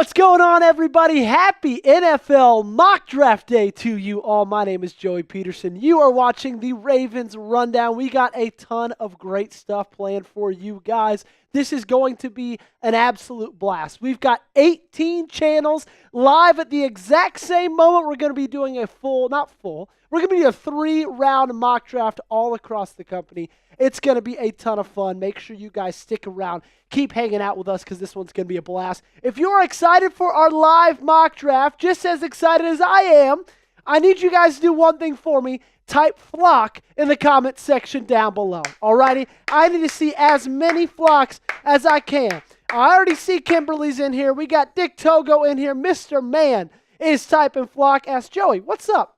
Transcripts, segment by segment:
What's going on, everybody? Happy NFL Mock Draft Day to you all. My name is Joey Petersen. You are watching the Ravens Rundown. We got a ton of great stuff planned for you guys. This is going to be an absolute blast. We've got 18 channels live at the exact same moment. We're going to be doing we're going to be a 3-round mock draft all across the company. It's going to be a ton of fun. Make sure you guys stick around. Keep hanging out with us because this one's going to be a blast. If you're excited for our live mock draft, just as excited as I am, I need you guys to do one thing for me. Type flock in the comment section down below. Alrighty? I need to see as many flocks as I can. I already see Kimberly's in here. We got Dick Togo in here. Mr. Man is typing flock. Ask Joey, what's up?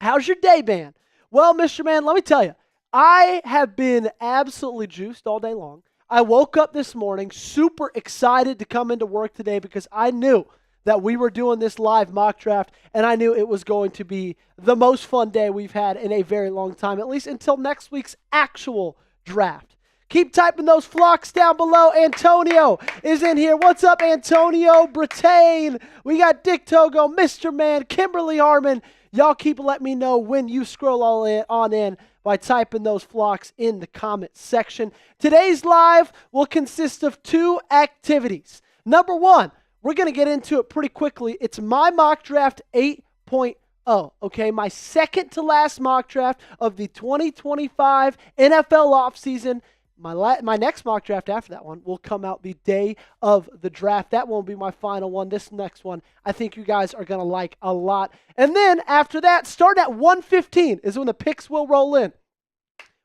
How's your day, man? Well, Mr. Man, let me tell you, I have been absolutely juiced all day long. I woke up this morning super excited to come into work today because I knew that we were doing this live mock draft, and I knew it was going to be the most fun day we've had in a very long time, at least until next week's actual draft. Keep typing those flocks down below. Antonio is in here. What's up, Antonio? Brittain. We got Dick Togo, Mr. Man, Kimberly Harmon. Y'all keep letting me know when you scroll on in by typing those flocks in the comment section. Today's live will consist of 2 activities. Number 1, we're going to get into it pretty quickly. It's my mock draft 8.0, okay? My second to last mock draft of the 2025 NFL offseason. My next mock draft after that one will come out the day of the draft. That won't be my final one. This next one, I think you guys are going to like a lot. And then after that, starting at 1:15 is when the picks will roll in.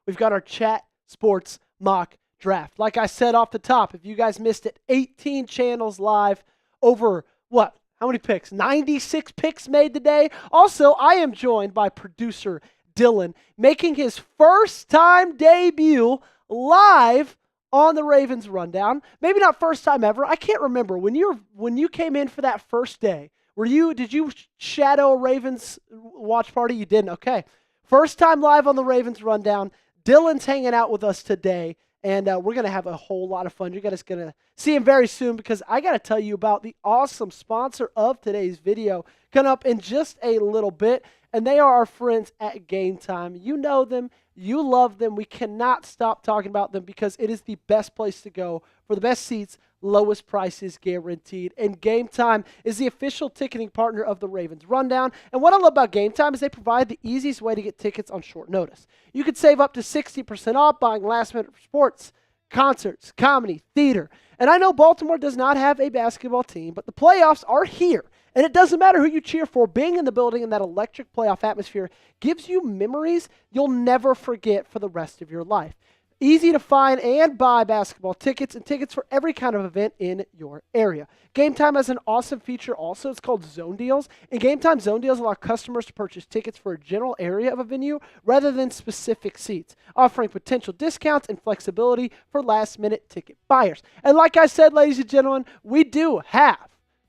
We've got our Chat Sports mock draft. Like I said off the top, if you guys missed it, 18 channels live over what? How many picks? 96 picks made today. Also, I am joined by producer Dylan, making his first time debut live on the Ravens Rundown. Maybe not first time ever. I can't remember. When you came in for that first day, did you shadow a Ravens watch party? You didn't. Okay. First time live on the Ravens Rundown. Dylan's hanging out with us today, and we're going to have a whole lot of fun. You're guys going to see him very soon because I got to tell you about the awesome sponsor of today's video coming up in just a little bit, and they are our friends at Game Time. You know them. You love them. We cannot stop talking about them because it is the best place to go for the best seats, lowest prices guaranteed. And Game Time is the official ticketing partner of the Ravens Rundown. And what I love about Game Time is they provide the easiest way to get tickets on short notice. You could save up to 60% off buying last-minute sports, concerts, comedy, theater. And I know Baltimore does not have a basketball team, but the playoffs are here. And it doesn't matter who you cheer for. Being in the building in that electric playoff atmosphere gives you memories you'll never forget for the rest of your life. Easy to find and buy basketball tickets and tickets for every kind of event in your area. Game Time has an awesome feature also. It's called Zone Deals. And Game Time Zone Deals allow customers to purchase tickets for a general area of a venue rather than specific seats, offering potential discounts and flexibility for last-minute ticket buyers. And like I said, ladies and gentlemen, we do have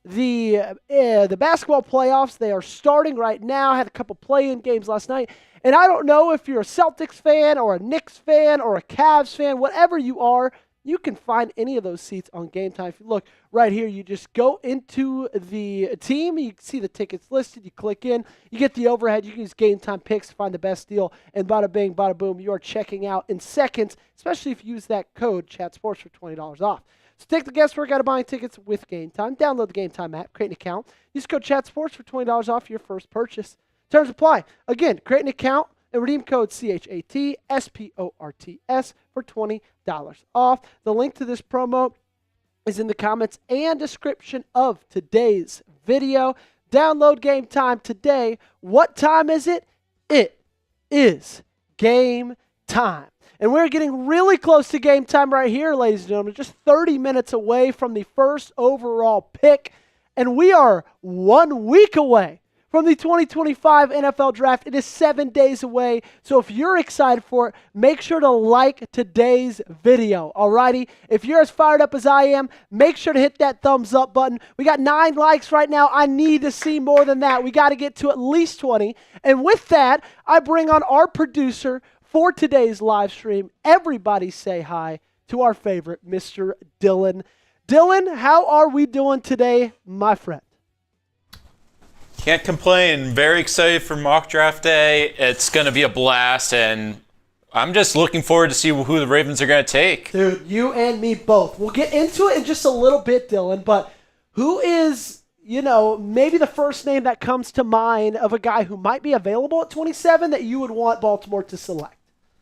the basketball playoffs. They are starting right now. I had a couple play-in games last night. And I don't know if you're a Celtics fan or a Knicks fan or a Cavs fan, whatever you are, you can find any of those seats on Game Time. If you look right here, you just go into the team. You can see the tickets listed. You click in. You get the overhead. You can use Game Time picks to find the best deal. And bada bing, bada boom, you are checking out in seconds, especially if you use that code ChatSports for $20 off. So take the guesswork out of buying tickets with Game Time. Download the Game Time app, create an account. Use code ChatSports for $20 off your first purchase. Terms apply. Again, create an account and redeem code CHATSPORTS for $20 off. The link to this promo is in the comments and description of today's video. Download Game Time today. What time is it? It is game time. And we're getting really close to game time right here, ladies and gentlemen. Just 30 minutes away from the first overall pick. And we are 1 week away from the 2025 NFL Draft. It is 7 days away. So if you're excited for it, make sure to like today's video, alrighty? If you're as fired up as I am, make sure to hit that thumbs up button. We got 9 likes right now. I need to see more than that. We got to get to at least 20. And with that, I bring on our producer for today's live stream. Everybody say hi to our favorite, Mr. Dylan. Dylan, how are we doing today, my friend? Can't complain. Very excited for mock draft day. It's going to be a blast, and I'm just looking forward to see who the Ravens are going to take. Dude, you and me both. We'll get into it in just a little bit, Dylan, but who is, maybe the first name that comes to mind of a guy who might be available at 27 that you would want Baltimore to select?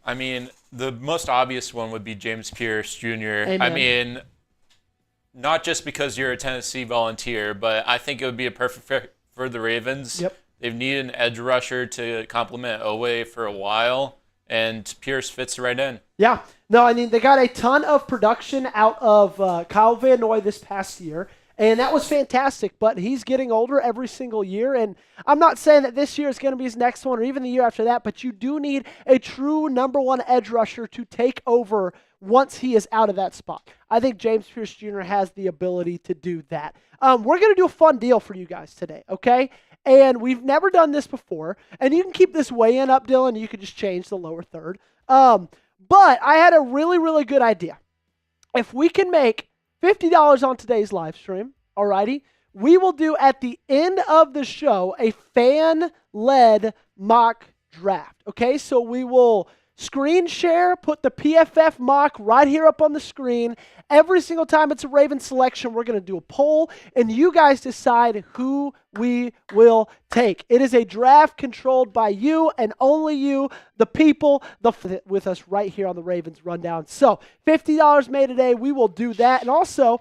I mean, the most obvious one would be James Pierce Jr. Amen. I mean, not just because you're a Tennessee Volunteer, but I think it would be a perfect fit for the Ravens. Yep. They've needed an edge rusher to complement Owe for a while, and Pierce fits right in. Yeah. No, I mean, they got a ton of production out of Kyle Van Noy this past year, and that was fantastic, but he's getting older every single year, and I'm not saying that this year is going to be his next one or even the year after that, but you do need a true number one edge rusher to take over once he is out of that spot. I think James Pierce Jr. has the ability to do that. We're going to do a fun deal for you guys today, okay? And we've never done this before, and you can keep this weigh-in up, Dylan. You could just change the lower third. But I had a really, really good idea. If we can make $50 on today's live stream, alrighty, we will do at the end of the show a fan-led mock draft, okay? So we will screen share, put the PFF mock right here up on the screen. Every single time it's a Ravens selection, we're going to do a poll, and you guys decide who we will take. It is a draft controlled by you and only you, the people, with us right here on the Ravens Rundown. So $50 made today. We will do that. And also,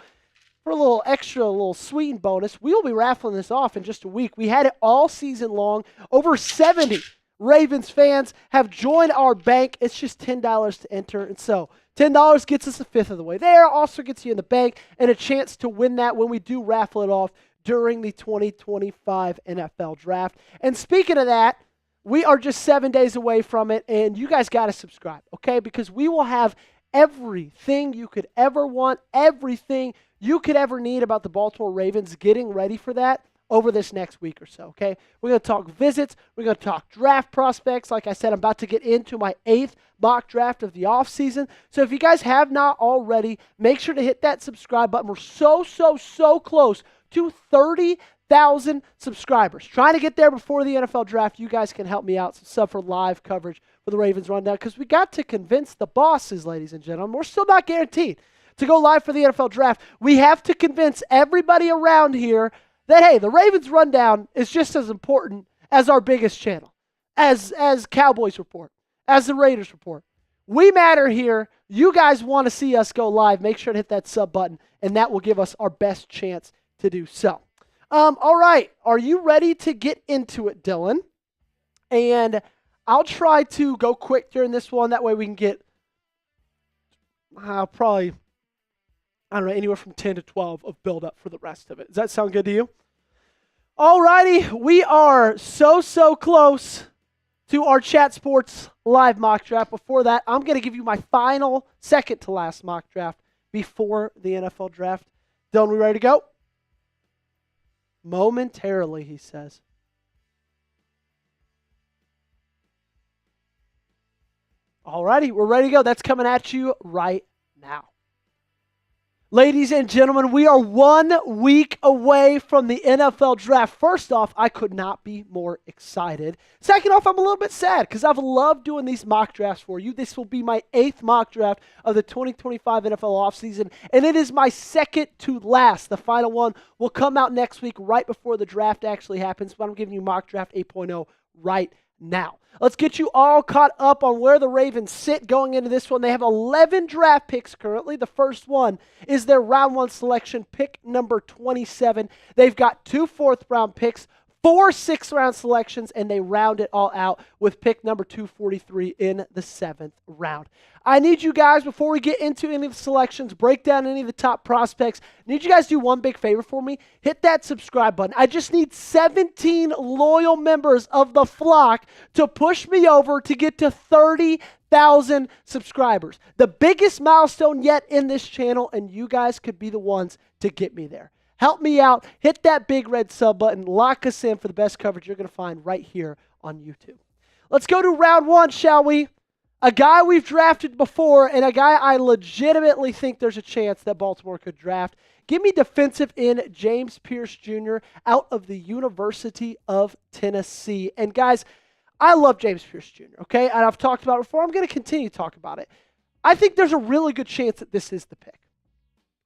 for a little extra, little sweetened bonus, we will be raffling this off in just a week. We had it all season long. Over 70 Ravens fans have joined our bank. It's just $10 to enter. And so $10 gets us a fifth of the way there, also gets you in the bank, and a chance to win that when we do raffle it off during the 2025 NFL Draft. And speaking of that, we are just 7 days away from it, and you guys got to subscribe, okay? Because we will have everything you could ever want, everything you could ever need about the Baltimore Ravens getting ready for that over this next week or so, okay? We're going to talk visits. We're going to talk draft prospects. Like I said, I'm about to get into my 8th mock draft of the offseason. So if you guys have not already, make sure to hit that subscribe button. We're so close to 30,000 subscribers. Trying to get there before the NFL Draft. You guys can help me out. So sub for live coverage for the Ravens Rundown, because we got to convince the bosses, ladies and gentlemen. We're still not guaranteed to go live for the NFL Draft. We have to convince everybody around here that, hey, the Ravens Rundown is just as important as our biggest channel, as Cowboys Report, as the Raiders Report. We matter here. You guys want to see us go live, make sure to hit that sub button, and that will give us our best chance to do so. All right, are you ready to get into it, Dylan? And I'll try to go quick during this one. That way we can get probably, I don't know, anywhere from 10 to 12 of build-up for the rest of it. Does that sound good to you? All righty, we are so close to our Chat Sports live mock draft. Before that, I'm going to give you my final, second to last mock draft before the NFL Draft. Dylan, we ready to go? Momentarily, he says. All righty, we're ready to go. That's coming at you right now. Ladies and gentlemen, we are 1 week away from the NFL Draft. First off, I could not be more excited. Second off, I'm a little bit sad because I've loved doing these mock drafts for you. This will be my 8th mock draft of the 2025 NFL offseason, and it is my second to last. The final one will come out next week right before the draft actually happens, but I'm giving you mock draft 8.0 right now. Let's get you all caught up on where the Ravens sit going into this one. They have 11 draft picks currently. The first one is their round 1 selection, pick number 27. They've got 2 4th-round picks, 4 6th-round selections, and they round it all out with pick number 243 in the 7th round. I need you guys, before we get into any of the selections, break down any of the top prospects, I need you guys to do one big favor for me. Hit that subscribe button. I just need 17 loyal members of the flock to push me over to get to 30,000 subscribers. The biggest milestone yet in this channel, and you guys could be the ones to get me there. Help me out. Hit that big red sub button. Lock us in for the best coverage you're going to find right here on YouTube. Let's go to round 1, shall we? A guy we've drafted before and a guy I legitimately think there's a chance that Baltimore could draft. Give me defensive end James Pierce Jr. out of the University of Tennessee. And guys, I love James Pierce Jr., okay? And I've talked about it before. I'm going to continue to talk about it. I think there's a really good chance that this is the pick.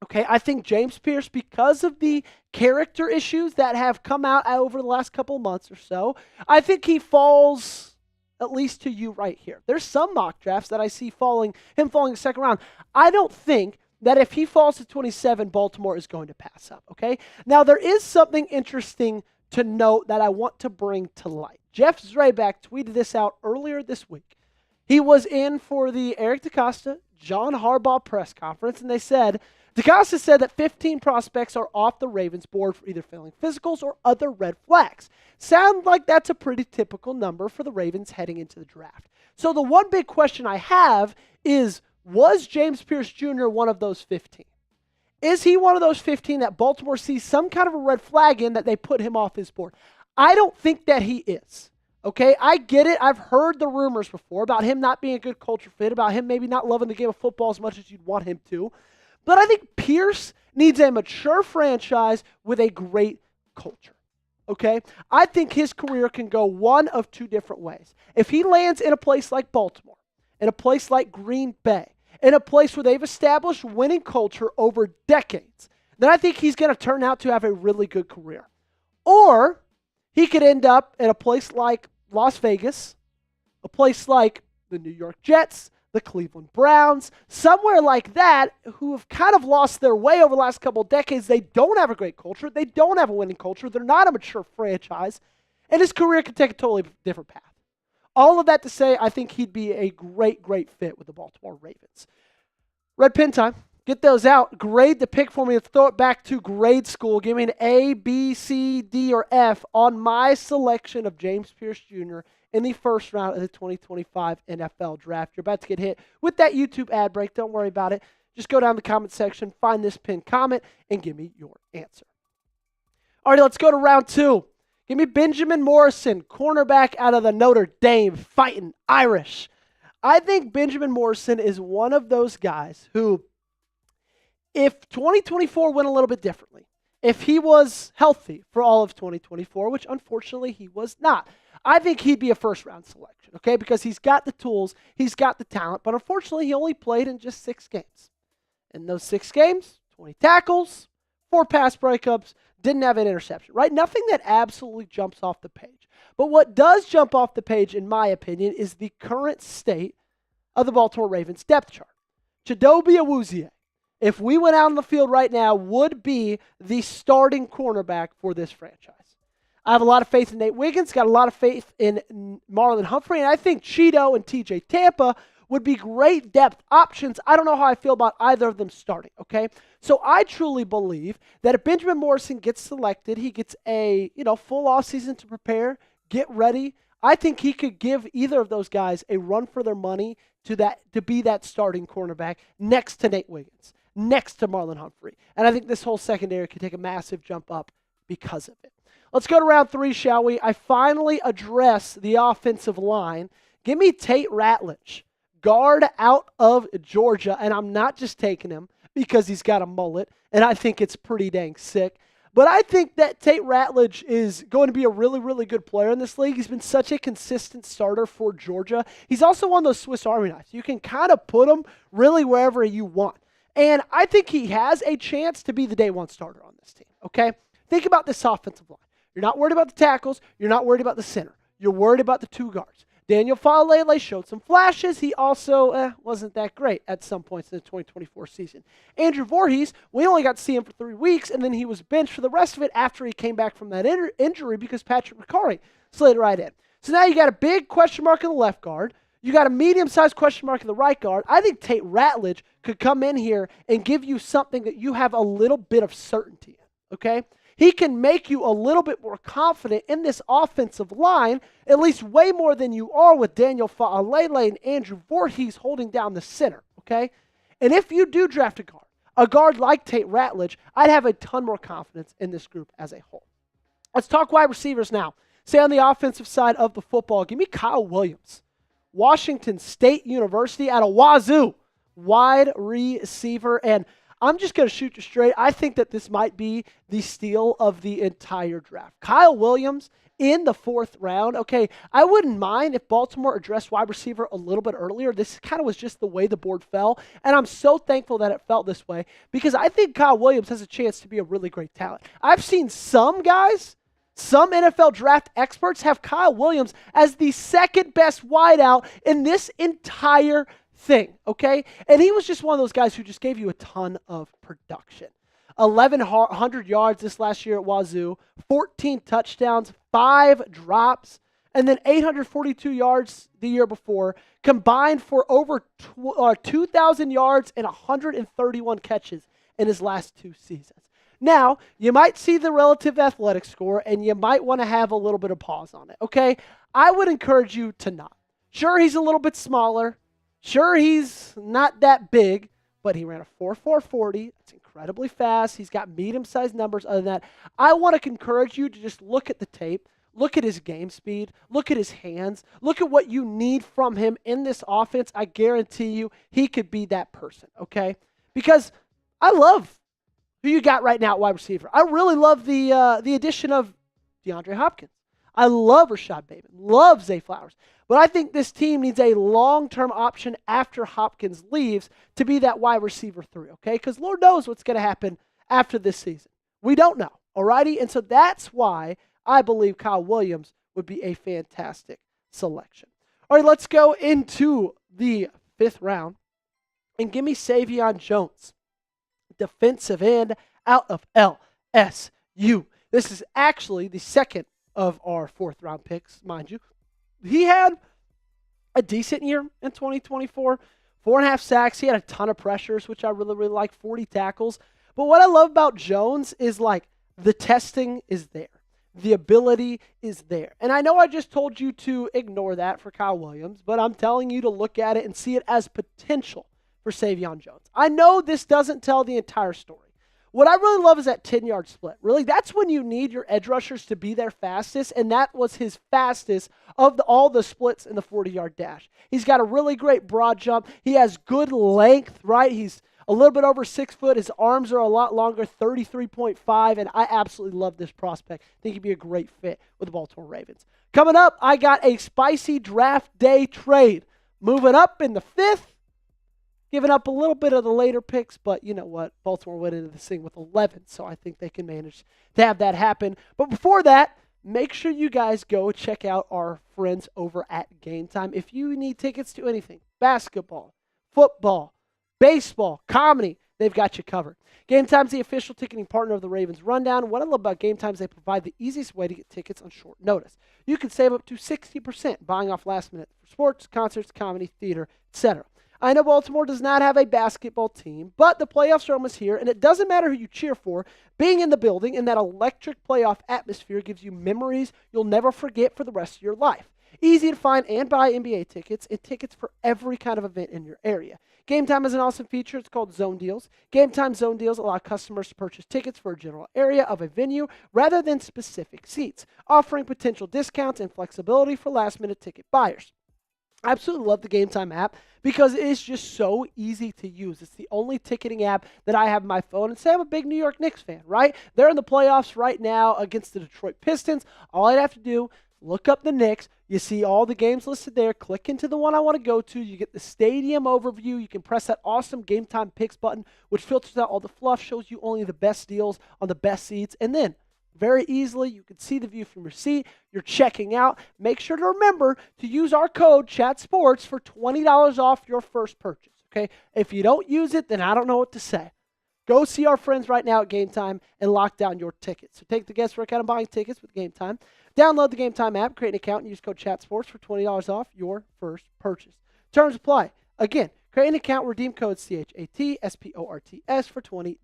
Okay, I think James Pierce, because of the character issues that have come out over the last couple of months or so, I think he falls at least to you right here. There's some mock drafts that I see him falling the second round. I don't think that if he falls to 27, Baltimore is going to pass up, okay? Now, there is something interesting to note that I want to bring to light. Jeff Zreback tweeted this out earlier this week. He was in for the Eric DeCosta, John Harbaugh press conference, and DeCosta said that 15 prospects are off the Ravens board for either failing physicals or other red flags. Sound like that's a pretty typical number for the Ravens heading into the draft. So the one big question I have is, was James Pierce Jr. one of those 15? Is he one of those 15 that Baltimore sees some kind of a red flag in that they put him off his board? I don't think that he is. Okay, I get it. I've heard the rumors before about him not being a good culture fit, about him maybe not loving the game of football as much as you'd want him to. But I think Pierce needs a mature franchise with a great culture, okay? I think his career can go one of two different ways. If he lands in a place like Baltimore, in a place like Green Bay, in a place where they've established winning culture over decades, then I think he's going to turn out to have a really good career. Or he could end up in a place like Las Vegas, a place like the New York Jets, the Cleveland Browns, somewhere like that, who have kind of lost their way over the last couple of decades. They don't have a great culture. They don't have a winning culture. They're not a mature franchise. And his career could take a totally different path. All of that to say, I think he'd be a great, great fit with the Baltimore Ravens. Red pin time. Get those out. Grade the pick for me. Let's throw it back to grade school. Give me an A, B, C, D, or F on my selection of James Pierce Jr. in the first round of the 2025 NFL Draft. You're about to get hit with that YouTube ad break. Don't worry about it. Just go down the comment section, find this pinned comment, and give me your answer. All right, let's go to round two. Give me Benjamin Morrison, cornerback out of the Notre Dame Fighting Irish. I think Benjamin Morrison is one of those guys who, if 2024 went a little bit differently, if he was healthy for all of 2024, which unfortunately he was not, I think he'd be a first-round selection, okay? Because he's got the tools, he's got the talent, but unfortunately he only played in just 6 games. In those 6 games, 20 tackles, 4 pass breakups, didn't have an interception, right? Nothing that absolutely jumps off the page. But what does jump off the page, in my opinion, is the current state of the Baltimore Ravens depth chart. Chidobe Awuzie, if we went out on the field right now, would be the starting cornerback for this franchise. I have a lot of faith in Nate Wiggins, got a lot of faith in Marlon Humphrey, and I think Cheeto and TJ Tampa would be great depth options. I don't know how I feel about either of them starting, okay? So I truly believe that if Benjamin Morrison gets selected, he gets a full offseason to prepare, get ready. I think he could give either of those guys a run for their money to be that starting cornerback next to Nate Wiggins, next to Marlon Humphrey. And I think this whole secondary could take a massive jump up because of it. Let's go to round 3, shall we? I finally address the offensive line. Give me Tate Ratledge, guard out of Georgia. And I'm not just taking him because he's got a mullet, and I think it's pretty dang sick. But I think that Tate Ratledge is going to be a really, really good player in this league. He's been such a consistent starter for Georgia. He's also one of those Swiss Army knives. You can kind of put him really wherever you want. And I think he has a chance to be the day one starter on this team, okay? Think about this offensive line. You're not worried about the tackles. You're not worried about the center. You're worried about the 2 guards. Daniel Falele showed some flashes. He also wasn't that great at some points in the 2024 season. Andrew Voorhees, we only got to see him for 3 weeks, and then he was benched for the rest of it after he came back from that injury because Patrick McCarry slid right in. So now you got a big question mark in the left guard. You got a medium-sized question mark in the right guard. I think Tate Ratledge could come in here and give you something that you have a little bit of certainty in, okay? He can make you a little bit more confident in this offensive line, at least way more than you are with Daniel Faalele and Andrew Voorhees holding down the center, okay? And if you do draft a guard like Tate Ratledge, I'd have a ton more confidence in this group as a whole. Let's talk wide receivers now. Say on the offensive side of the football, give me Kyle Williams, Washington State University out of Wazoo, wide receiver. And I'm just going to shoot you straight. I think that this might be the steal of the entire draft. Kyle Williams in the 4th round. Okay, I wouldn't mind if Baltimore addressed wide receiver a little bit earlier. This kind of was just the way the board fell, and I'm so thankful that it felt this way because I think Kyle Williams has a chance to be a really great talent. I've seen some guys, some NFL draft experts have Kyle Williams as the 2nd best wideout in this entire thing, okay? And he was just one of those guys who just gave you a ton of production. 1,100 yards this last year at Wazoo, 14 touchdowns, 5 drops, and then 842 yards the year before, combined for over 2,000 yards and 131 catches in his last 2 seasons. Now, you might see the relative athletic score, and you might want to have a little bit of pause on it, okay? I would encourage you to not. Sure, he's a little bit smaller. Sure, he's not that big, but he ran a 4.440. That's incredibly fast. He's got medium-sized numbers. Other than that, I want to encourage you to just look at the tape, look at his game speed, look at his hands, look at what you need from him in this offense. I guarantee you he could be that person, okay? Because I love who you got right now at wide receiver. I really love the addition of DeAndre Hopkins. I love Rashad Bateman, love Zay Flowers. But I think this team needs a long-term option after Hopkins leaves to be that wide receiver 3, okay? Because Lord knows what's going to happen after this season. We don't know, alrighty? And so that's why I believe Kyle Williams would be a fantastic selection. All right, let's go into the 5th round and give me Saivion Jones, defensive end out of LSU. This is actually the 2nd of our 4th round picks, mind you. He had a decent year in 2024, 4.5 sacks. He had a ton of pressures, which I really, really like, 40 tackles. But what I love about Jones is like the testing is there. The ability is there. And I know I just told you to ignore that for Kyle Williams, but I'm telling you to look at it and see it as potential for Saivion Jones. I know this doesn't tell the entire story. What I really love is that 10-yard split. Really, that's when you need your edge rushers to be their fastest, and that was his fastest of all the splits in the 40-yard dash. He's got a really great broad jump. He has good length, right? He's a little bit over 6 foot. His arms are a lot longer, 33.5, and I absolutely love this prospect. I think he'd be a great fit with the Baltimore Ravens. Coming up, I got a spicy draft day trade. Moving up in the 5th. Giving up a little bit of the later picks, but you know what? Baltimore went into this thing with 11, so I think they can manage to have that happen. But before that, make sure you guys go check out our friends over at Game Time. If you need tickets to anything, basketball, football, baseball, comedy, they've got you covered. Game Time's the official ticketing partner of the Ravens Rundown. What I love about Game Time is they provide the easiest way to get tickets on short notice. You can save up to 60% buying off last minute for sports, concerts, comedy, theater, etc. I know Baltimore does not have a basketball team, but the playoffs are almost here, and it doesn't matter who you cheer for. Being in the building in that electric playoff atmosphere gives you memories you'll never forget for the rest of your life. Easy to find and buy NBA tickets and tickets for every kind of event in your area. Game Time has an awesome feature. It's called Zone Deals. Game Time Zone Deals allow customers to purchase tickets for a general area of a venue rather than specific seats, offering potential discounts and flexibility for last-minute ticket buyers. I absolutely love the Game Time app because it is just so easy to use. It's the only ticketing app that I have on my phone. And say I'm a big New York Knicks fan, right? They're in the playoffs right now against the Detroit Pistons. All I'd have to do, look up the Knicks. You see all the games listed there. Click into the one I want to go to. You get the stadium overview. You can press that awesome Game Time Picks button, which filters out all the fluff, shows you only the best deals on the best seats. And then very easily, you can see the view from your seat. You're checking out. Make sure to remember to use our code ChatSports for $20 off your first purchase, okay? If you don't use it, then I don't know what to say. Go see our friends right now at Game Time and lock down your tickets. So take the guesswork out of buying tickets with Game Time. Download the Game Time app, create an account, and use code ChatSports for $20 off your first purchase. Terms apply. Again, create an account, redeem code CHATSPORTS for $20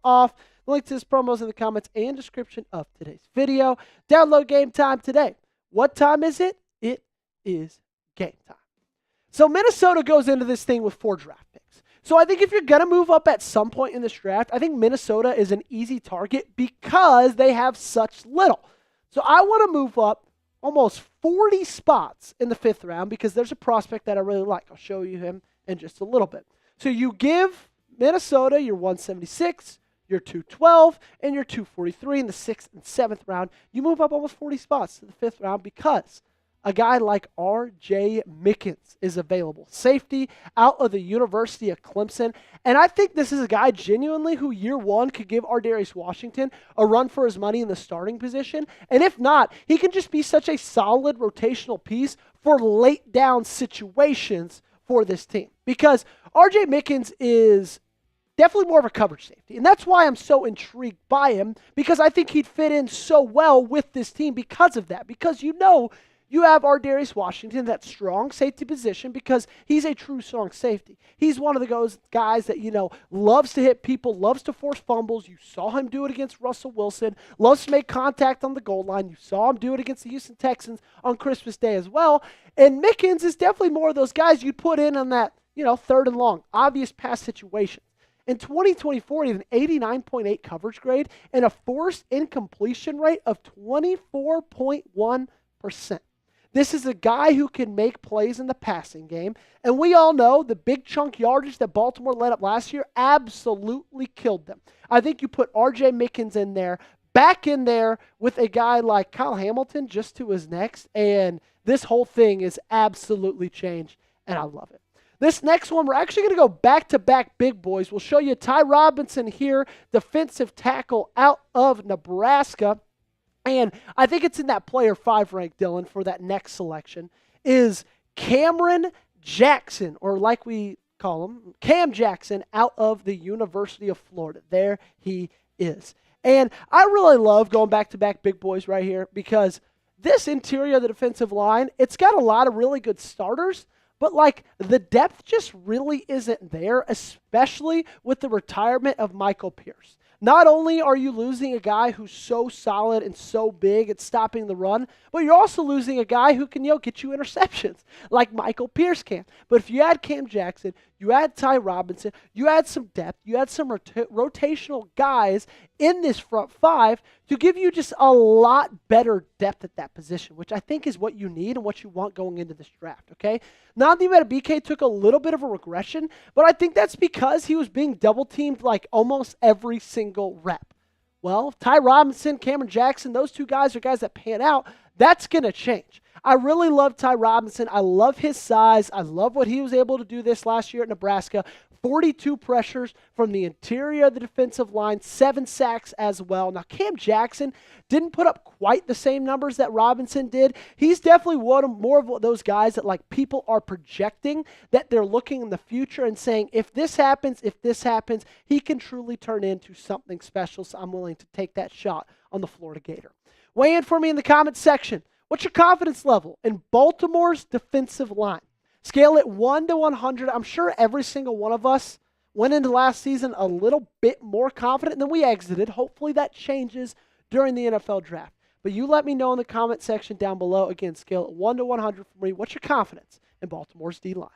off. The link to this promo is in the comments and description of today's video. Download Game Time today. What time is it? It is game time. So Minnesota goes into this thing with 4 draft picks. So I think if you're going to move up at some point in this draft, I think Minnesota is an easy target because they have such little. So I want to move up almost 40 spots in the 5th round because there's a prospect that I really like. I'll show you him in just a little bit. So you give Minnesota, you're 176, you're 212, and you're 243 in the 6th and 7th round. You move up almost 40 spots to the 5th round because a guy like R.J. Mickens is available. Safety out of the University of Clemson. And I think this is a guy genuinely who year one could give Ardarius Washington a run for his money in the starting position. And if not, he can just be such a solid rotational piece for late down situations for this team. Because R.J. Mickens is definitely more of a coverage safety. And that's why I'm so intrigued by him, because I think he'd fit in so well with this team because of that. Because you have Ardarius Washington, that strong safety position, because he's a true strong safety. He's one of those guys that, loves to hit people, loves to force fumbles. You saw him do it against Russell Wilson, loves to make contact on the goal line. You saw him do it against the Houston Texans on Christmas Day as well. And Mickens is definitely more of those guys you'd put in on that, 3rd and long, obvious pass situations. In 2024, he had an 89.8 coverage grade and a forced incompletion rate of 24.1%. This is a guy who can make plays in the passing game. And we all know the big chunk yardage that Baltimore let up last year absolutely killed them. I think you put R.J. Mickens in there, back in there with a guy like Kyle Hamilton just to his next, and this whole thing is absolutely changed, and I love it. This next one, we're actually going to go back-to-back big boys. We'll show you Ty Robinson here, defensive tackle out of Nebraska. And I think it's in that player 5 rank, Dylan, for that next selection, is Cameron Jackson, or like we call him, Cam Jackson, out of the University of Florida. There he is. And I really love going back-to-back big boys right here, because this interior of the defensive line, it's got a lot of really good starters, but the depth just really isn't there, especially with the retirement of Michael Pierce. Not only are you losing a guy who's so solid and so big at stopping the run, but you're also losing a guy who can, get you interceptions like Michael Pierce can. But if you add Cam Jackson, you add Ty Robinson, you add some depth, you add some rotational guys in this front 5 to give you just a lot better depth at that position, which I think is what you need and what you want going into this draft, okay? Nandi BK took a little bit of a regression, but I think that's because he was being double-teamed almost every single rep. Well, Ty Robinson, Cameron Jackson, those two guys are guys that pan out. That's going to change. I really love Ty Robinson. I love his size. I love what he was able to do this last year at Nebraska. 42 pressures from the interior of the defensive line, 7 sacks as well. Now, Cam Jackson didn't put up quite the same numbers that Robinson did. He's definitely more of those guys that people are projecting that they're looking in the future and saying, if this happens, he can truly turn into something special. So I'm willing to take that shot on the Florida Gator. Weigh in for me in the comments section. What's your confidence level in Baltimore's defensive line? Scale it 1 to 100. I'm sure every single one of us went into last season a little bit more confident than we exited. Hopefully that changes during the NFL draft. But you let me know in the comment section down below. Again, scale it 1 to 100 for me. What's your confidence in Baltimore's D-line?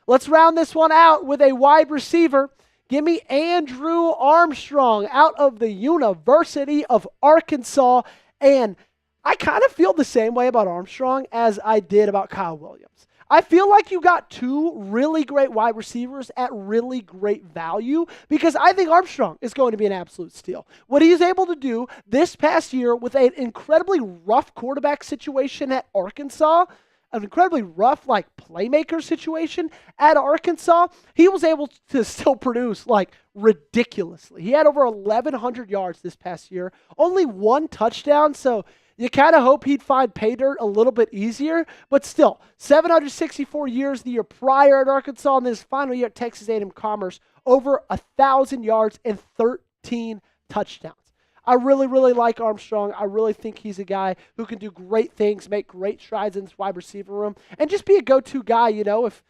Let's round this one out with a wide receiver. Give me Andrew Armstrong out of the University of Arkansas. And I kind of feel the same way about Armstrong as I did about Kyle Williams. I feel like you got 2 really great wide receivers at really great value, because I think Armstrong is going to be an absolute steal. What he's able to do this past year with an incredibly rough quarterback situation at Arkansas, an incredibly rough playmaker situation at Arkansas, he was able to still produce ridiculously. He had over 1,100 yards this past year, only 1 touchdown, so you kind of hope he'd find pay dirt a little bit easier, but still, 764 years the year prior at Arkansas, and then his final year at Texas A&M Commerce, over 1,000 yards and 13 touchdowns. I really, really like Armstrong. I really think he's a guy who can do great things, make great strides in this wide receiver room, and just be a go-to guy, if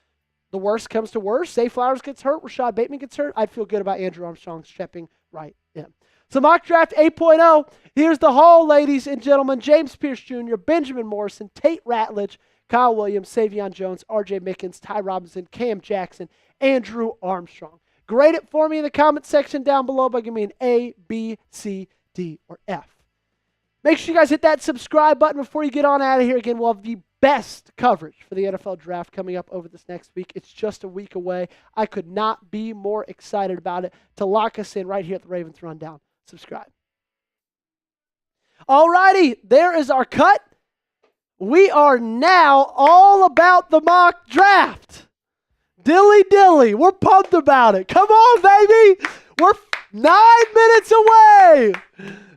the worst comes to worst, Zay Flowers gets hurt, Rashad Bateman gets hurt, I'd feel good about Andrew Armstrong stepping right in. So Mock Draft 8.0, here's the haul, ladies and gentlemen. James Pierce Jr., Benjamin Morrison, Tate Ratledge, Kyle Williams, Saivion Jones, R.J. Mickens, Ty Robinson, Cam Jackson, Andrew Armstrong. Grade it for me in the comment section down below by giving me an A, B, C, D, or F. Make sure you guys hit that subscribe button before you get on out of here. Again, we'll have the best coverage for the NFL draft coming up over this next week. It's just a week away. I could not be more excited about it. To lock us in right here at the Ravens Rundown, subscribe. Alrighty, there is our cut. We are now all about the mock draft. Dilly, we're pumped about it. Come on, baby. We're 9 minutes away.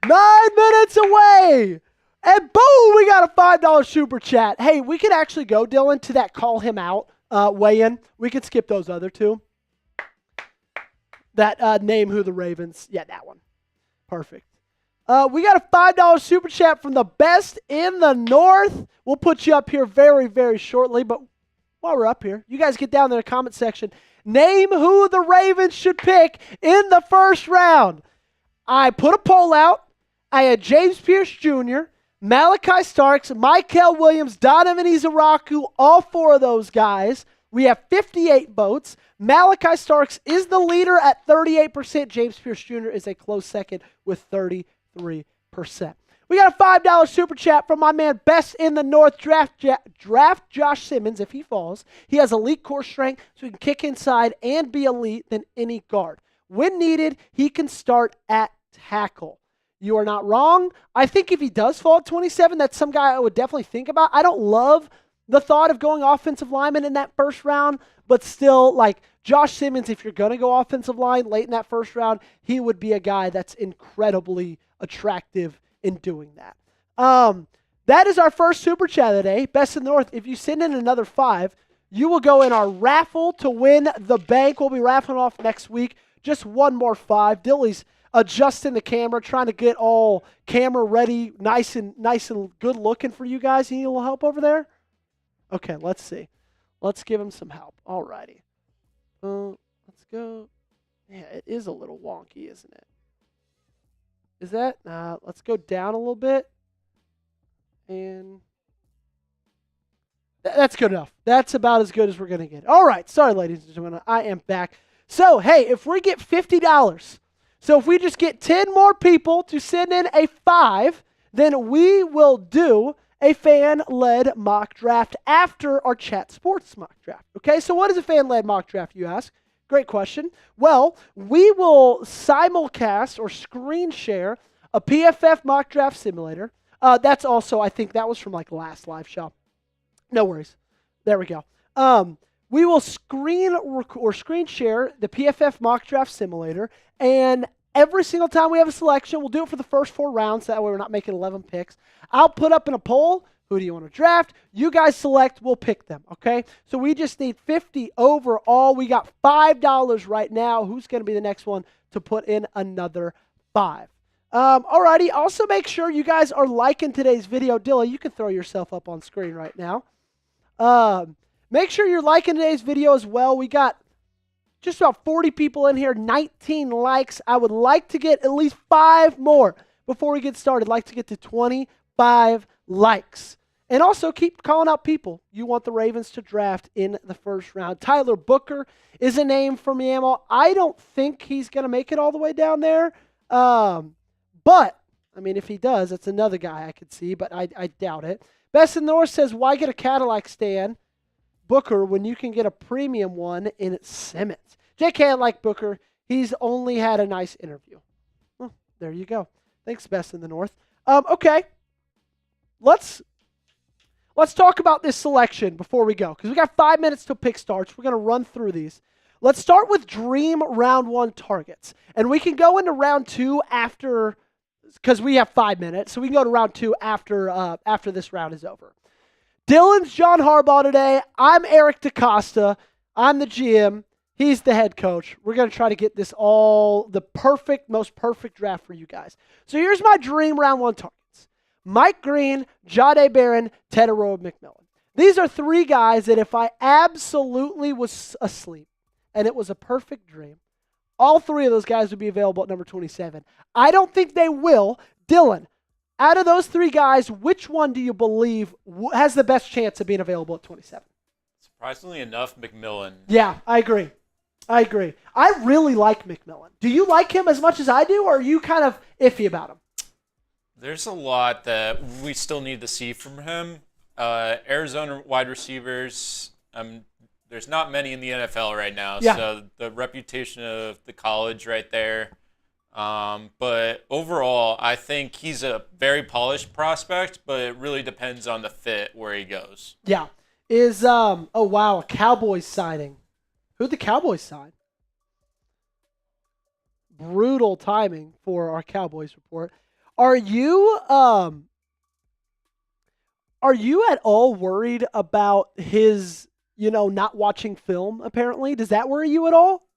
9 minutes away. And boom, we got a $5 super chat. Hey, we could actually go, Dylan, to that call him out weigh-in. We could skip those other two. That name who the Ravens. Yeah, that one. Perfect. We got a $5 super chat from the best in the North. We'll put you up here very, very shortly. But while we're up here, you guys get down in the comment section. Name who the Ravens should pick in the first round. I put a poll out. I had James Pierce Jr., Malachi Starks, Mykel Williams, Donovan Izaraku, all four of those guys. We have 58 votes. Malachi Starks is the leader at 38%. James Pierce Jr. is a close second with 33%. We got a $5 super chat from my man Best in the North. Draft Josh Simmons if he falls. He has elite core strength, so he can kick inside and be elite than any guard. When needed, he can start at tackle. You are not wrong. I think if he does fall at 27, that's some guy I would definitely think about. I don't love the thought of going offensive lineman in that first round, but still, like Josh Simmons, if you're going to go offensive line late in that first round, he would be a guy that's incredibly attractive in doing that. That is our first super chat of the day. Best in the North. If you send in another 5, you will go in our raffle to win the bank. We'll be raffling off next week. Just one more 5. Dilly's adjusting the camera, trying to get all camera ready, nice and good looking for you guys. You need a little help over there? Okay, let's see. Let's give him some help. All righty. Let's go. Yeah, it is a little wonky, isn't it? Is that? Let's go down a little bit. And that's good enough. That's about as good as we're going to get. All right. Sorry, ladies and gentlemen. I am back. So, hey, if we get $50, so if we just get 10 more people to send in a 5, then we will do a fan-led mock draft after our Chat Sports mock draft. Okay, so what is a fan-led mock draft, you ask? Great question. Well, we will simulcast or screen share a PFF mock draft simulator. That's also, I think that was from like last live show. No worries. There we go. We will screen share the PFF mock draft simulator, and every single time we have a selection, we'll do it for the first 4 rounds. That way we're not making 11 picks. I'll put up in a poll, who do you want to draft? You guys select, we'll pick them, okay? So we just need 50 overall. We got $5 right now. Who's going to be the next one to put in another 5? Alrighty, also make sure you guys are liking today's video. Dilla, you can throw yourself up on screen right now. Make sure you're liking today's video as well. We got just about 40 people in here, 19 likes. I would like to get at least 5 more before we get started. I'd like to get to 25 likes. And also keep calling out people you want the Ravens to draft in the first round. Tyler Booker is a name from Yaml. I don't think he's going to make it all the way down there. But, I mean, if he does, that's another guy I could see, but I doubt it. Best in the North says, why get a Cadillac stand, Booker, when you can get a premium one in Simmons? Jay can't like Booker. He's only had a nice interview. Well, there you go. Thanks, Best in the North. Okay. Let's talk about this selection before we go, because we got 5 minutes till pick starts. We're going to run through these. Let's start with dream round 1 targets. And we can go into round 2 after, because we have 5 minutes, so we can go to round 2 after this round is over. Dylan's John Harbaugh today. I'm Eric DeCosta. I'm the GM. He's the head coach. We're going to try to get this all the most perfect draft for you guys. So here's my dream round 1 targets. Mike Green, Jahdae Barron, Tetairoa McMillan. These are 3 guys that if I absolutely was asleep and it was a perfect dream, all 3 of those guys would be available at number 27. I don't think they will. Dylan, out of those 3 guys, which one do you believe has the best chance of being available at 27? Surprisingly enough, McMillan. Yeah, I agree. I really like McMillan. Do you like him as much as I do, or are you kind of iffy about him? There's a lot that we still need to see from him. Arizona wide receivers, there's not many in the NFL right now, so the reputation of the college right there. But overall, I think he's a very polished prospect, but it really depends on the fit where he goes. Yeah. A Cowboys signing. Who'd the Cowboys sign? Brutal timing for our Cowboys report. Are you at all worried about his, not watching film, apparently? Does that worry you at all?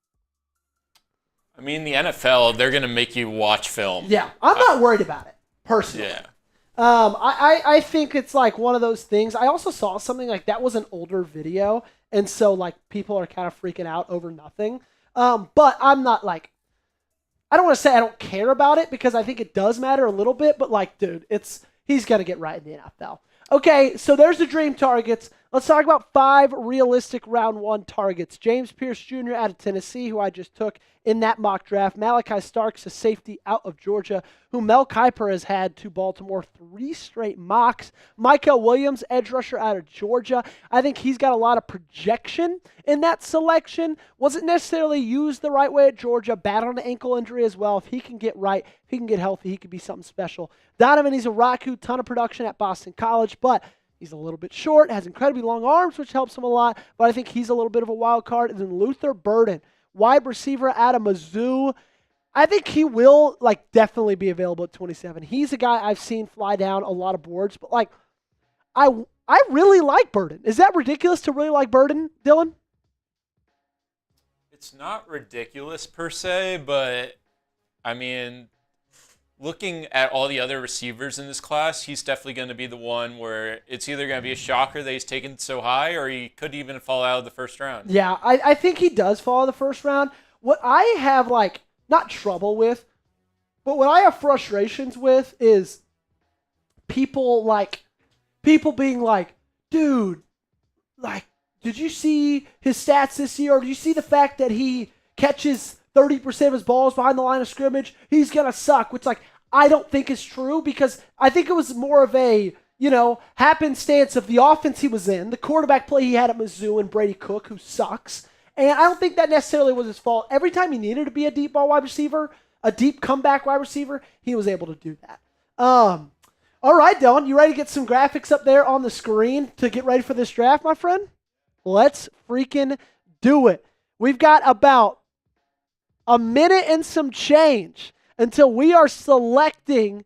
I mean, the NFL, they're going to make you watch film. Yeah, I'm not worried about it, personally. Yeah. I think it's like one of those things. I also saw something like that was an older video, and so like people are kind of freaking out over nothing. But I'm not like, I don't want to say I don't care about it because I think it does matter a little bit, but like, dude, he's going to get right in the NFL. Okay, so there's the dream targets. Let's talk about 5 realistic round 1 targets. James Pierce Jr. out of Tennessee, who I just took in that mock draft. Malachi Starks, a safety out of Georgia, who Mel Kiper has had to Baltimore 3 straight mocks. Michael Williams, edge rusher out of Georgia. I think he's got a lot of projection in that selection. Wasn't necessarily used the right way at Georgia. Battled an ankle injury as well. If he can get right, if he can get healthy, he could be something special. Donovan Izaraku, ton of production at Boston College, but he's a little bit short, has incredibly long arms, which helps him a lot, but I think he's a little bit of a wild card. And then Luther Burden, wide receiver out of Mizzou. I think he will definitely be available at 27. He's a guy I've seen fly down a lot of boards, but I really like Burden. Is that ridiculous to really like Burden, Dylan? It's not ridiculous per se, but I mean, looking at all the other receivers in this class, he's definitely going to be the one where it's either going to be a shocker that he's taken so high, or he could even fall out of the first round. Yeah, I think he does fall out of the first round. What I have, not trouble with, but what I have frustrations with is people being like, dude, did you see his stats this year? Or do you see the fact that he catches 30% of his balls behind the line of scrimmage? He's going to suck, which, I don't think is true because I think it was more of a, happenstance of the offense he was in, the quarterback play he had at Mizzou and Brady Cook, who sucks. And I don't think that necessarily was his fault. Every time he needed to be a deep ball wide receiver, a deep comeback wide receiver, he was able to do that. All right, Dylan, you ready to get some graphics up there on the screen to get ready for this draft, my friend? Let's freaking do it. We've got about a minute and some change until we are selecting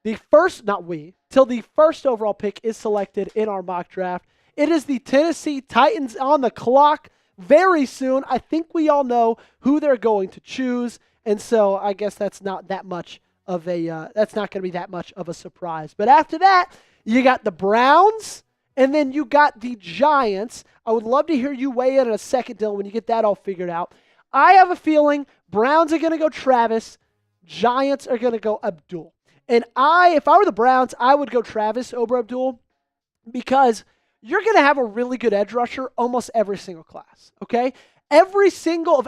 till the first overall pick is selected in our mock draft. It is the Tennessee Titans on the clock very soon. I think we all know who they're going to choose, and so I guess that's not that much of that's not going to be that much of a surprise. But after that, you got the Browns, and then you got the Giants. I would love to hear you weigh in a second, Dylan, when you get that all figured out. I have a feeling Browns are going to go Travis, Giants are going to go Abdul. And if I were the Browns, I would go Travis over Abdul because you're going to have a really good edge rusher almost every single class, okay? Every single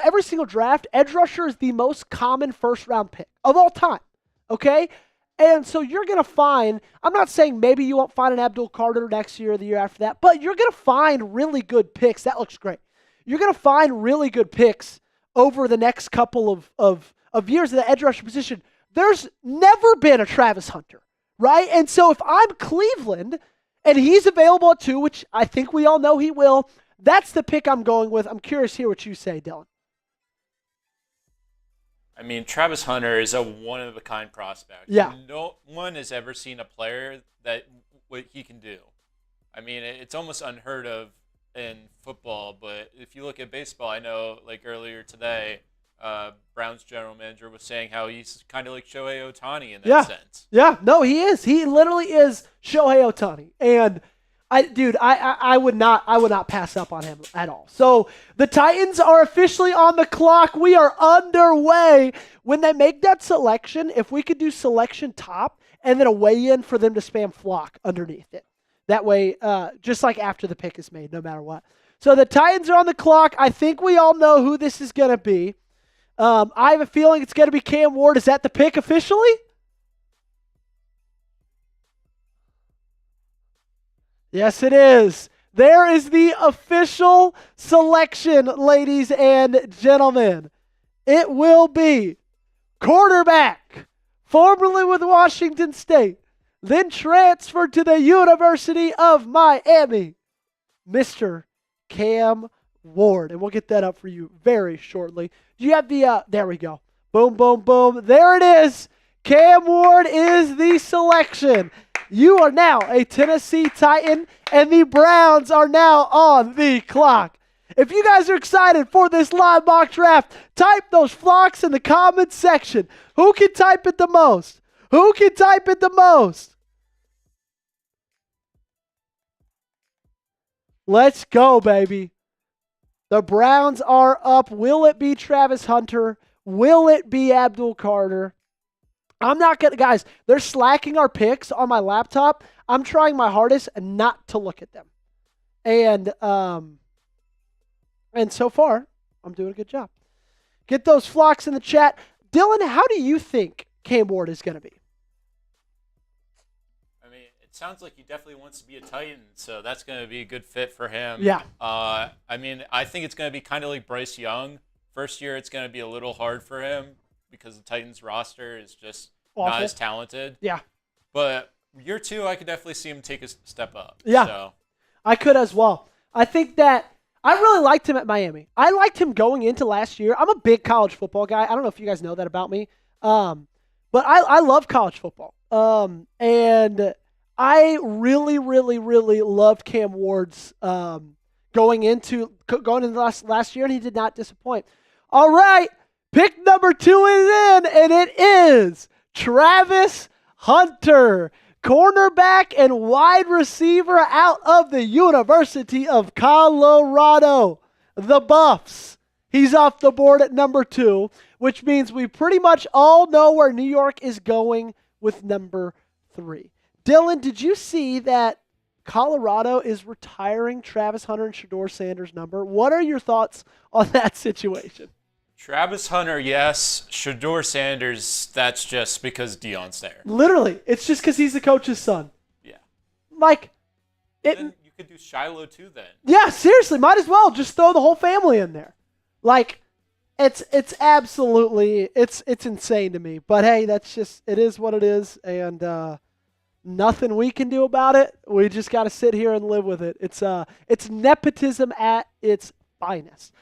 draft, edge rusher is the most common first-round pick of all time, okay? And so you're going to find, I'm not saying maybe you won't find an Abdul Carter next year or the year after that, but you're going to find really good picks. That looks great. You're going to find really good picks over the next couple of years in the edge rusher position. There's never been a Travis Hunter, right? And so if I'm Cleveland and he's available at 2, which I think we all know he will, that's the pick I'm going with. I'm curious to hear what you say, Dylan. I mean, Travis Hunter is a one-of-a-kind prospect. Yeah. No one has ever seen a player that what he can do. I mean, it's almost unheard of in football, but if you look at baseball, I know, earlier today, Browns general manager was saying how he's kind of like Shohei Ohtani in that sense. Yeah, no, he is. He literally is Shohei Ohtani. And I would not pass up on him at all. So the Titans are officially on the clock. We are underway. When they make that selection, if we could do selection top and then a weigh-in for them to spam flock underneath it. That way, just like after the pick is made, no matter what. So the Titans are on the clock. I think we all know who this is going to be. I have a feeling it's going to be Cam Ward. Is that the pick officially? Yes, it is. There is the official selection, ladies and gentlemen. It will be quarterback, formerly with Washington State, then transferred to the University of Miami, Mr. Cam Ward. And we'll get that up for you very shortly. Do you have the, there we go. Boom, boom, boom. There it is. Cam Ward is the selection. You are now a Tennessee Titan, and the Browns are now on the clock. If you guys are excited for this live mock draft, type those flocks in the comments section. Who can type it the most? Who can type it the most? Let's go, baby. The Browns are up. Will it be Travis Hunter? Will it be Abdul Carter? I'm not going to, guys, they're slacking our picks on my laptop. I'm trying my hardest not to look at them. And so far, I'm doing a good job. Get those flocks in the chat. Dylan, how do you think Cam Ward is going to be? I mean, it sounds like he definitely wants to be a Titan, so that's going to be a good fit for him. Yeah. I mean, I think it's going to be kind of like Bryce Young. First year, it's going to be a little hard for him because the Titans roster is just awful. Not as talented. Yeah. But year two, I could definitely see him take a step up. Yeah. So. I could as well. I think that I really liked him at Miami. I liked him going into last year. I'm a big college football guy. I don't know if you guys know that about me. But I love college football. And I really, really, really loved Cam Ward's going into last year, and he did not disappoint. All right, pick number 2 is in, and it is Travis Hunter, cornerback and wide receiver out of the University of Colorado, the Buffs. He's off the board at number 2, which means we pretty much all know where New York is going with number 3. Dylan, did you see that Colorado is retiring Travis Hunter and Shedeur Sanders' number? What are your thoughts on that situation? Travis Hunter, yes. Shedeur Sanders, that's just because Deion's there. Literally. It's just because he's the coach's son. Yeah. Then you could do Shiloh too then. Yeah, seriously. Might as well just throw the whole family in there. It's absolutely, it's insane to me. But hey, that's just, it is what it is. And nothing we can do about it. We just got to sit here and live with it. It's nepotism at its finest.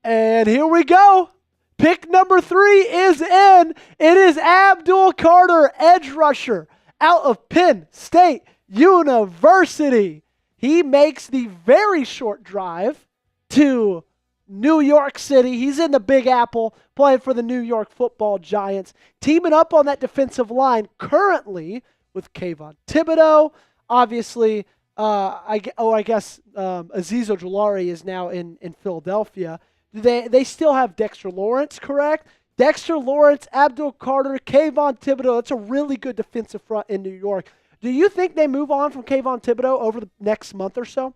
And here we go. Pick number 3 is in. It is Abdul Carter, edge rusher, out of Penn State University. He makes the very short drive to New York City. He's in the Big Apple, playing for the New York Football Giants, teaming up on that defensive line currently with Kayvon Thibodeau. Obviously, I guess Azeez Ojulari is now in Philadelphia. They still have Dexter Lawrence, correct? Dexter Lawrence, Abdul Carter, Kayvon Thibodeau. That's a really good defensive front in New York. Do you think they move on from Kayvon Thibodeau over the next month or so?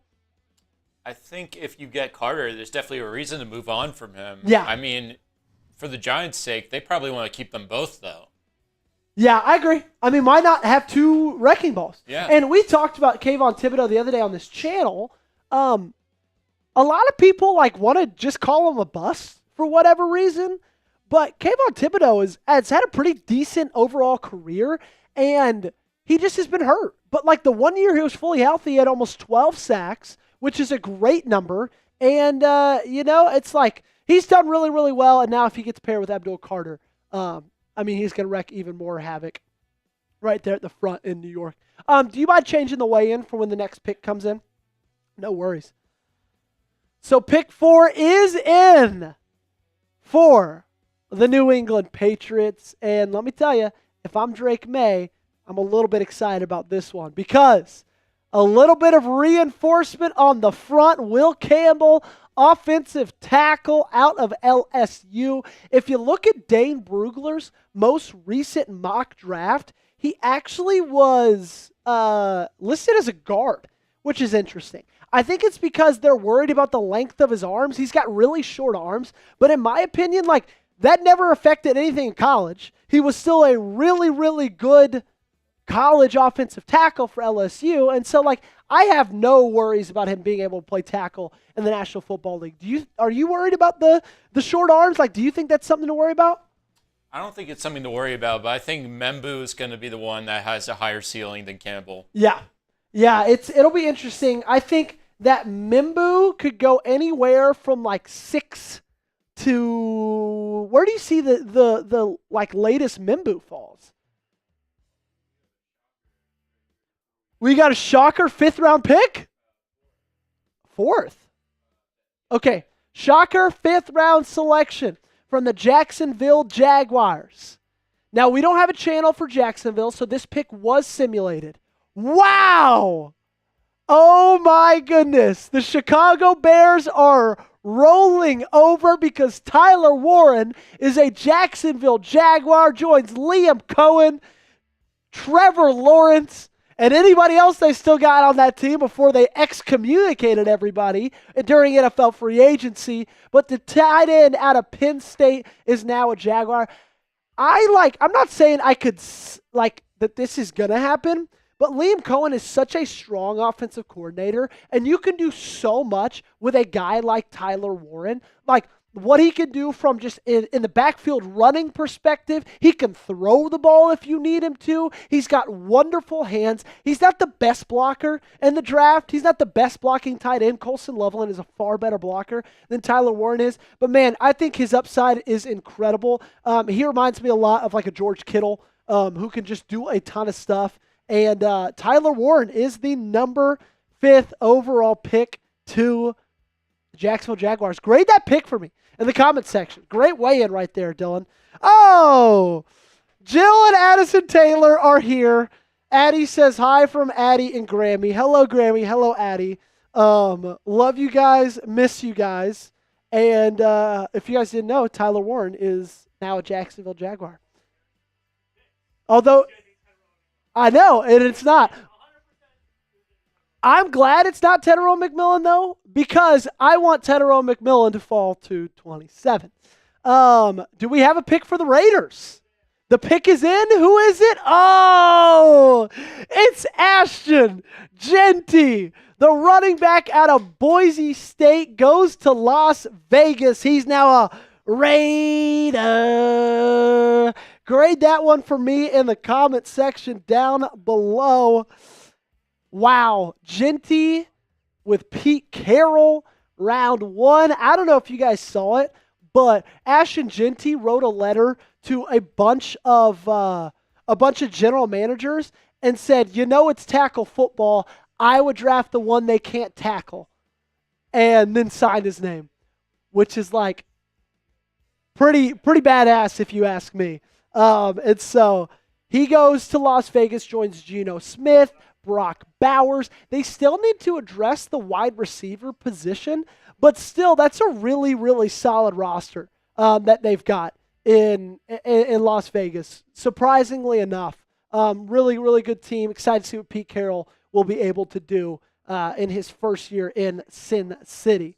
I think if you get Carter, there's definitely a reason to move on from him. Yeah. I mean, for the Giants' sake, they probably want to keep them both, though. Yeah, I agree. I mean, why not have 2 wrecking balls? Yeah. And we talked about Kayvon Thibodeau the other day on this channel. A lot of people want to just call him a bust for whatever reason, but Kayvon Thibodeau has had a pretty decent overall career, and he just has been hurt. But the 1 year he was fully healthy, he had almost 12 sacks, which is a great number. And it's he's done really, really well. And now if he gets paired with Abdul Carter, he's going to wreak even more havoc right there at the front in New York. Do you mind changing the weigh-in for when the next pick comes in? No worries. So pick 4 is in for the New England Patriots. And let me tell you, if I'm Drake May, I'm a little bit excited about this one because a little bit of reinforcement on the front. Will Campbell, offensive tackle out of LSU. If you look at Dane Brugler's most recent mock draft, he actually was listed as a guard, which is interesting. I think it's because they're worried about the length of his arms. He's got really short arms. But in my opinion, that never affected anything in college. He was still a really, really good college offensive tackle for LSU. And so, like, I have no worries about him being able to play tackle in the National Football League. Are you worried about the short arms? Like, do you think that's something to worry about? I don't think it's something to worry about, but I think Membu is going to be the one that has a higher ceiling than Campbell. Yeah. Yeah, it'll be interesting. I think that Membu could go anywhere from like 6 to where do you see the like latest Membu falls? We got a shocker 5th round pick? 4th. Okay. Shocker 5th round selection from the Jacksonville Jaguars. Now, we don't have a channel for Jacksonville, so this pick was simulated. Wow! Oh my goodness. The Chicago Bears are rolling over because Tyler Warren is a Jacksonville Jaguar, joins Liam Cohen, Trevor Lawrence, and anybody else they still got on that team before they excommunicated everybody during NFL free agency. But the tight end out of Penn State is now a Jaguar. I'm not saying I could, like, that this is going to happen, but Liam Cohen is such a strong offensive coordinator, and you can do so much with a guy like Tyler Warren. Like, what he can do from just in the backfield running perspective. He can throw the ball if you need him to. He's got wonderful hands. He's not the best blocker in the draft. He's not the best blocking tight end. Colson Loveland is a far better blocker than Tyler Warren is. But, man, I think his upside is incredible. He reminds me a lot of like a George Kittle who can just do a ton of stuff. And Tyler Warren is the number 5th overall pick to the Jacksonville Jaguars. Grade that pick for me in the comments section. Great weigh-in right there, Dylan. Oh, Jill and Addison Taylor are here. Addie says hi from Addie and Grammy. Hello, Grammy. Hello, Addie. Love you guys. Miss you guys. And if you guys didn't know, Tyler Warren is now a Jacksonville Jaguar. Although, I know, and it's not. I'm glad it's not Tedero McMillan, though, because I want Tedero McMillan to fall to 27. Do we have a pick for the Raiders? The pick is in. Who is it? Oh, it's Ashton Jeanty. The running back out of Boise State goes to Las Vegas. He's now a Raider. Grade that one for me in the comment section down below. Wow. Jeanty with Pete Carroll, round 1. I don't know if you guys saw it, but Ashton Jeanty wrote a letter to a bunch of general managers and said, you know, it's tackle football. I would draft the one they can't tackle. And then signed his name, which is like pretty badass if you ask me. And so he goes to Las Vegas, joins Geno Smith, Brock Bowers. They still need to address the wide receiver position, but still, that's a really, really solid roster that they've got in Las Vegas. Surprisingly enough, really, really good team. Excited to see what Pete Carroll will be able to do in his first year in Sin City.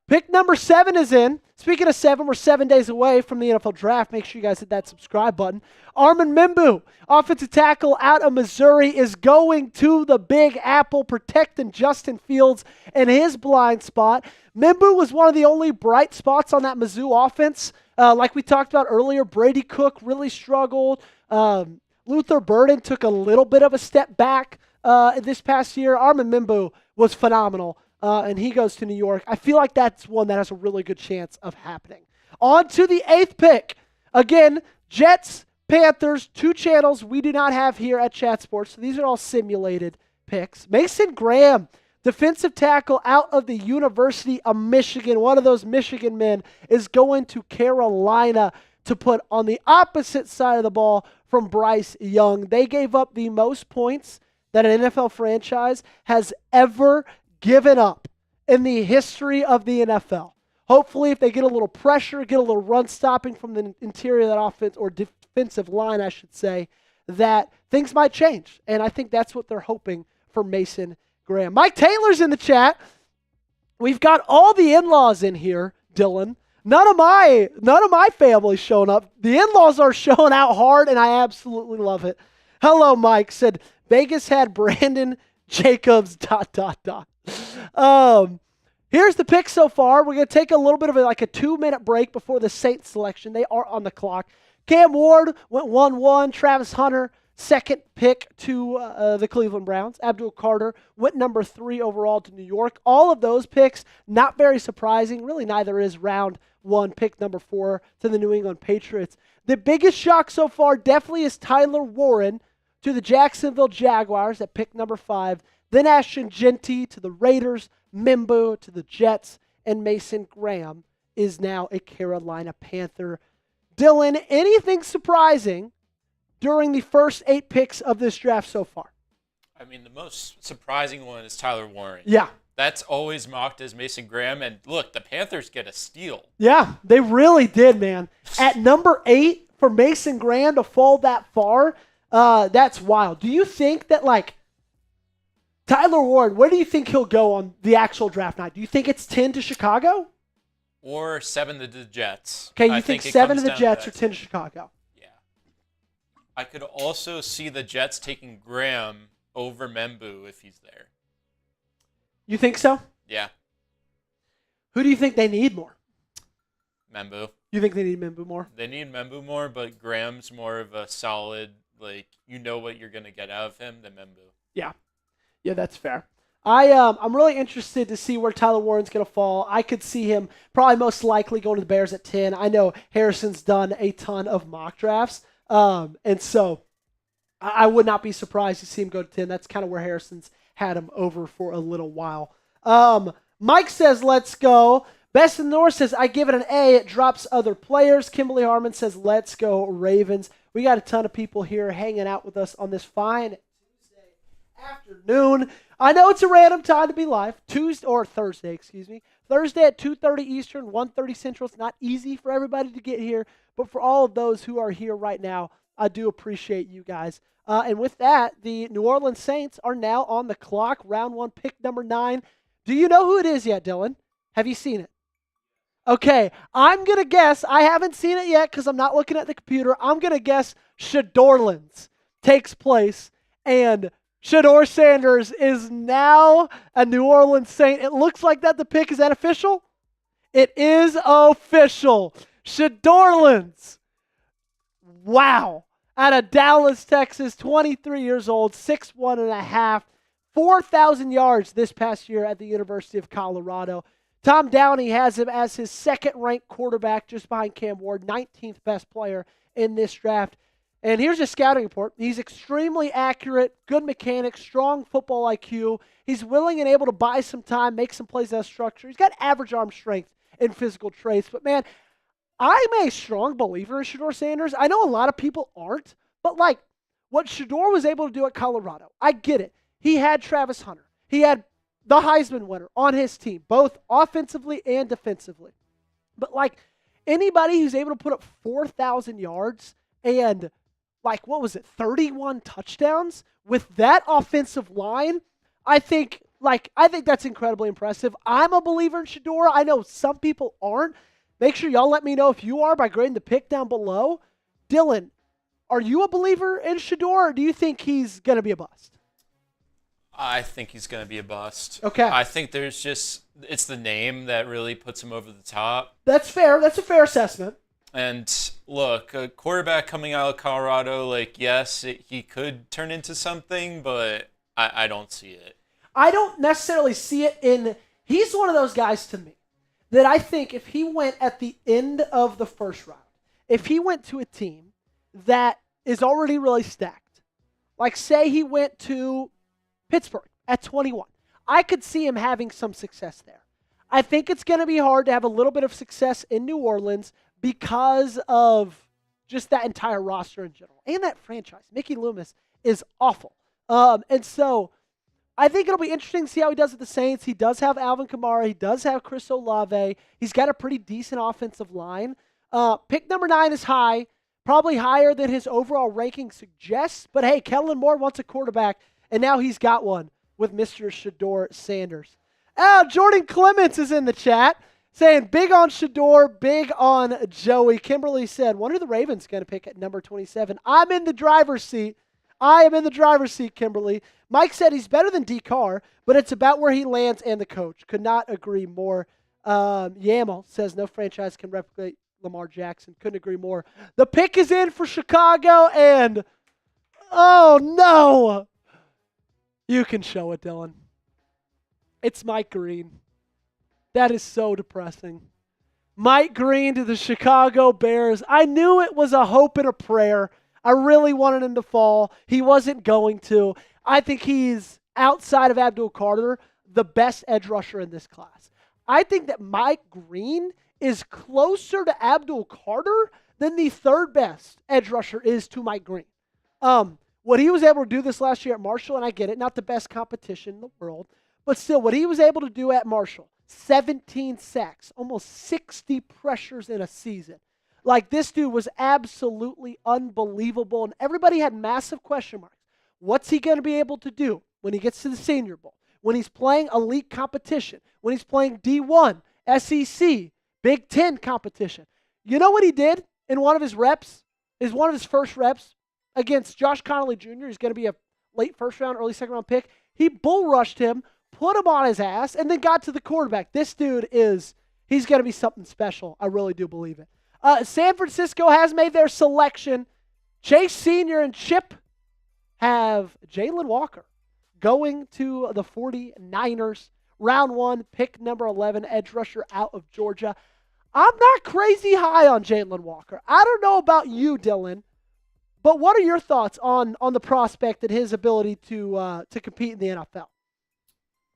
Pick number 7 is in. Speaking of 7, we're 7 days away from the NFL Draft. Make sure you guys hit that subscribe button. Armin Membu, offensive tackle out of Missouri, is going to the Big Apple, protecting Justin Fields in his blind spot. Membu was one of the only bright spots on that Mizzou offense. Like we talked about earlier, Brady Cook really struggled. Luther Burden took a little bit of a step back this past year. Armin Membu was phenomenal. And he goes to New York. I feel like that's one that has a really good chance of happening. On to the 8th pick. Again, Jets, Panthers, 2 channels we do not have here at Chat Sports. So these are all simulated picks. Mason Graham, defensive tackle out of the University of Michigan. One of those Michigan men is going to Carolina to put on the opposite side of the ball from Bryce Young. They gave up the most points that an NFL franchise has ever given up in the history of the NFL. Hopefully, if they get a little pressure, get a little run stopping from the interior of that offense, or defensive line, I should say, that things might change. And I think that's what they're hoping for Mason Graham. Mike Taylor's in the chat. We've got all the in-laws in here, Dylan. None of my family's showing up. The in-laws are showing out hard, and I absolutely love it. Hello, Mike. Said Vegas had Brandon Jacobs. ... Here's the pick so far. We're going to take a little bit of a 2-minute break before the Saints selection. They are on the clock. Cam Ward went 1-1. Travis Hunter, second pick to the Cleveland Browns. Abdul Carter went number 3 overall to New York. All of those picks, not very surprising. Really, neither is round 1, pick number 4 to the New England Patriots. The biggest shock so far definitely is Tyler Warren to the Jacksonville Jaguars at pick number 5. Then Ashton Genty to the Raiders, Mimbu to the Jets, and Mason Graham is now a Carolina Panther. Dylan, anything surprising during the first 8 picks of this draft so far? I mean, the most surprising one is Tyler Warren. Yeah. That's always mocked as Mason Graham. And look, the Panthers get a steal. Yeah, they really did, man. At number 8 for Mason Graham to fall that far, that's wild. Do you think that, Tyler Warren, where do you think he'll go on the actual draft night? Do you think it's 10 to Chicago? Or 7 to the Jets. Okay, you think 7 to the Jets or 10 to Chicago? Yeah. I could also see the Jets taking Graham over Mimbu if he's there. You think so? Yeah. Who do you think they need more? Mimbu. You think they need Mimbu more? They need Mimbu more, but Graham's more of a solid, you know what you're going to get out of him than Mimbu. Yeah. Yeah, that's fair. I'm really interested to see where Tyler Warren's going to fall. I could see him probably most likely going to the Bears at 10. I know Harrison's done a ton of mock drafts, and so I would not be surprised to see him go to 10. That's kind of where Harrison's had him over for a little while. Mike says, let's go. Best in the North says, I give it an A. It drops other players. Kimberly Harmon says, let's go Ravens. We got a ton of people here hanging out with us on this fine afternoon. I know it's a random time to be live. Thursday at 2:30 Eastern, 1:30 Central. It's not easy for everybody to get here, but for all of those who are here right now, I do appreciate you guys. And with that, the New Orleans Saints are now on the clock. Round 1, pick number 9. Do you know who it is yet, Dylan? Have you seen it? Okay, I'm going to guess. I haven't seen it yet because I'm not looking at the computer. I'm going to guess Shadorlands takes place, and Shador Sanders is now a New Orleans Saint. It looks like that the pick. Is that official? It is official. Shadorlands. Wow. Out of Dallas, Texas, 23 years old, 6'1.5", 4,000 yards this past year at the University of Colorado. Tom Downey has him as his second-ranked quarterback just behind Cam Ward, 19th best player in this draft. And here's a scouting report. He's extremely accurate, good mechanics, strong football IQ. He's willing and able to buy some time, make some plays out of structure. He's got average arm strength and physical traits. But, man, I'm a strong believer in Shador Sanders. I know a lot of people aren't, but, what Shador was able to do at Colorado, I get it. He had Travis Hunter. He had the Heisman winner on his team, both offensively and defensively. But, anybody who's able to put up 4,000 yards and 31 touchdowns with that offensive line, I think that's incredibly impressive. I'm a believer in Shador. I know some people aren't. Make sure y'all let me know if you are by grading the pick down below. Dylan, are you a believer in Shador, or do you think he's going to be a bust? I think he's going to be a bust. Okay. I think it's the name that really puts him over the top. That's fair. That's a fair assessment. And look, a quarterback coming out of Colorado, yes, he could turn into something, but I don't see it. I don't necessarily see it he's one of those guys to me that I think if he went at the end of the first round, if he went to a team that is already really stacked, say he went to Pittsburgh at 21, I could see him having some success there. I think it's going to be hard to have a little bit of success in New Orleans because of just that entire roster in general. And that franchise. Mickey Loomis is awful. And so I think it'll be interesting to see how he does with the Saints. He does have Alvin Kamara. He does have Chris Olave. He's got a pretty decent offensive line. Pick number 9 is high, probably higher than his overall ranking suggests. But hey, Kellen Moore wants a quarterback, and now he's got one with Mr. Shador Sanders. Jordan Clements is in the chat saying, big on Shador, big on Joey. Kimberly said, when are the Ravens going to pick at number 27? I'm in the driver's seat. I am in the driver's seat, Kimberly. Mike said he's better than D. Carr, but it's about where he lands and the coach. Could not agree more. Yamel says no franchise can replicate Lamar Jackson. Couldn't agree more. The pick is in for Chicago, and oh no. You can show it, Dylan. It's Mike Green. That is so depressing. Mike Green to the Chicago Bears. I knew it was a hope and a prayer. I really wanted him to fall. He wasn't going to. I think he's, outside of Abdul Carter, the best edge rusher in this class. I think that Mike Green is closer to Abdul Carter than the third best edge rusher is to Mike Green. What he was able to do this last year at Marshall, and I get it, not the best competition in the world, but still, what he was able to do at Marshall, 17 sacks, almost 60 pressures in a season. Like, this dude was absolutely unbelievable, and everybody had massive question marks. What's he going to be able to do when he gets to the Senior Bowl, when he's playing elite competition, when he's playing D1, SEC, Big Ten competition? You know what he did in one of his reps? Is one of his first reps against Josh Connolly Jr. He's going to be a late first round, early second round pick. He bull rushed him, put him on his ass, and then got to the quarterback. This dude he's going to be something special. I really do believe it. San Francisco has made their selection. Chase Sr. and Chip have Jalen Walker going to the 49ers. Round 1, pick number 11, edge rusher out of Georgia. I'm not crazy high on Jalen Walker. I don't know about you, Dylan, but what are your thoughts on the prospect and his ability to compete in the NFL?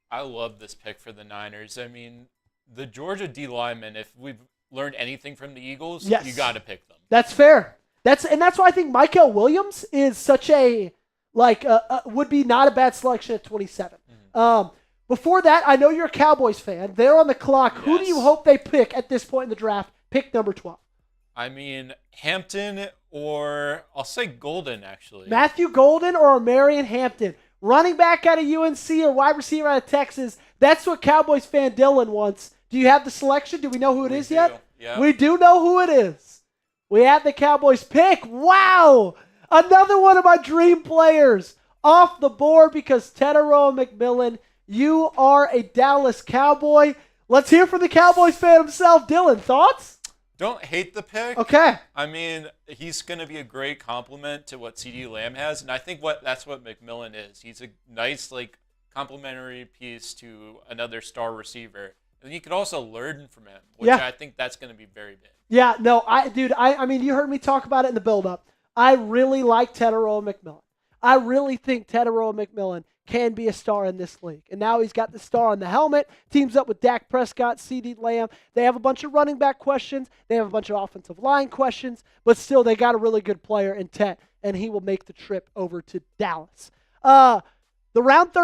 I love this pick for the Niners. I mean, the Georgia D linemen, if we've learned anything from the Eagles, yes, you got to pick them. That's fair. That's why I think Michael Williams is such would be not a bad selection at 27. Mm-hmm. Before that, I know you're a Cowboys fan. They're on the clock. Yes. Who do you hope they pick at this point in the draft? Pick number 12. I mean, Hampton, or I'll say Golden, actually. Matthew Golden or Marion Hampton. Running back out of UNC or wide receiver out of Texas. That's what Cowboys fan Dylan wants. Do you have the selection? Do we know who it is yet? Yeah. We do know who it is. We have the Cowboys pick. Wow! Another one of my dream players off the board because Tetairoa McMillan, you are a Dallas Cowboy. Let's hear from the Cowboys fan himself. Dylan, thoughts? Don't hate the pick. Okay. I mean, he's going to be a great complement to what CeeDee Lamb has, and I think that's what McMillan is. He's a nice, complementary piece to another star receiver. And you could also learn from him, which I think that's going to be very big. Yeah, no, I mean, you heard me talk about it in the build-up. I really like Tetairoa McMillan. I really think Tetairoa McMillan can be a star in this league. And now he's got the star on the helmet, teams up with Dak Prescott, CeeDee Lamb. They have a bunch of running back questions. They have a bunch of offensive line questions. But still, they got a really good player in Tet, and he will make the trip over to Dallas. The round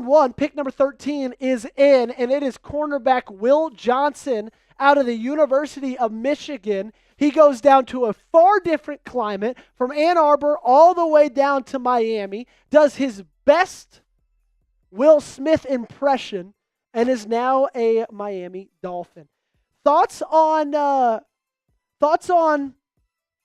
1, pick number 13 is in, and it is cornerback Will Johnson out of the University of Michigan. He goes down to a far different climate from Ann Arbor all the way down to Miami, does his best Will Smith impression, and is now a Miami Dolphin. Thoughts on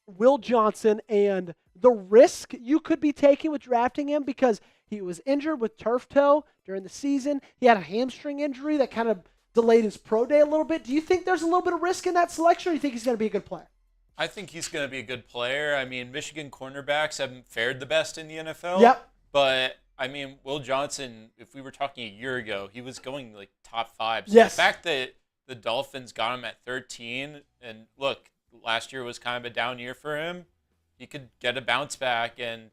Will Johnson and the risk you could be taking with drafting him, because he was injured with turf toe during the season. He had a hamstring injury that kind of delayed his pro day a little bit. Do you think there's a little bit of risk in that selection, or do you think he's going to be a good player? I think he's going to be a good player. I mean, Michigan cornerbacks haven't fared the best in the NFL. Yep. But, I mean, Will Johnson, if we were talking a year ago, he was going top 5. So yes. The fact that the Dolphins got him at 13, and look, last year was kind of a down year for him, he could get a bounce back, and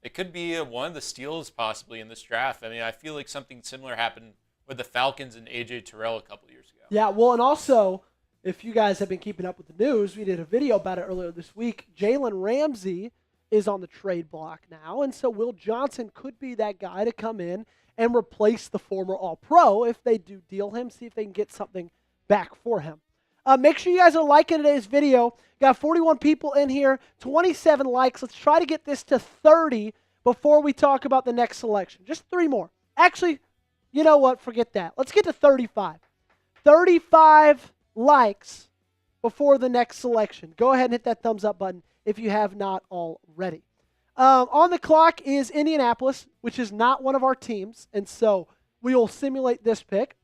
it could be one of the steals possibly in this draft. I mean, I feel like something similar happened with the Falcons and A.J. Terrell a couple years ago. Yeah, well, and also, if you guys have been keeping up with the news, we did a video about it earlier this week. Jalen Ramsey is on the trade block now, and so Will Johnson could be that guy to come in and replace the former All-Pro if they do deal him, see if they can get something back for him. Make sure you guys are liking today's video. Got 41 people in here, 27 likes. Let's try to get this to 30 before we talk about the next selection. Just 3 more. Actually, you know what? Forget that. Let's get to 35. 35 likes before the next selection. Go ahead and hit that thumbs up button if you have not already. On the clock is Indianapolis, which is not one of our teams, and so we will simulate this pick.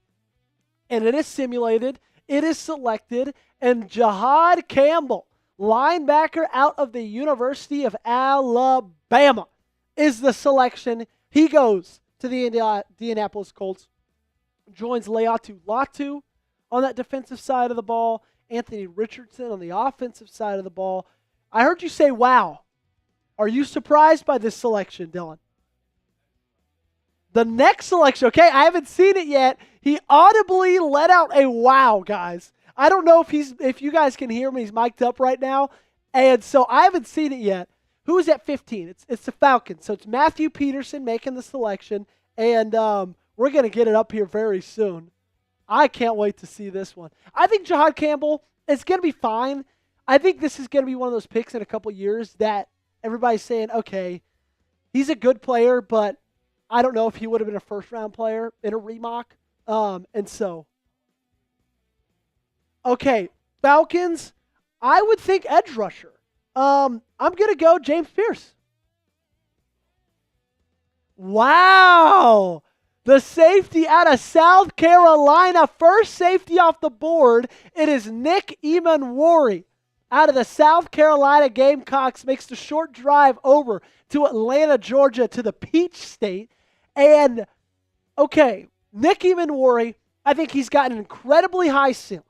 And it is simulated, it is selected, and Jahad Campbell, linebacker out of the University of Alabama, is the selection. He goes to the Indianapolis Colts, joins Leatu Latu on that defensive side of the ball, Anthony Richardson on the offensive side of the ball. I heard you say, wow. Are you surprised by this selection, Dylan? The next selection, okay, I haven't seen it yet. He audibly let out a wow, guys. I don't know if you guys can hear him. He's mic'd up right now. And so I haven't seen it yet. Who is at 15? It's the Falcons. So it's Matthew Petersen making the selection. And we're going to get it up here very soon. I can't wait to see this one. I think Jahad Campbell is going to be fine. I think this is going to be one of those picks in a couple years that everybody's saying, okay, he's a good player, but I don't know if he would have been a first-round player in a remock. And so, okay, Falcons, I would think edge rusher. I'm going to go James Pierce. Wow. The safety out of South Carolina, first safety off the board. It is Nick Emanwari out of the South Carolina Gamecocks, makes the short drive over to Atlanta, Georgia, to the Peach State. And, okay, Nick Emanwari, I think he's got an incredibly high ceiling.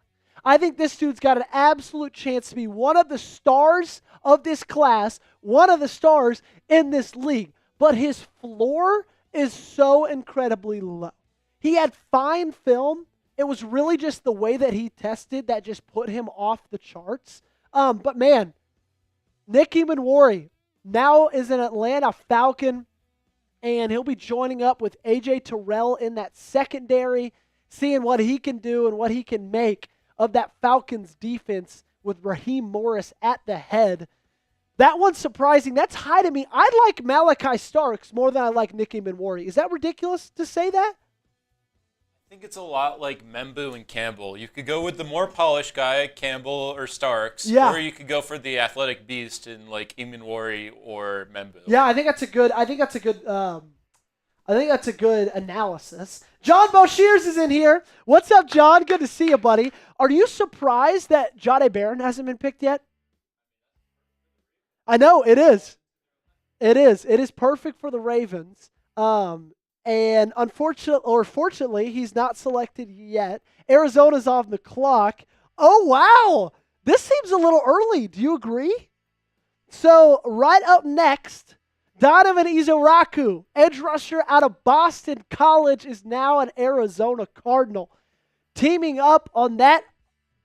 I think this dude's got an absolute chance to be one of the stars of this class, one of the stars in this league. But his floor is so incredibly low. He had fine film. It was really just the way that he tested that just put him off the charts. But man, Nick Emanwari now is an Atlanta Falcon, and he'll be joining up with A.J. Terrell in that secondary, seeing what he can do and what he can make of that Falcons defense with Raheem Morris at the head. That one's surprising. That's high to me. I like Malachi Starks more than I like Nick Emanwari. Is that ridiculous to say that? I think it's a lot like Membu and Campbell. You could go with the more polished guy, Campbell or Starks, or you could go for the athletic beast in like Emanwari or Membu. Yeah, I think that's a good analysis. John Boshears is in here. What's up, John? Good to see you, buddy. Are you surprised that Jahdae Barron hasn't been picked yet? I know, it is. It is. It is perfect for the Ravens. And fortunately, he's not selected yet. Arizona's on the clock. Oh, wow. This seems a little early. Do you agree? So, right up next, Donovan Izaraku, edge rusher out of Boston College, is now an Arizona Cardinal. Teaming up on that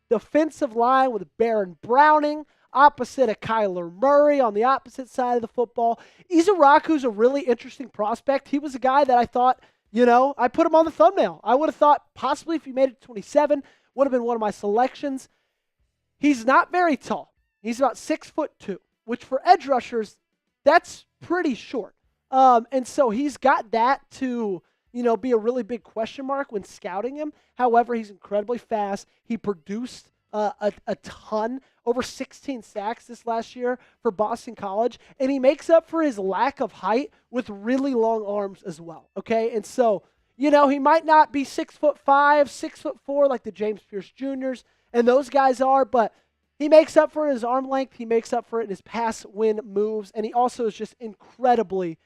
defensive line with Baron Browning, opposite of Kyler Murray on the opposite side of the football. Izaraku's a really interesting prospect. He was a guy that I thought, I put him on the thumbnail. I would have thought possibly if he made it to 27, would have been one of my selections. He's not very tall. He's about 6'2", which for edge rushers, that's pretty short. And so he's got that to, be a really big question mark when scouting him. However, he's incredibly fast. He produced a ton, over 16 sacks this last year for Boston College, and he makes up for his lack of height with really long arms as well, okay? And so, he might not be 6'5", 6'4", like the James Pierce Juniors and those guys are, but he makes up for his arm length, he makes up for it in his pass win moves, and he also is just incredibly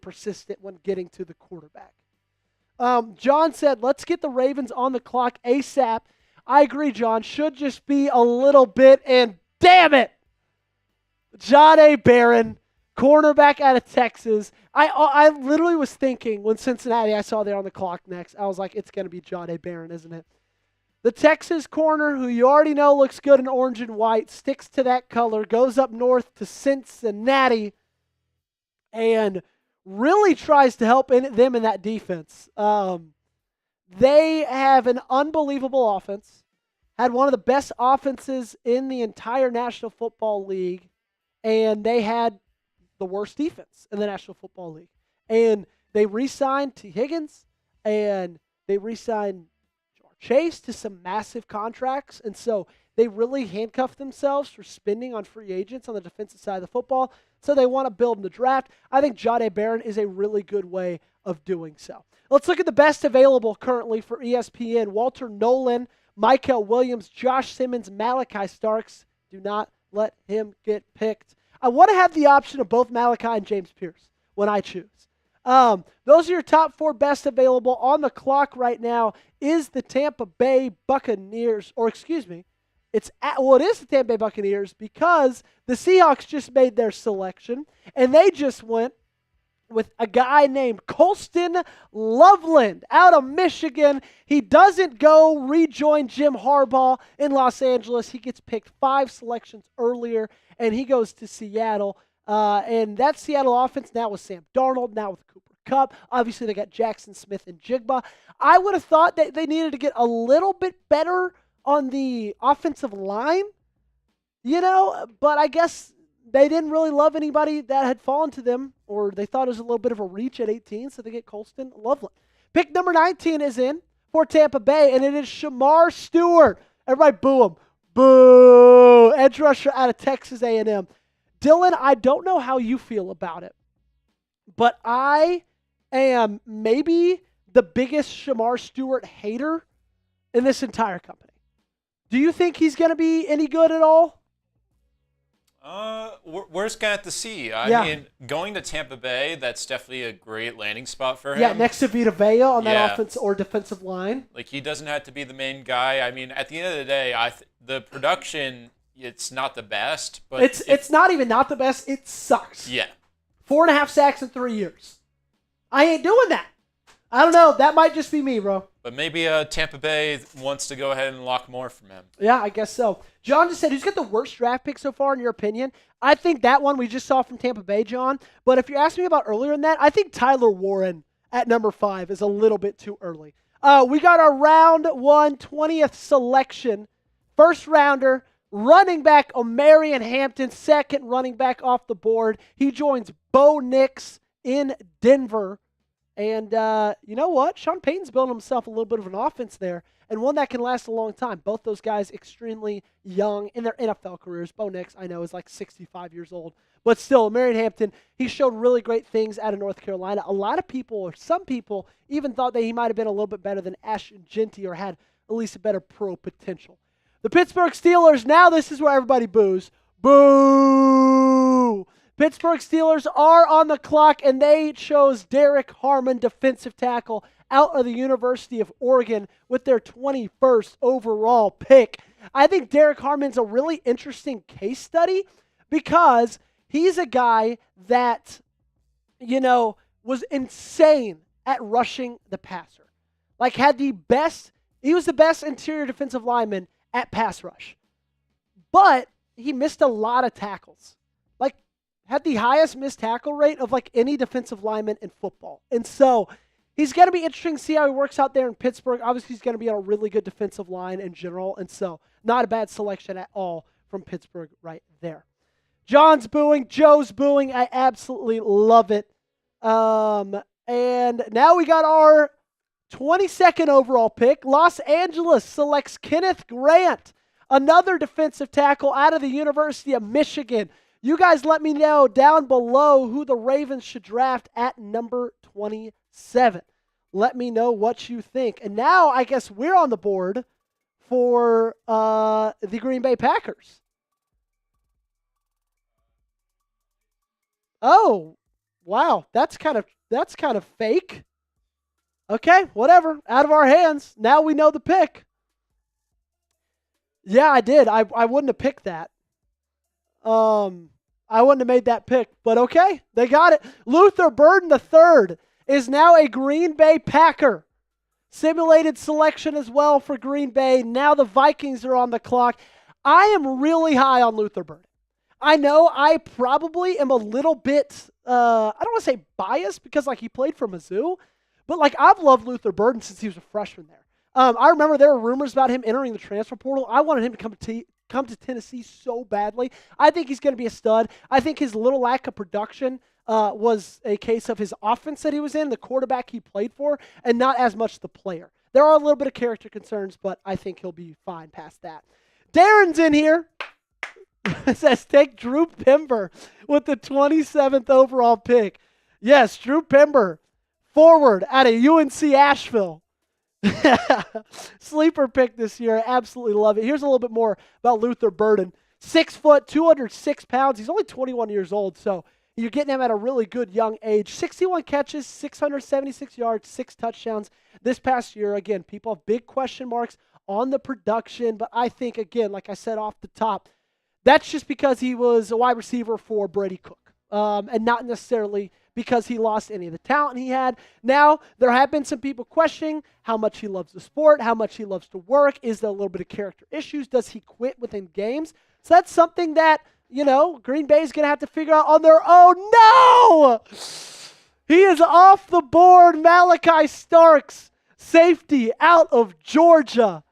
persistent when getting to the quarterback. John said, let's get the Ravens on the clock ASAP. I agree, John. Should just be a little bit, and damn it! Jahdae Barron, cornerback out of Texas. I literally was thinking when Cincinnati, I saw they're on the clock next, I was like, it's going to be Jahdae Barron, isn't it? The Texas corner, who you already know looks good in orange and white, sticks to that color, goes up north to Cincinnati, and really tries to help them in that defense. They have an unbelievable offense, had one of the best offenses in the entire National Football League, and they had the worst defense in the National Football League. And they re-signed T. Higgins, and they re-signed Chase to some massive contracts, and so they really handcuffed themselves for spending on free agents on the defensive side of the football. so they want to build in the draft. I think Jahdae Barron is a really good way of doing so. Let's look at the best available currently for ESPN. Walter Nolan, Michael Williams, Josh Simmons, Malachi Starks. Do not let him get picked. I want to have the option of both Malachi and James Pierce when I choose. Those are your top 4 best available. On the clock right now is the Tampa Bay Buccaneers, or excuse me, it is the Tampa Bay Buccaneers because the Seahawks just made their selection, and they just went with a guy named Colston Loveland out of Michigan. He doesn't go rejoin Jim Harbaugh in Los Angeles. He gets picked 5 selections earlier, and he goes to Seattle. And that Seattle offense now with Sam Darnold, now with Cooper Kupp. Obviously, they got Jackson Smith and Jigba. I would have thought that they needed to get a little bit better on the offensive line, but I guess they didn't really love anybody that had fallen to them, or they thought it was a little bit of a reach at 18, so they get Colston Loveland. Pick number 19 is in for Tampa Bay, and it is Shamar Stewart. Everybody boo him. Boo! Edge rusher out of Texas A&M. Dylan, I don't know how you feel about it, but I am maybe the biggest Shamar Stewart hater in this entire company. Do you think he's going to be any good at all? We're just going to have to see. I mean, going to Tampa Bay, that's definitely a great landing spot for him. Yeah, next to Vita Vea on that offense or defensive line. Like, he doesn't have to be the main guy. I mean, at the end of the day, the production, it's not the best. But it's not even not the best. It sucks. Yeah. 4.5 sacks in 3 years. I ain't doing that. I don't know. That might just be me, bro. But maybe Tampa Bay wants to go ahead and lock more from him. Yeah, I guess so. John just said, who's got the worst draft pick so far, in your opinion? I think that one we just saw from Tampa Bay, John. But if you're asking me about earlier in that, I think Tyler Warren at number 5 is a little bit too early. We got our round 1 20th selection. First rounder, running back Omarion Hampton, second running back off the board. He joins Bo Nix in Denver. And you know what? Sean Payton's building himself a little bit of an offense there, and one that can last a long time. Both those guys extremely young in their NFL careers. Bo Nix, I know, is like 65 years old. But still, Omarion Hampton, he showed really great things out of North Carolina. A lot of people, or some people, even thought that he might have been a little bit better than Ashton Jeanty or had at least a better pro potential. The Pittsburgh Steelers, now this is where everybody boos. Boo! Pittsburgh Steelers are on the clock, and they chose Derek Harmon, defensive tackle, out of the University of Oregon with their 21st overall pick. I think Derek Harmon's a really interesting case study because he's a guy that, was insane at rushing the passer. Like, he was the best interior defensive lineman at pass rush. But he missed a lot of tackles. Had the highest missed tackle rate of any defensive lineman in football. And so he's going to be interesting to see how he works out there in Pittsburgh. Obviously, he's going to be on a really good defensive line in general. And so not a bad selection at all from Pittsburgh right there. John's booing. Joe's booing. I absolutely love it. And now we got our 22nd overall pick. Los Angeles selects Kenneth Grant, another defensive tackle out of the University of Michigan. You guys let me know down below who the Ravens should draft at number 27. Let me know what you think. And now I guess we're on the board for the Green Bay Packers. Oh, wow. That's kind of fake. Okay, whatever. Out of our hands. Now we know the pick. Yeah, I did. I wouldn't have picked that. I wouldn't have made that pick, but okay, they got it. Luther Burden III is now a Green Bay Packer. Simulated selection as well for Green Bay. Now the Vikings are on the clock. I am really high on Luther Burden. I know I probably am a little bit, I don't want to say biased because he played for Mizzou, but I've loved Luther Burden since he was a freshman there. I remember there were rumors about him entering the transfer portal. I wanted him to come to Tennessee so badly. I think he's going to be a stud. I think his little lack of production was a case of his offense that he was in, the quarterback he played for, and not as much the player. There are a little bit of character concerns, but I think he'll be fine past that. Darren's in here. It says take Drew Pember with the 27th overall pick. Yes, Drew Pember, forward out of UNC Asheville. Sleeper pick this year. Absolutely love it. Here's a little bit more about Luther Burden. 6 foot, 206 pounds. He's only 21 years old, so you're getting him at a really good young age. 61 catches, 676 yards, 6 touchdowns this past year. Again, people have big question marks on the production, but I think, again, like I said off the top, that's just because he was a wide receiver for Brady Cook, and not necessarily because he lost any of the talent he had. Now, there have been some people questioning how much he loves the sport, how much he loves to work. Is there a little bit of character issues? Does he quit within games? So that's something that, Green Bay is going to have to figure out on their own. No! He is off the board. Malachi Starks, safety out of Georgia.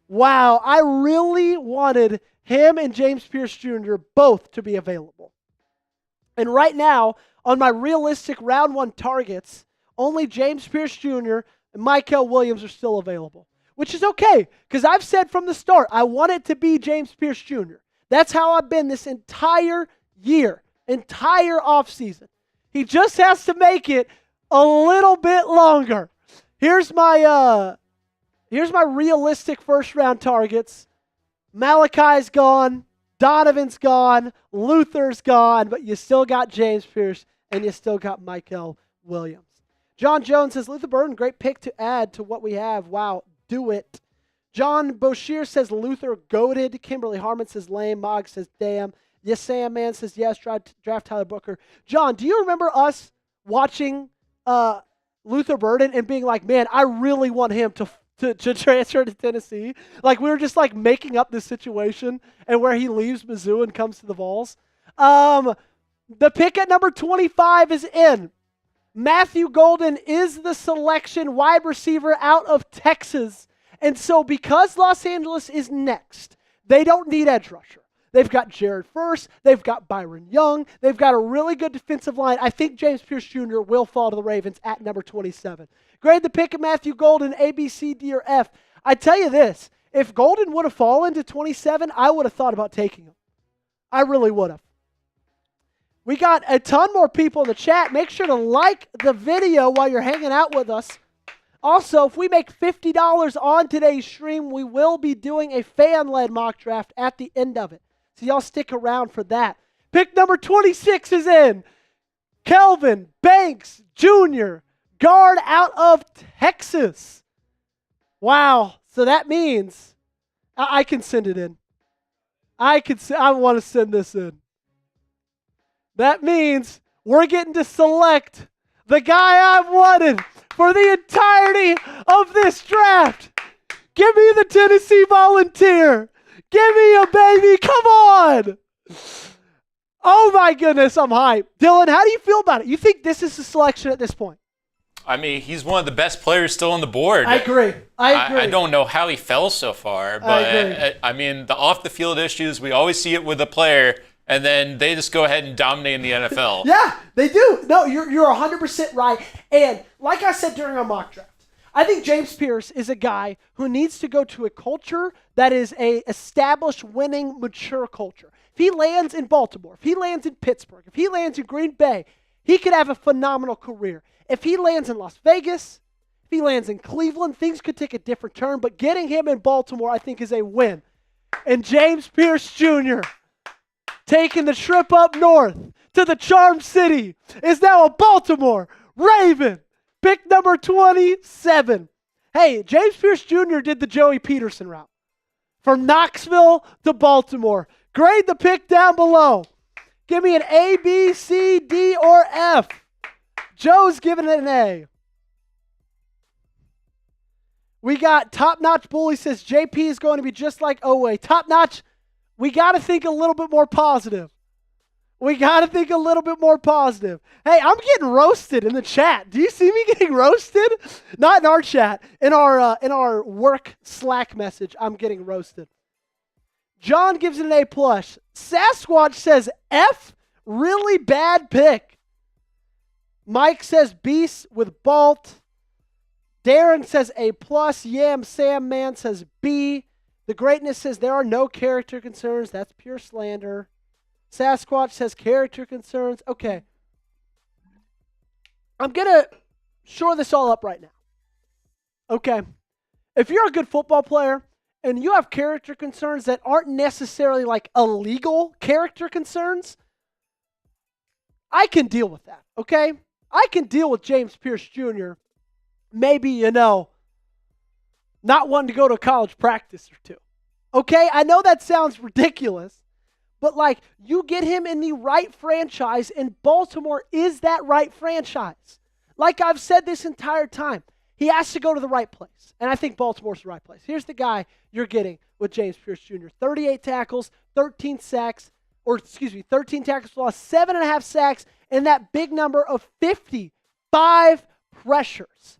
Wow, I really wanted him and James Pierce Jr. both to be available. And right now, on my realistic round 1 targets, only James Pierce Jr. and Michael Williams are still available, which is okay, because I've said from the start, I want it to be James Pierce Jr. That's how I've been this entire year, entire offseason. He just has to make it a little bit longer. Here's my realistic first-round targets. Malachi's gone. Donovan's gone. Luther's gone. But you still got James Pierce, and you still got Michael Williams. John Jones says, Luther Burden, great pick to add to what we have. Wow, do it. John Boshier says, Luther goated. Kimberly Harmon says, lame. Mogg says, damn. Yes, Sam Man says, yes, draft Tyler Booker. John, do you remember us watching Luther Burden and being like, man, I really want him to transfer to Tennessee? Like, we were just like making up this situation and where he leaves Mizzou and comes to the Vols. The pick at number 25 is in. Matthew Golden is the selection, wide receiver out of Texas. And so because Los Angeles is next, they don't need edge rusher. They've got Jared First. They've got Byron Young. They've got a really good defensive line. I think James Pierce Jr. will fall to the Ravens at number 27. Grade the pick of Matthew Golden, A, B, C, D, or F. I tell you this, if Golden would have fallen to 27, I would have thought about taking him. I really would have. We got a ton more people in the chat. Make sure to like the video while you're hanging out with us. Also, if we make $50 on today's stream, we will be doing a fan-led mock draft at the end of it. So y'all stick around for that. Pick number 26 is in. Kelvin Banks Jr., guard out of Texas. Wow. So that means I can send it in. I want to send this in. That means we're getting to select the guy I've wanted for the entirety of this draft. Give me the Tennessee Volunteer. Give me a baby. Come on. Oh, my goodness. I'm hyped. Dylan, how do you feel about it? You think this is the selection at this point? I mean, he's one of the best players still on the board. I agree. I don't know how he fell so far, but I mean, the off-the-field issues, we always see it with a player, and then they just go ahead and dominate in the NFL. Yeah, they do. No, you're 100% right. And like I said during our mock draft, I think James Pierce is a guy who needs to go to a culture that is a established, winning, mature culture. If he lands in Baltimore, if he lands in Pittsburgh, if he lands in Green Bay, he could have a phenomenal career. If he lands in Las Vegas, if he lands in Cleveland, things could take a different turn. But getting him in Baltimore, I think, is a win. And James Pierce Jr., taking the trip up north to the Charm City, is now a Baltimore Raven. Pick number 27. Hey, James Pierce Jr. did the Joey Petersen route from Knoxville to Baltimore. Grade the pick down below. Give me an A, B, C, D, or F. Joe's giving it an A. We got Top Notch Bully says JP is going to be just like Owe. Top Notch, we got to think a little bit more positive. Hey, I'm getting roasted in the chat. Do you see me getting roasted? Not in our chat. In our work Slack message, I'm getting roasted. John gives it an A+. Sasquatch says F, really bad pick. Mike says Beast with Balt. Darren says A+. Yam Sam Man says B. The Greatness says there are no character concerns. That's pure slander. Sasquatch says character concerns. Okay. I'm going to shore this all up right now. Okay. If you're a good football player and you have character concerns that aren't necessarily like illegal character concerns, I can deal with that, okay? I can deal with James Pierce Jr. maybe, not wanting to go to a college practice or two. Okay? I know that sounds ridiculous, but like you get him in the right franchise, and Baltimore is that right franchise. Like I've said this entire time, he has to go to the right place, and I think Baltimore's the right place. Here's the guy you're getting with James Pierce Jr. 38 tackles, 13 tackles for loss, 7.5 sacks, and that big number of 55 pressures.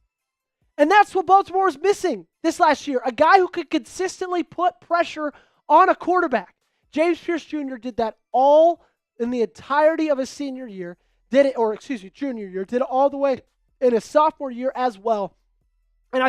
And that's what Baltimore was missing this last year, a guy who could consistently put pressure on a quarterback. James Pierce Jr. did that all in the entirety of his junior year, did it all the way in his sophomore year as well. And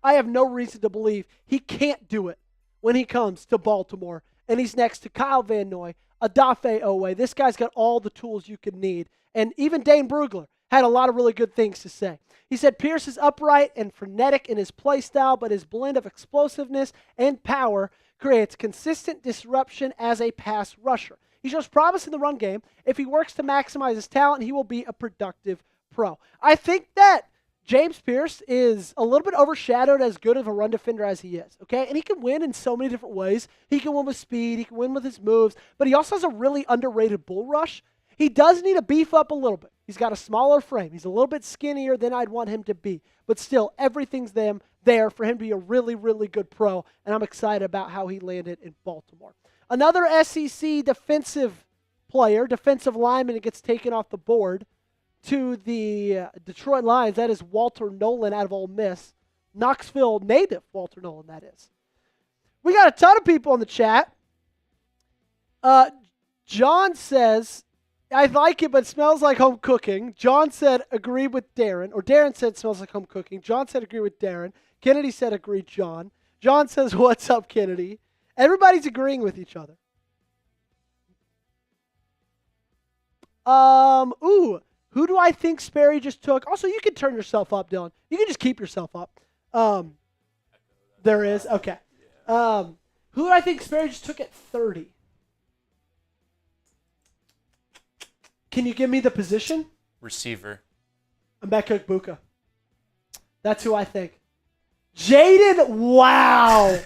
I have no reason to believe he can't do it when he comes to Baltimore. And he's next to Kyle Van Noy, Odafe Owe. This guy's got all the tools you could need. And even Dane Brugler had a lot of really good things to say. He said Pierce is upright and frenetic in his play style, but his blend of explosiveness and power creates consistent disruption as a pass rusher. He shows promise in the run game. If he works to maximize his talent, he will be a productive pro. I think that James Pierce is a little bit overshadowed as good of a run defender as he is, okay? And he can win in so many different ways. He can win with speed. He can win with his moves. But he also has a really underrated bull rush. He does need to beef up a little bit. He's got a smaller frame. He's a little bit skinnier than I'd want him to be. But still, everything's there for him to be a really, really good pro. And I'm excited about how he landed in Baltimore. Another SEC defensive lineman that gets taken off the board to the Detroit Lions. That is Walter Nolan out of Ole Miss. Knoxville native Walter Nolan, that is. We got a ton of people in the chat. John says, I like it, but it smells like home cooking. John said, agree with Darren. Or Darren said, smells like home cooking. John said, agree with Darren. Kennedy said, agree, John. John says, what's up, Kennedy? Everybody's agreeing with each other. Who do I think Sperry just took? Also, you can turn yourself up, Dylan. You can just keep yourself up. There is? Okay. Who do I think Sperry just took at 30? Can you give me the position? Receiver. Emeka Egbuka. That's who I think. Jaden, wow.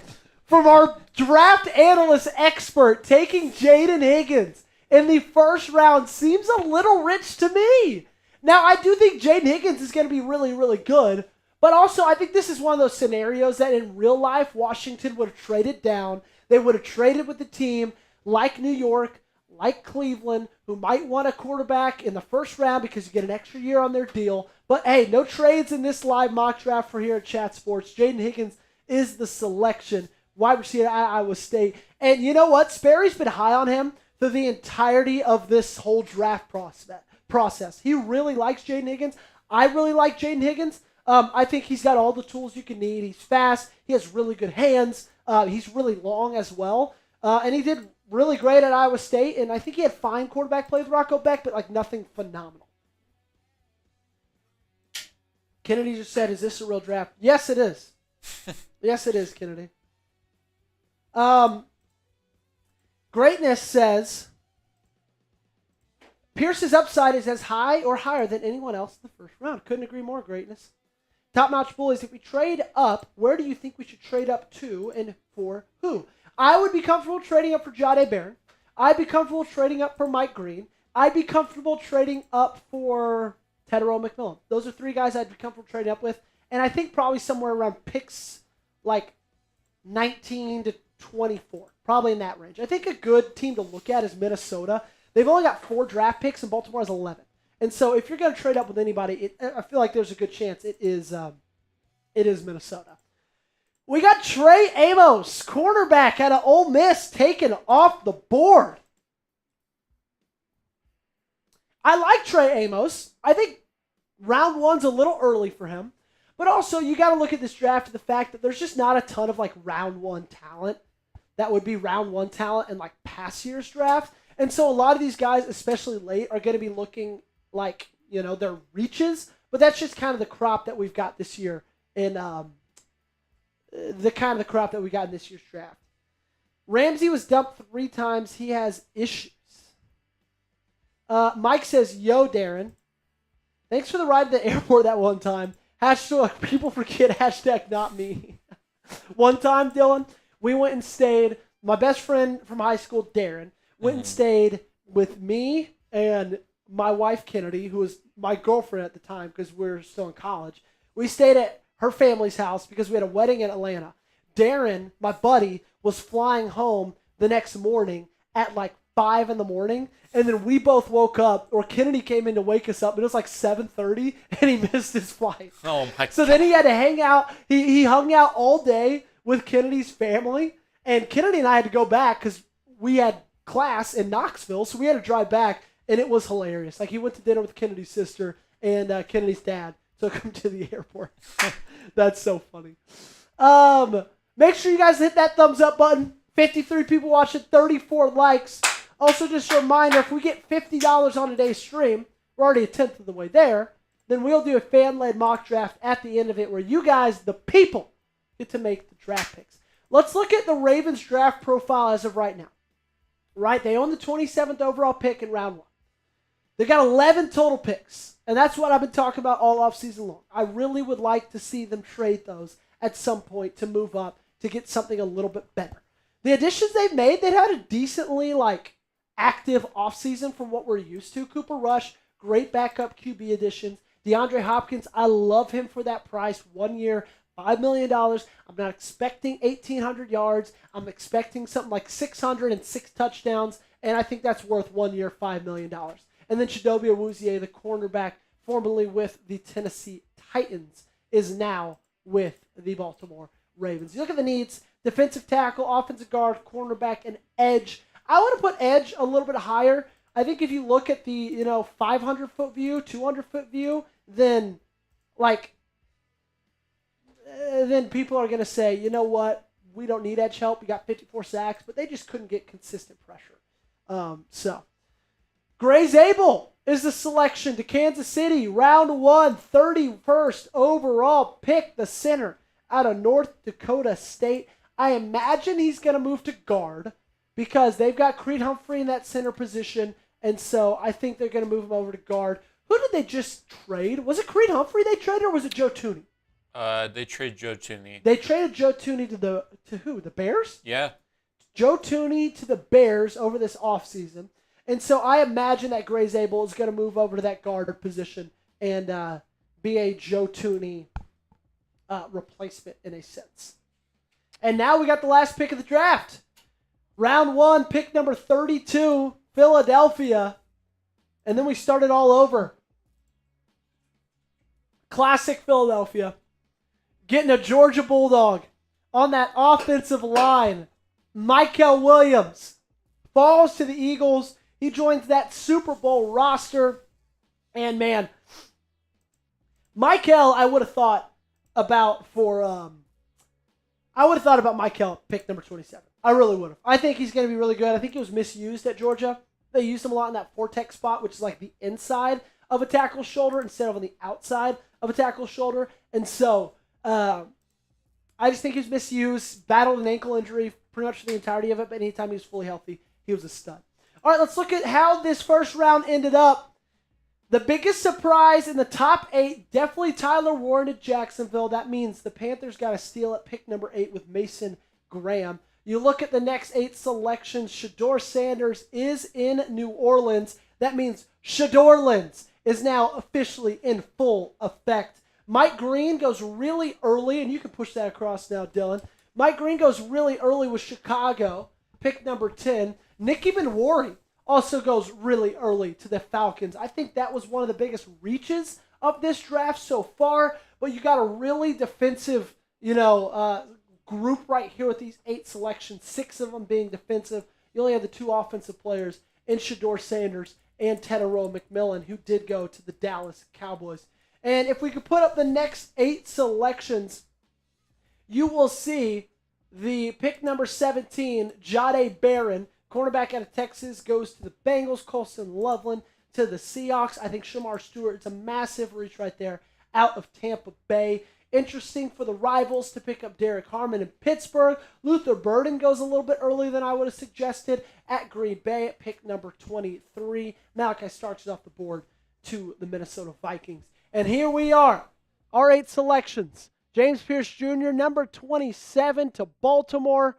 From our draft analyst expert, taking Jaden Higgins in the first round seems a little rich to me. Now, I do think Jaden Higgins is going to be really, really good. But also, I think this is one of those scenarios that in real life, Washington would have traded down. They would have traded with the team like New York, like Cleveland, who might want a quarterback in the first round because you get an extra year on their deal. But hey, no trades in this live mock draft for here at Chat Sports. Jaden Higgins is the selection, wide receiver at Iowa State. And you know what? Sperry's been high on him through the entirety of this whole draft process. He really likes Jaden Higgins. I really like Jaden Higgins. I think he's got all the tools you can need. He's fast. He has really good hands. He's really long as well. And he did really great at Iowa State, and I think he had fine quarterback play with Rocco Beck, but like nothing phenomenal. Kennedy just said, is this a real draft? Yes, it is. Yes, it is, Kennedy. Greatness says, Pierce's upside is as high or higher than anyone else in the first round. Couldn't agree more, Greatness. Top Notch Bullies, if we trade up, where do you think we should trade up to and for who? I would be comfortable trading up for Jahdae Barron. I'd be comfortable trading up for Mike Green. I'd be comfortable trading up for Tedero McMillan. Those are three guys I'd be comfortable trading up with. And I think probably somewhere around picks like 19 to 24. Probably in that range. I think a good team to look at is Minnesota. They've only got 4 draft picks and Baltimore has 11. And so if you're going to trade up with anybody, I feel like there's a good chance it is Minnesota. We got Trey Amos, cornerback out of Ole Miss, taken off the board. I like Trey Amos. I think round 1's a little early for him. But also, you got to look at this draft to the fact that there's just not a ton of like round 1 talent that would be round 1 talent in like past year's draft. And so a lot of these guys, especially late, are going to be looking like, their reaches. But that's just kind of the crop that we've got this year in the crop that we got in this year's draft. Ramsey was dumped 3 times. He has issues. Mike says, yo, Darren. Thanks for the ride to the airport that one time. Hashtag, people forget, hashtag not me. One time, Dylan, we went and stayed. My best friend from high school, Darren, went and stayed with me and my wife, Kennedy, who was my girlfriend at the time because we were still in college. We stayed at her family's house because we had a wedding in Atlanta. Darren, my buddy, was flying home the next morning at like 5 in the morning. And then we both woke up, or Kennedy came in to wake us up, but it was like 7:30, and he missed his flight. Oh, my God. So then he had to hang out. He hung out all day with Kennedy's family, and Kennedy and I had to go back because we had class in Knoxville, so we had to drive back, and it was hilarious. Like, he went to dinner with Kennedy's sister, and Kennedy's dad took him to the airport. That's so funny. Make sure you guys hit that thumbs up button. 53 people watching, 34 likes. Also, just a reminder, if we get $50 on today's stream, we're already a tenth of the way there, then we'll do a fan-led mock draft at the end of it where you guys, the people, get to make the draft picks. Let's look at the Ravens draft profile as of right now. Right, they own the 27th overall pick in round 1. They got 11 total picks, and that's what I've been talking about all offseason long. I really would like to see them trade those at some point to move up to get something a little bit better. The additions they've made, they've had a decently, active offseason from what we're used to. Cooper Rush, great backup QB additions. DeAndre Hopkins, I love him for that price. 1 year, $5 million. I'm not expecting 1,800 yards. I'm expecting something like 600 and 6 touchdowns, and I think that's worth 1 year, $5 million. And then Chidobe Awuzie, the cornerback, formerly with the Tennessee Titans, is now with the Baltimore Ravens. You look at the needs: defensive tackle, offensive guard, cornerback, and edge. I want to put edge a little bit higher. I think if you look at the 500-foot view, 200-foot view, then then people are going to say, you know what, we don't need edge help. We got 54 sacks, but they just couldn't get consistent pressure. Gray Zabel is the selection to Kansas City, round 1, 31st overall pick, the center out of North Dakota State. I imagine he's going to move to guard because they've got Creed Humphrey in that center position, and so I think they're going to move him over to guard. Who did they just trade? Was it Creed Humphrey they traded, or was it Joe Thuney? They traded Joe Thuney. They traded Joe Thuney to who? The Bears? Yeah. Joe Thuney to the Bears over this offseason. And so I imagine that Gray Zabel is going to move over to that guard position and be a Joe Thuney replacement in a sense. And now we got the last pick of the draft. Round 1, pick number 32, Philadelphia. And then we start it all over. Classic Philadelphia. Getting a Georgia Bulldog on that offensive line. Michael Williams falls to the Eagles. He joins that Super Bowl roster. And man, Michael, I would have thought about Michael at pick number 27. I really would have. I think he's going to be really good. I think he was misused at Georgia. They used him a lot in that four-tech spot, which is like the inside of a tackle's shoulder instead of on the outside of a tackle's shoulder. And so I just think he was misused, battled an ankle injury pretty much for the entirety of it, but anytime he was fully healthy, he was a stud. All right, let's look at how this first round ended up. The biggest surprise in the top 8, definitely Tyler Warren to Jacksonville. That means the Panthers got a steal at pick number 8 with Mason Graham. You look at the next 8 selections, Shedeur Sanders is in New Orleans. That means Shedorlands is now officially in full effect. Mike Green goes really early, and you can push that across now, Dylan. Mike Green goes really early with Chicago, pick number 10. Nicky Benwari also goes really early to the Falcons. I think that was one of the biggest reaches of this draft so far, but you got a really defensive, group right here with these 8 selections, 6 of them being defensive. You only have the 2 offensive players in Shedeur Sanders and Tenero McMillan, who did go to the Dallas Cowboys. And if we could put up the next 8 selections, you will see The pick number 17, Jahdae Barron, cornerback out of Texas, goes to the Bengals. Colson Loveland to the Seahawks. I think Shamar Stewart, it's a massive reach right there out of Tampa Bay. Interesting for the rivals to pick up Derek Harmon in Pittsburgh. Luther Burden goes a little bit earlier than I would have suggested at Green Bay at pick number 23. Malachi Starks is off the board to the Minnesota Vikings. And here we are, our 8 selections. James Pierce Jr., number 27 to Baltimore.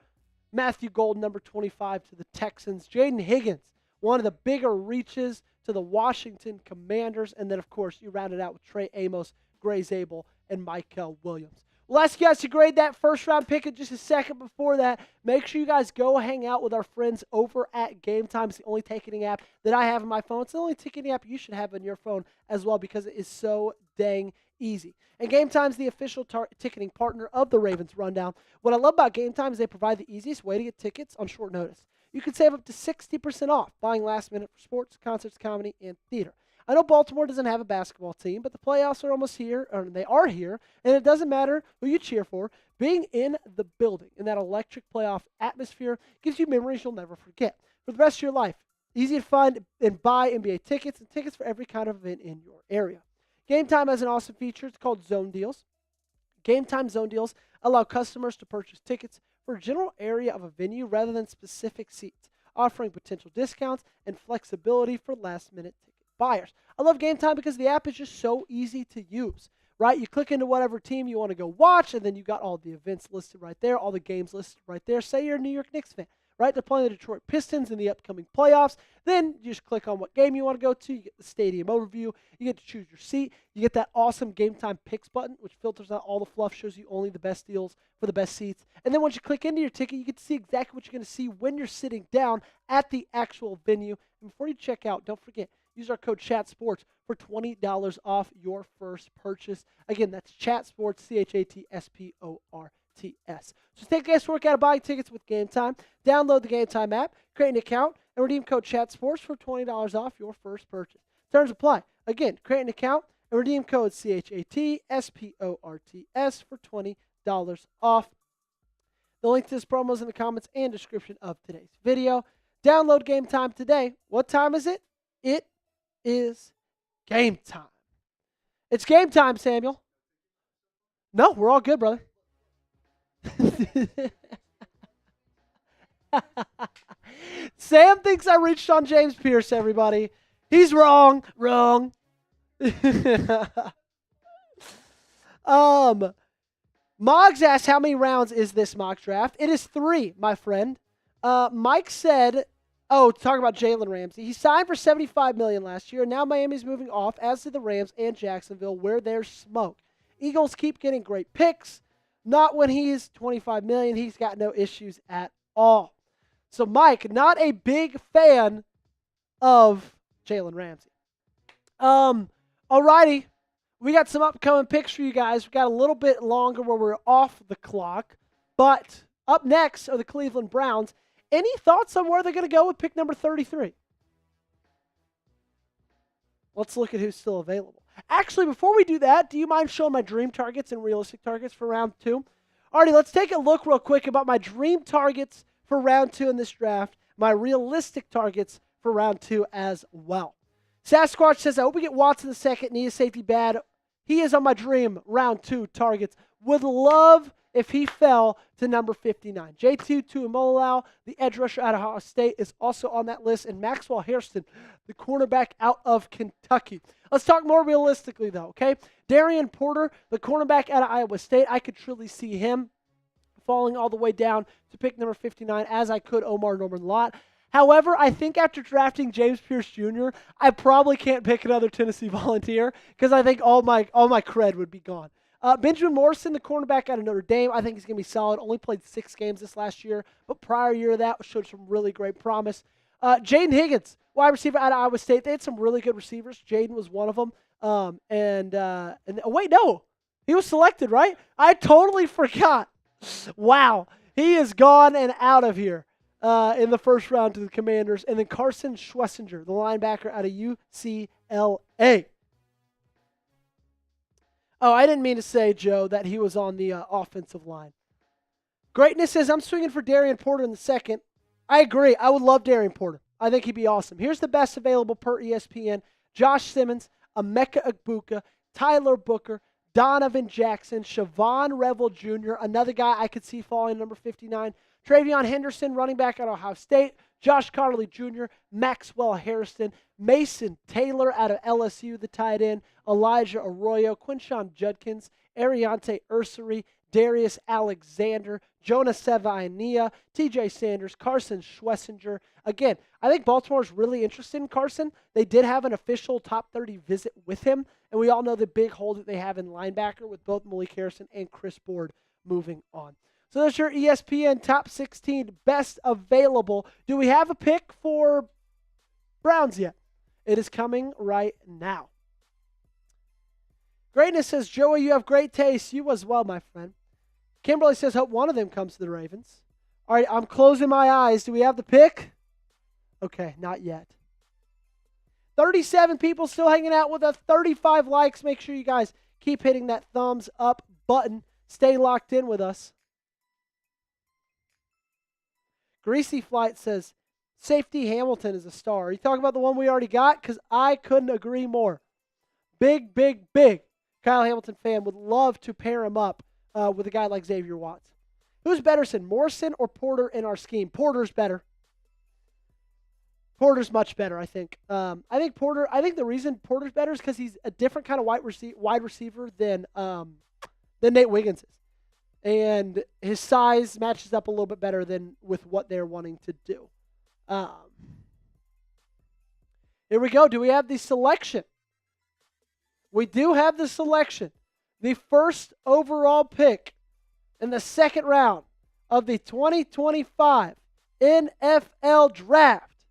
Matthew Golden, number 25 to the Texans. Jaden Higgins, one of the bigger reaches to the Washington Commanders. And then, of course, you round it out with Trey Amos, Gray Zabel, and Michael Williams. We'll ask you guys to grade that first-round pick in just a second. Before that, make sure you guys go hang out with our friends over at Game Time. It's the only ticketing app that I have on my phone. It's the only ticketing app you should have on your phone as well because it is so dang easy. And Game Time is the official ticketing partner of the Ravens Rundown. What I love about Game Time is they provide the easiest way to get tickets on short notice. You can save up to 60% off buying last minute for sports, concerts, comedy, and theater. I know Baltimore doesn't have a basketball team, but the playoffs are almost here, or they are here, and it doesn't matter who you cheer for. Being in the building in that electric playoff atmosphere gives you memories you'll never forget for the rest of your life. Easy to find and buy NBA tickets and tickets for every kind of event in your area. Game Time has an awesome feature. It's called Zone Deals. Game Time Zone Deals allow customers to purchase tickets for a general area of a venue rather than specific seats, offering potential discounts and flexibility for last-minute ticket buyers. I love Game Time because the app is just so easy to use, right? You click into whatever team you want to go watch, and then you got all the events listed right there, all the games listed right there. Say you're a New York Knicks fan, right? They're playing the Detroit Pistons in the upcoming playoffs. Then you just click on what game you want to go to. You get the stadium overview. You get to choose your seat. You get that awesome Game Time Picks button, which filters out all the fluff, shows you only the best deals for the best seats. And then once you click into your ticket, you get to see exactly what you're going to see when you're sitting down at the actual venue. And before you check out, don't forget, use our code CHATSPORTS for $20 off your first purchase. Again, that's CHATSPORTS, CHATSPORTS. So take the guesswork out of buying tickets with Game Time. Download the Game Time app, create an account, and redeem code CHATSPORTS for $20 off your first purchase. Terms apply. Again, create an account and redeem code CHATSPORTS for $20 off. The link to this promo is in the comments and description of today's video. Download Game Time today. What time is it? It is game time. It's game time, Samuel. No, we're all good, brother. Sam thinks I reached on James Pierce, everybody. He's wrong. Wrong. Moggs asked, how many rounds is this mock draft? It is 3, my friend. Mike said, talking about Jalen Ramsey. He signed for $75 million last year, and now Miami's moving off, as did the Rams and Jacksonville, where there's smoke. Eagles keep getting great picks. Not when he's $25 million. He's got no issues at all. So, Mike, not a big fan of Jalen Ramsey. Alrighty. We got some upcoming picks for you guys. We got a little bit longer where we're off the clock. But up next are the Cleveland Browns. Any thoughts on where they're going to go with pick number 33? Let's look at who's still available. Actually, before we do that, do you mind showing my dream targets and realistic targets for round 2? Alrighty, let's take a look real quick about my dream targets for round 2 in this draft, my realistic targets for round 2 as well. Sasquatch says, I hope we get Watson the second, need a safety bad. He is on my dream round 2 targets. Would love if he fell to number 59. J2 Tuimoloau, the edge rusher out of Ohio State, is also on that list. And Maxwell Hairston, the cornerback out of Kentucky. Let's talk more realistically, though, okay? Darian Porter, the cornerback out of Iowa State. I could truly see him falling all the way down to pick number 59, as I could Omar Norman-Lott. However, I think after drafting James Pierce Jr., I probably can't pick another Tennessee Volunteer because I think all my cred would be gone. Benjamin Morrison, the cornerback out of Notre Dame, I think he's going to be solid. Only played 6 games this last year, but prior year to that showed some really great promise. Jaden Higgins, wide receiver out of Iowa State. They had some really good receivers. Jaden was one of them. Wait, no. He was selected, right? I totally forgot. Wow. He is gone and out of here in the first round to the Commanders. And then Carson Schlesinger, the linebacker out of UCLA. Oh, I didn't mean to say, Joe, that he was on the offensive line. Greatness says, I'm swinging for Darian Porter in the second. I agree. I would love Darian Porter. I think he'd be awesome. Here's the best available per ESPN. Josh Simmons, Emeka Egbuka, Tyler Booker, Donovan Jackson, Siobhan Revel Jr., another guy I could see falling number 59, Travion Henderson, running back at Ohio State, Josh Connerly Jr., Maxwell Hairston, Mason Taylor out of LSU, the tight end, Elijah Arroyo, Quinshon Judkins, Ariante Ursary, Darius Alexander, Jonah Sevainia, TJ Sanders, Carson Schlesinger. Again, I think Baltimore's really interested in Carson. They did have an official top 30 visit with him, and we all know the big hole that they have in linebacker with both Malik Harrison and Chris Board moving on. So that's your ESPN top 16 best available. Do we have a pick for Browns yet? It is coming right now. Greatness says, Joey, you have great taste. You as well, my friend. Kimberly says, hope one of them comes to the Ravens. All right, I'm closing my eyes. Do we have the pick? Okay, not yet. 37 people still hanging out with us. 35 likes. Make sure you guys keep hitting that thumbs up button. Stay locked in with us. Greasy Flight says, Safety Hamilton is a star. Are you talking about the one we already got? Because I couldn't agree more. Big, big, big Kyle Hamilton fan. Would love to pair him up with a guy like Xavier Watts. Who's better, Morrison or Porter in our scheme? Porter's better. Porter's much better, I think. I think the reason Porter's better is because he's a different kind of wide receiver than Nate Wiggins is. And his size matches up a little bit better than with what they're wanting to do. Here we go. Do we have the selection? We do have the selection. The first overall pick in the second round of the 2025 NFL Draft.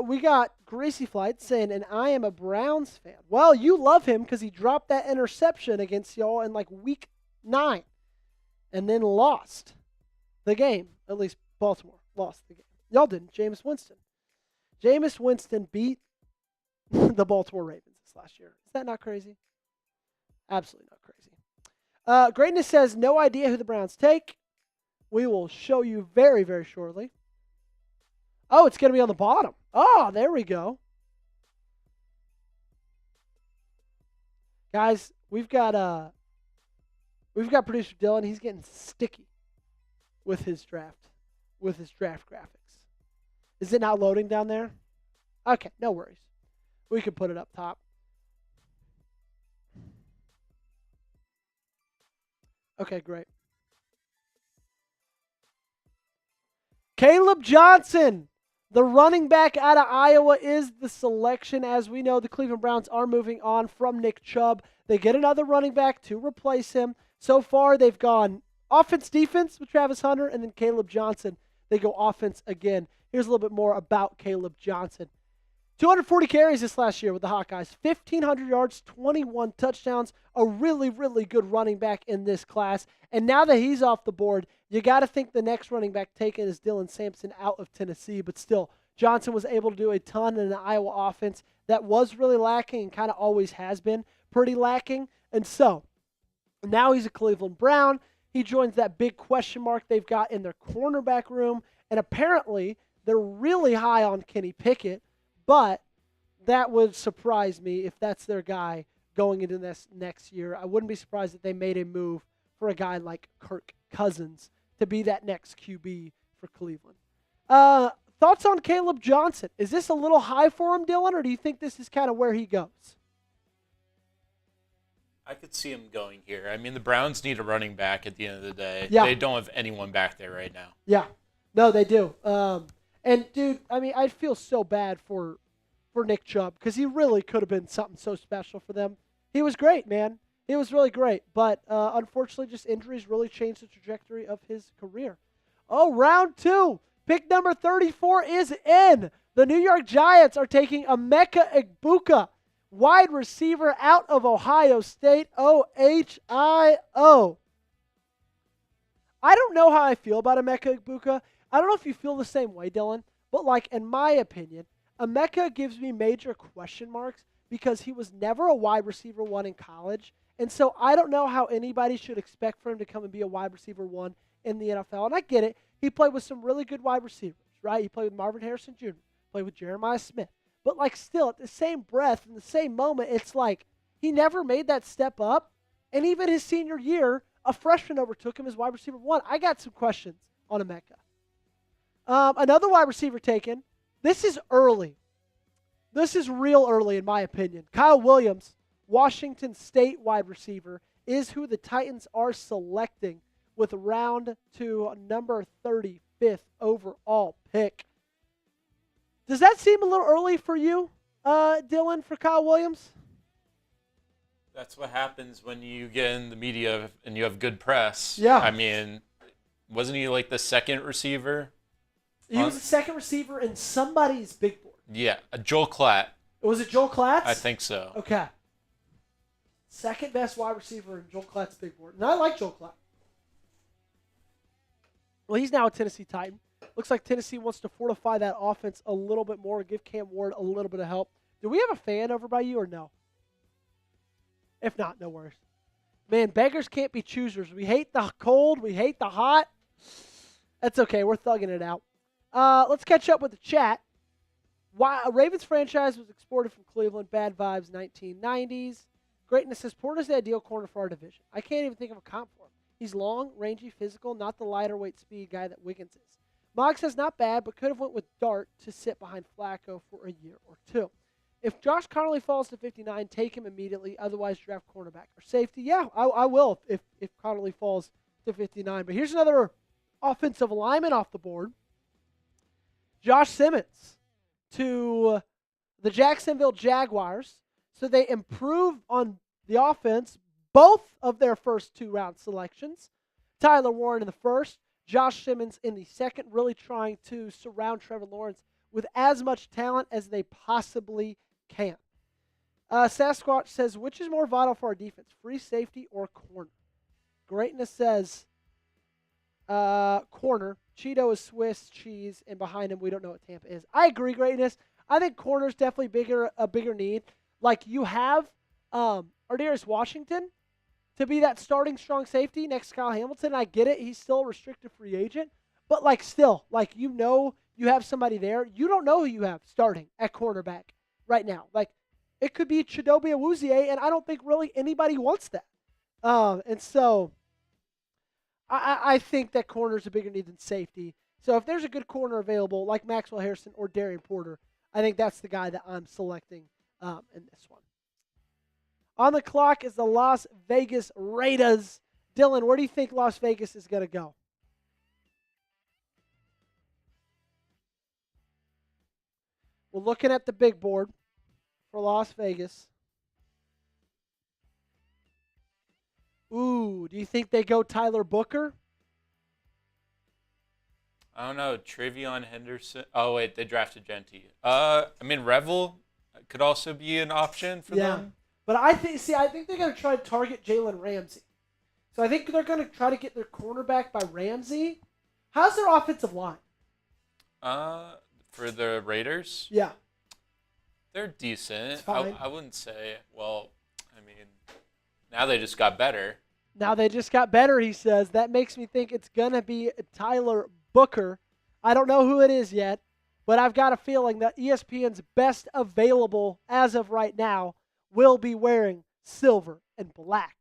We got Greasy Flight saying, and I am a Browns fan. Well, you love him because he dropped that interception against y'all in like week 9 and then lost the game. At least Baltimore lost the game. Y'all didn't. Jameis Winston. Jameis Winston beat the Baltimore Ravens this last year. Is that not crazy? Absolutely not crazy. Greatness says, no idea who the Browns take. We will show you very, very shortly. Oh, it's going to be on the bottom. Oh, there we go. Guys, we've got producer Dylan. He's getting sticky with his draft graphics. Is it not loading down there? Okay, no worries. We can put it up top. Okay, great. Caleb Johnson, the running back out of Iowa, is the selection. As we know, the Cleveland Browns are moving on from Nick Chubb. They get another running back to replace him. So far, they've gone offense, defense with Travis Hunter, and then Caleb Johnson. They go offense again. Here's a little bit more about Caleb Johnson. 240 carries this last year with the Hawkeyes, 1,500 yards, 21 touchdowns, a really, really good running back in this class. And now that he's off the board, you got to think the next running back taken is Dylan Sampson out of Tennessee. But still, Johnson was able to do a ton in an Iowa offense that was really lacking and kind of always has been pretty lacking. And so now he's a Cleveland Brown. He joins that big question mark they've got in their cornerback room. And apparently they're really high on Kenny Pickett. But that would surprise me if that's their guy going into this next year. I wouldn't be surprised if they made a move for a guy like Kirk Cousins to be that next QB for Cleveland. Thoughts on Caleb Johnson? Is this a little high for him, Dylan, or do you think this is kind of where he goes? I could see him going here. I mean, the Browns need a running back at the end of the day. Yeah. They don't have anyone back there right now. Yeah. No, they do. And, dude, I mean, I feel so bad for Nick Chubb because he really could have been something so special for them. He was great, man. He was really great. But, unfortunately, just injuries really changed the trajectory of his career. Oh, round 2. Pick number 34 is in. The New York Giants are taking Emeka Egbuka, wide receiver out of Ohio State, OHIO. I don't know how I feel about Emeka Egbuka. I don't know if you feel the same way, Dylan, but like in my opinion, Emeka gives me major question marks because he was never a wide receiver 1 in college. And so I don't know how anybody should expect for him to come and be a wide receiver 1 in the NFL. And I get it. He played with some really good wide receivers, right? He played with Marvin Harrison Jr., played with Jeremiah Smith. But, like, still, at the same breath, in the same moment, it's like he never made that step up. And even his senior year, a freshman overtook him as wide receiver 1. I got some questions on Emeka. Another wide receiver taken. This is early. This is real early, in my opinion. Kyle Williams, Washington State wide receiver, is who the Titans are selecting with round 2, number 35th overall pick. Does that seem a little early for you, Dylan, for Kyle Williams? That's what happens when you get in the media and you have good press. Yeah. I mean, wasn't he like the second receiver? He was the second receiver in somebody's big board. Yeah, Joel Klatt. Was it Joel Klatt? I think so. Okay. Second best wide receiver in Joel Klatt's big board. And I like Joel Klatt. Well, he's now a Tennessee Titan. Looks like Tennessee wants to fortify that offense a little bit more, give Cam Ward a little bit of help. Do we have a fan over by you or no? If not, no worries. Man, beggars can't be choosers. We hate the cold. We hate the hot. That's okay. We're thugging it out. Let's catch up with the chat. Why a Ravens franchise was exported from Cleveland. Bad vibes, 1990s. Greatness says Porter's the ideal corner for our division. I can't even think of a comp for him. He's long, rangy, physical, not the lighter weight speed guy that Wiggins is. Mogg says not bad, but could have went with Dart to sit behind Flacco for a year or two. If Josh Connolly falls to 59, take him immediately. Otherwise, draft cornerback or safety. Yeah, I will if Connolly falls to 59. But here's another offensive lineman off the board. Josh Simmons to the Jacksonville Jaguars. So they improve on the offense, both of their first 2-round selections. Tyler Warren in the first, Josh Simmons in the second, really trying to surround Trevor Lawrence with as much talent as they possibly can. Sasquatch says, which is more vital for our defense, free safety or corner? Greatness says corner. Cheeto is Swiss cheese, and behind him, we don't know what Tampa is. I agree, Greatness. I think corner is definitely a bigger need. Like, you have Ardarius Washington to be that starting strong safety next to Kyle Hamilton. I get it. He's still a restricted free agent. But, like, still, like, you know you have somebody there. You don't know who you have starting at cornerback right now. Like, it could be Chidobe Awuzie, and I don't think really anybody wants that. And so I think that corner is a bigger need than safety. So if there's a good corner available, like Maxwell Hairston or Darian Porter, I think that's the guy that I'm selecting in this one. On the clock is the Las Vegas Raiders. Dylan, where do you think Las Vegas is going to go? We're looking at the big board for Las Vegas. Ooh, do you think they go Tyler Booker? I don't know. Travion Henderson. Oh, wait, they drafted Genty. I mean, Revel could also be an option for them. But I think they're going to try to target Jalen Ramsey. So I think they're going to try to get their cornerback by Ramsey. How's their offensive line? For the Raiders? Yeah. They're decent. It's fine. I wouldn't say, well, I mean, now they just got better. Now they just got better, he says. That makes me think it's going to be Tyler Booker. I don't know who it is yet, but I've got a feeling that ESPN's best available as of right now will be wearing silver and black.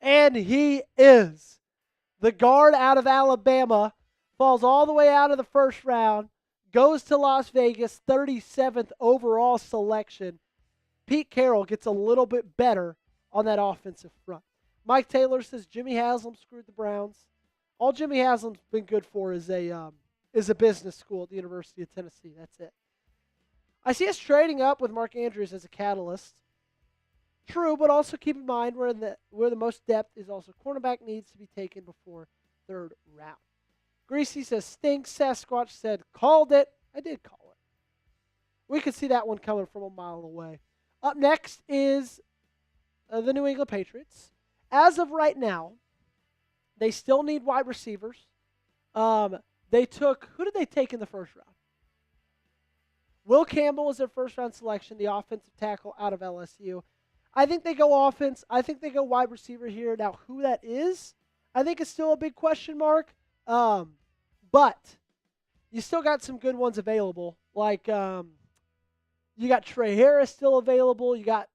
And he is. The guard out of Alabama falls all the way out of the first round, goes to Las Vegas, 37th overall selection. Pete Carroll gets a little bit better on that offensive front. Mike Taylor says Jimmy Haslam screwed the Browns. All Jimmy Haslam's been good for is a business school at the University of Tennessee. That's it. I see us trading up with Mark Andrews as a catalyst. True, but also keep in mind where the most depth is also cornerback needs to be taken before third round. Greasy says stinks. Sasquatch said called it. I did call it. We could see that one coming from a mile away. Up next is the New England Patriots. As of right now, they still need wide receivers. Who did they take in the first round? Will Campbell was their first-round selection, the offensive tackle out of LSU. I think they go offense. I think they go wide receiver here. Now, who that is, I think is still a big question mark. But you still got some good ones available. Like you got Trey Harris still available. You got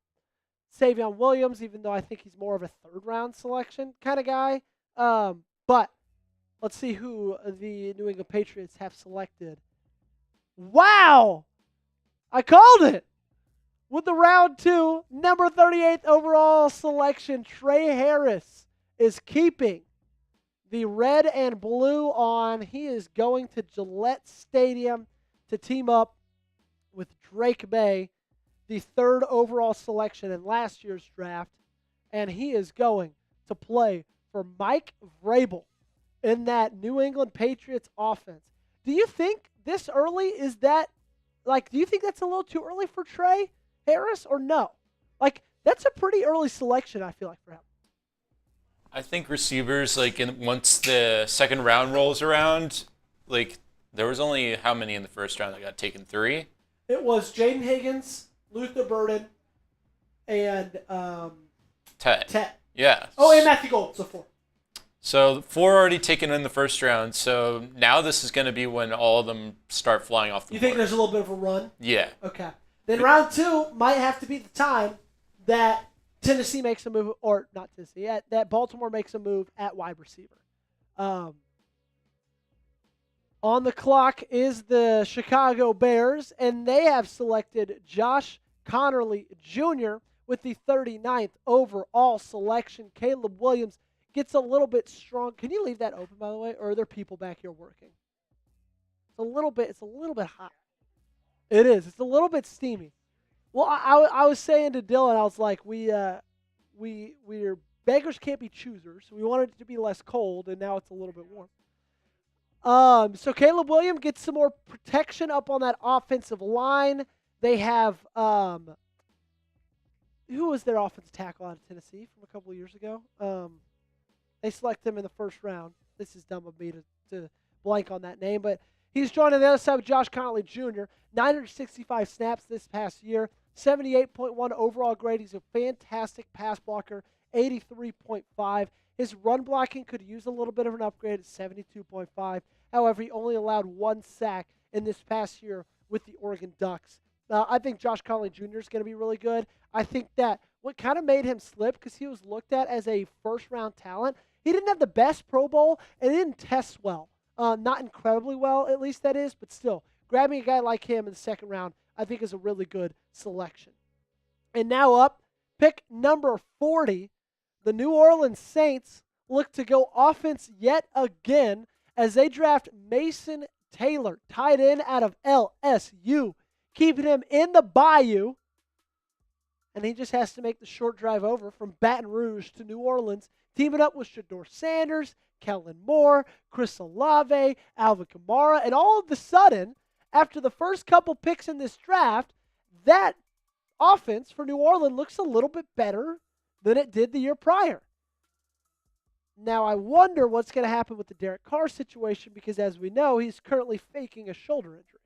Saivion Williams, even though I think he's more of a third-round selection kind of guy. But let's see who the New England Patriots have selected. Wow! I called it! With the round 2, number 38th overall selection, Trey Harris is keeping the red and blue on. He is going to Gillette Stadium to team up with Drake May, the 3rd overall selection in last year's draft. And he is going to play for Mike Vrabel in that New England Patriots offense. Do you think this early is that, do you think that's a little too early for Trey Harris or no? That's a pretty early selection, I feel like, for him. I think receivers, once the second round rolls around, there was only how many in the first round that got taken? 3? It was Jaden Higgins, Luther Burden, and Tet. Yeah. Oh, and Matthew Gold, so 4. So 4 already taken in the first round. So now this is going to be when all of them start flying off the board. You think there's a little bit of a run? Yeah. Okay. Then round 2 might have to be the time that Tennessee makes a move, or not Tennessee, that Baltimore makes a move at wide receiver. On the clock is the Chicago Bears, and they have selected Josh Connerly Jr. with the 39th overall selection. Caleb Williams gets a little bit strong. Can you leave that open, by the way, or are there people back here working? It's a little bit hot. It is. It's a little bit steamy. Well, I was saying to Dylan, I was like, we're beggars can't be choosers. We wanted it to be less cold, and now it's a little bit warm. So Caleb Williams gets some more protection up on that offensive line. They have who was their offensive tackle out of Tennessee from a couple of years ago? They select him in the first round. This is dumb of me to blank on that name, but he's joined on the other side with Josh Connerly Jr. 965 snaps this past year, 78.1 overall grade. He's a fantastic pass blocker, 83.5. His run blocking could use a little bit of an upgrade at 72.5. However, he only allowed 1 sack in this past year with the Oregon Ducks. I think Josh Connerly Jr. is going to be really good. I think that what kind of made him slip, because he was looked at as a first-round talent, he didn't have the best Pro Bowl, and he didn't test well. Not incredibly well, at least that is, but still. Grabbing a guy like him in the second round, I think, is a really good selection. And now up, pick number 40, the New Orleans Saints look to go offense yet again as they draft Mason Taylor, tight end out of LSU, keeping him in the Bayou. And he just has to make the short drive over from Baton Rouge to New Orleans, teaming up with Shedeur Sanders, Kellen Moore, Chris Olave, Alvin Kamara, and all of a sudden, after the first couple picks in this draft, that offense for New Orleans looks a little bit better than it did the year prior. Now, I wonder what's going to happen with the Derek Carr situation because, as we know, he's currently faking a shoulder injury.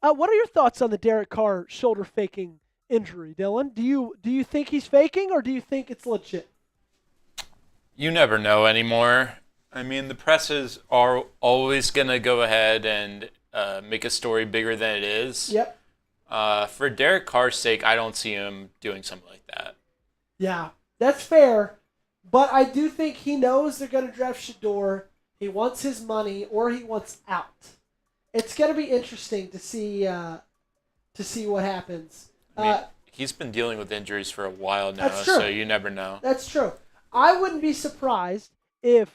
What are your thoughts on the Derek Carr shoulder faking injury, Dylan? Do you think he's faking or do you think it's legit? You never know anymore. I mean, the presses are always going to go ahead and make a story bigger than it is. Yep. For Derek Carr's sake, I don't see him doing something like that. Yeah, that's fair. But I do think he knows they're going to draft Shedeur. He wants his money or he wants out. It's going to be interesting to see what happens. I mean, he's been dealing with injuries for a while now, that's true. So you never know. That's true. I wouldn't be surprised if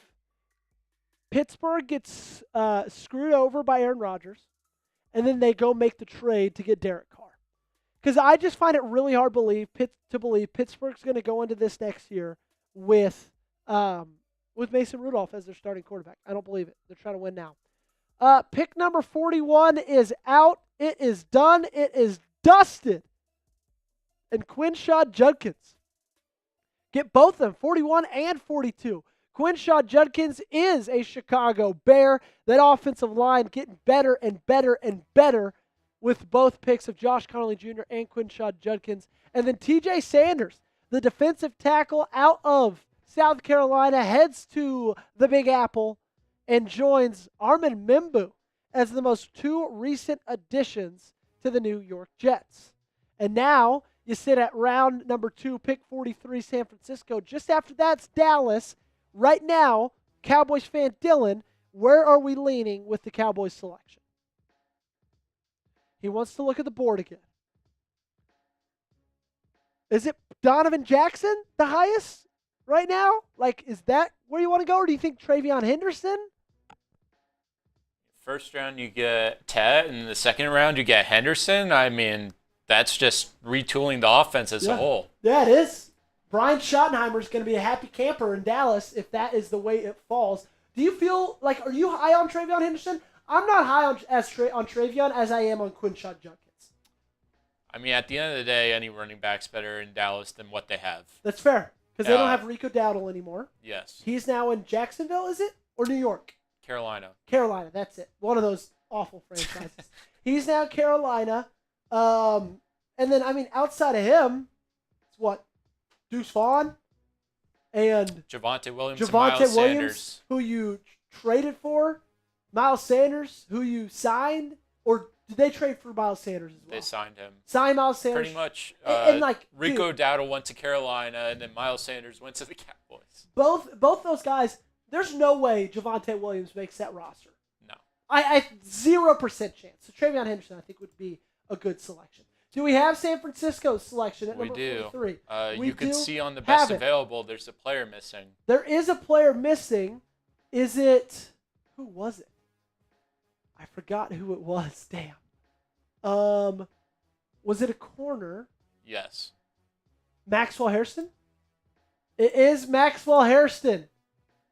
Pittsburgh gets screwed over by Aaron Rodgers, and then they go make the trade to get Derek Carr. Because I just find it really hard to believe Pittsburgh's going to go into this next year with Mason Rudolph as their starting quarterback. I don't believe it. They're trying to win now. Pick number 41 is out. It is done. It is dusted. And Quinshaw Judkins. Get both of them, 41 and 42. Quinshaw Judkins is a Chicago Bear. That offensive line getting better and better and better with both picks of Josh Connolly Jr. and Quinshaw Judkins. And then TJ Sanders, the defensive tackle out of South Carolina, heads to the Big Apple and joins Armin Membu as the most two recent additions to the New York Jets. And now you sit at round number 2, pick 43, San Francisco. Just after that's Dallas. Right now, Cowboys fan Dylan, where are we leaning with the Cowboys selection? He wants to look at the board again. Is it Donovan Jackson, the highest right now? Like, is that where you want to go, or do you think Saivion Henderson? First round, you get Ted, and the second round, you get Henderson. I mean, that's just retooling the offense as a whole. Yeah, it is. Brian Schottenheimer is going to be a happy camper in Dallas if that is the way it falls. Do you feel like, are you high on Saivion Henderson? I'm not high on Saivion as I am on Quinshaw Judkins. I mean, at the end of the day, any running back's better in Dallas than what they have. That's fair, because they don't have Rico Dowdle anymore. Yes. He's now in Jacksonville, is it? Or New York? Carolina, that's it. One of those awful franchises. He's now Carolina. And then, I mean, outside of him, it's what? Deuce Vaughn and Javonte Williams and Miles Sanders, who you traded for, Miles Sanders, who you signed, or did they trade for Miles Sanders as well? They signed him. Signed Miles Sanders. Pretty much. And like Rico Dowdle went to Carolina, and then Miles Sanders went to the Cowboys. Both those guys, there's no way Javonte Williams makes that roster. No. I 0% chance. So Saivion Henderson, I think, would be a good selection. Do we have San Francisco's selection at number 43? You can see on the best available, there's a player missing. There is a player missing. Is it, who was it? I forgot who it was. Damn. Was it a corner? Yes. Maxwell Hairston? It is Maxwell Hairston.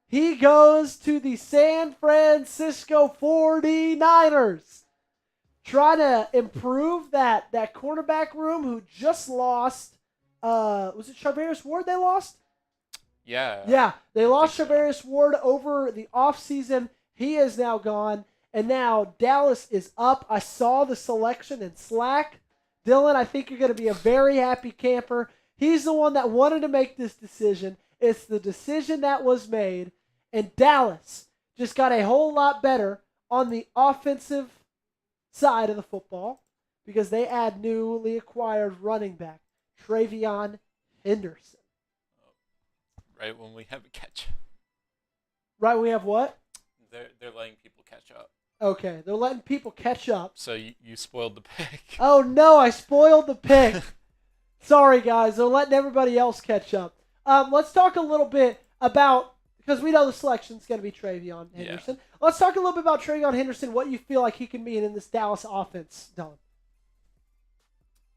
He goes to the San Francisco 49ers. Trying to improve that cornerback room who just lost, was it Charvarius Ward they lost? Yeah. Yeah, they lost Charvarius Ward over the offseason. He is now gone, and now Dallas is up. I saw the selection in Slack. Dylan, I think you're going to be a very happy camper. He's the one that wanted to make this decision. It's the decision that was made, and Dallas just got a whole lot better on the offensive side of the football because they add newly acquired running back Saivion Henderson. Right when we have a catch. Right, we have what? They're letting people catch up. Okay, they're letting people catch up. So you spoiled the pick. Oh no, I spoiled the pick. Sorry guys, they're letting everybody else catch up. Let's talk a little bit about, because we know the selection's going to be Saivion Henderson. Yeah. Let's talk a little bit about Saivion Henderson, what you feel like he can be in this Dallas offense, Dylan.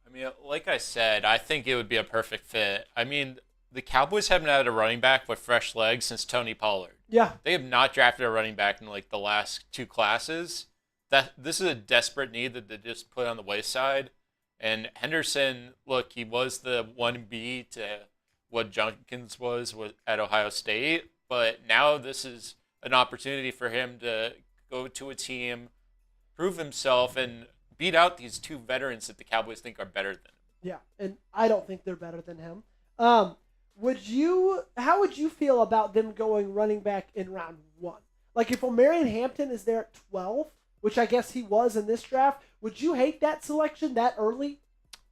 I mean, like I said, I think it would be a perfect fit. I mean, the Cowboys haven't had a running back with fresh legs since Tony Pollard. Yeah. They have not drafted a running back in like the last 2 classes. This is a desperate need that they just put on the wayside. And Henderson, look, he was the 1B to what Judkins was at Ohio State. But now this is an opportunity for him to go to a team, prove himself, and beat out these 2 veterans that the Cowboys think are better than him. Yeah, and I don't think they're better than him. How would you feel about them going running back in round 1? Like if Omarion Hampton is there at 12, which I guess he was in this draft, would you hate that selection that early?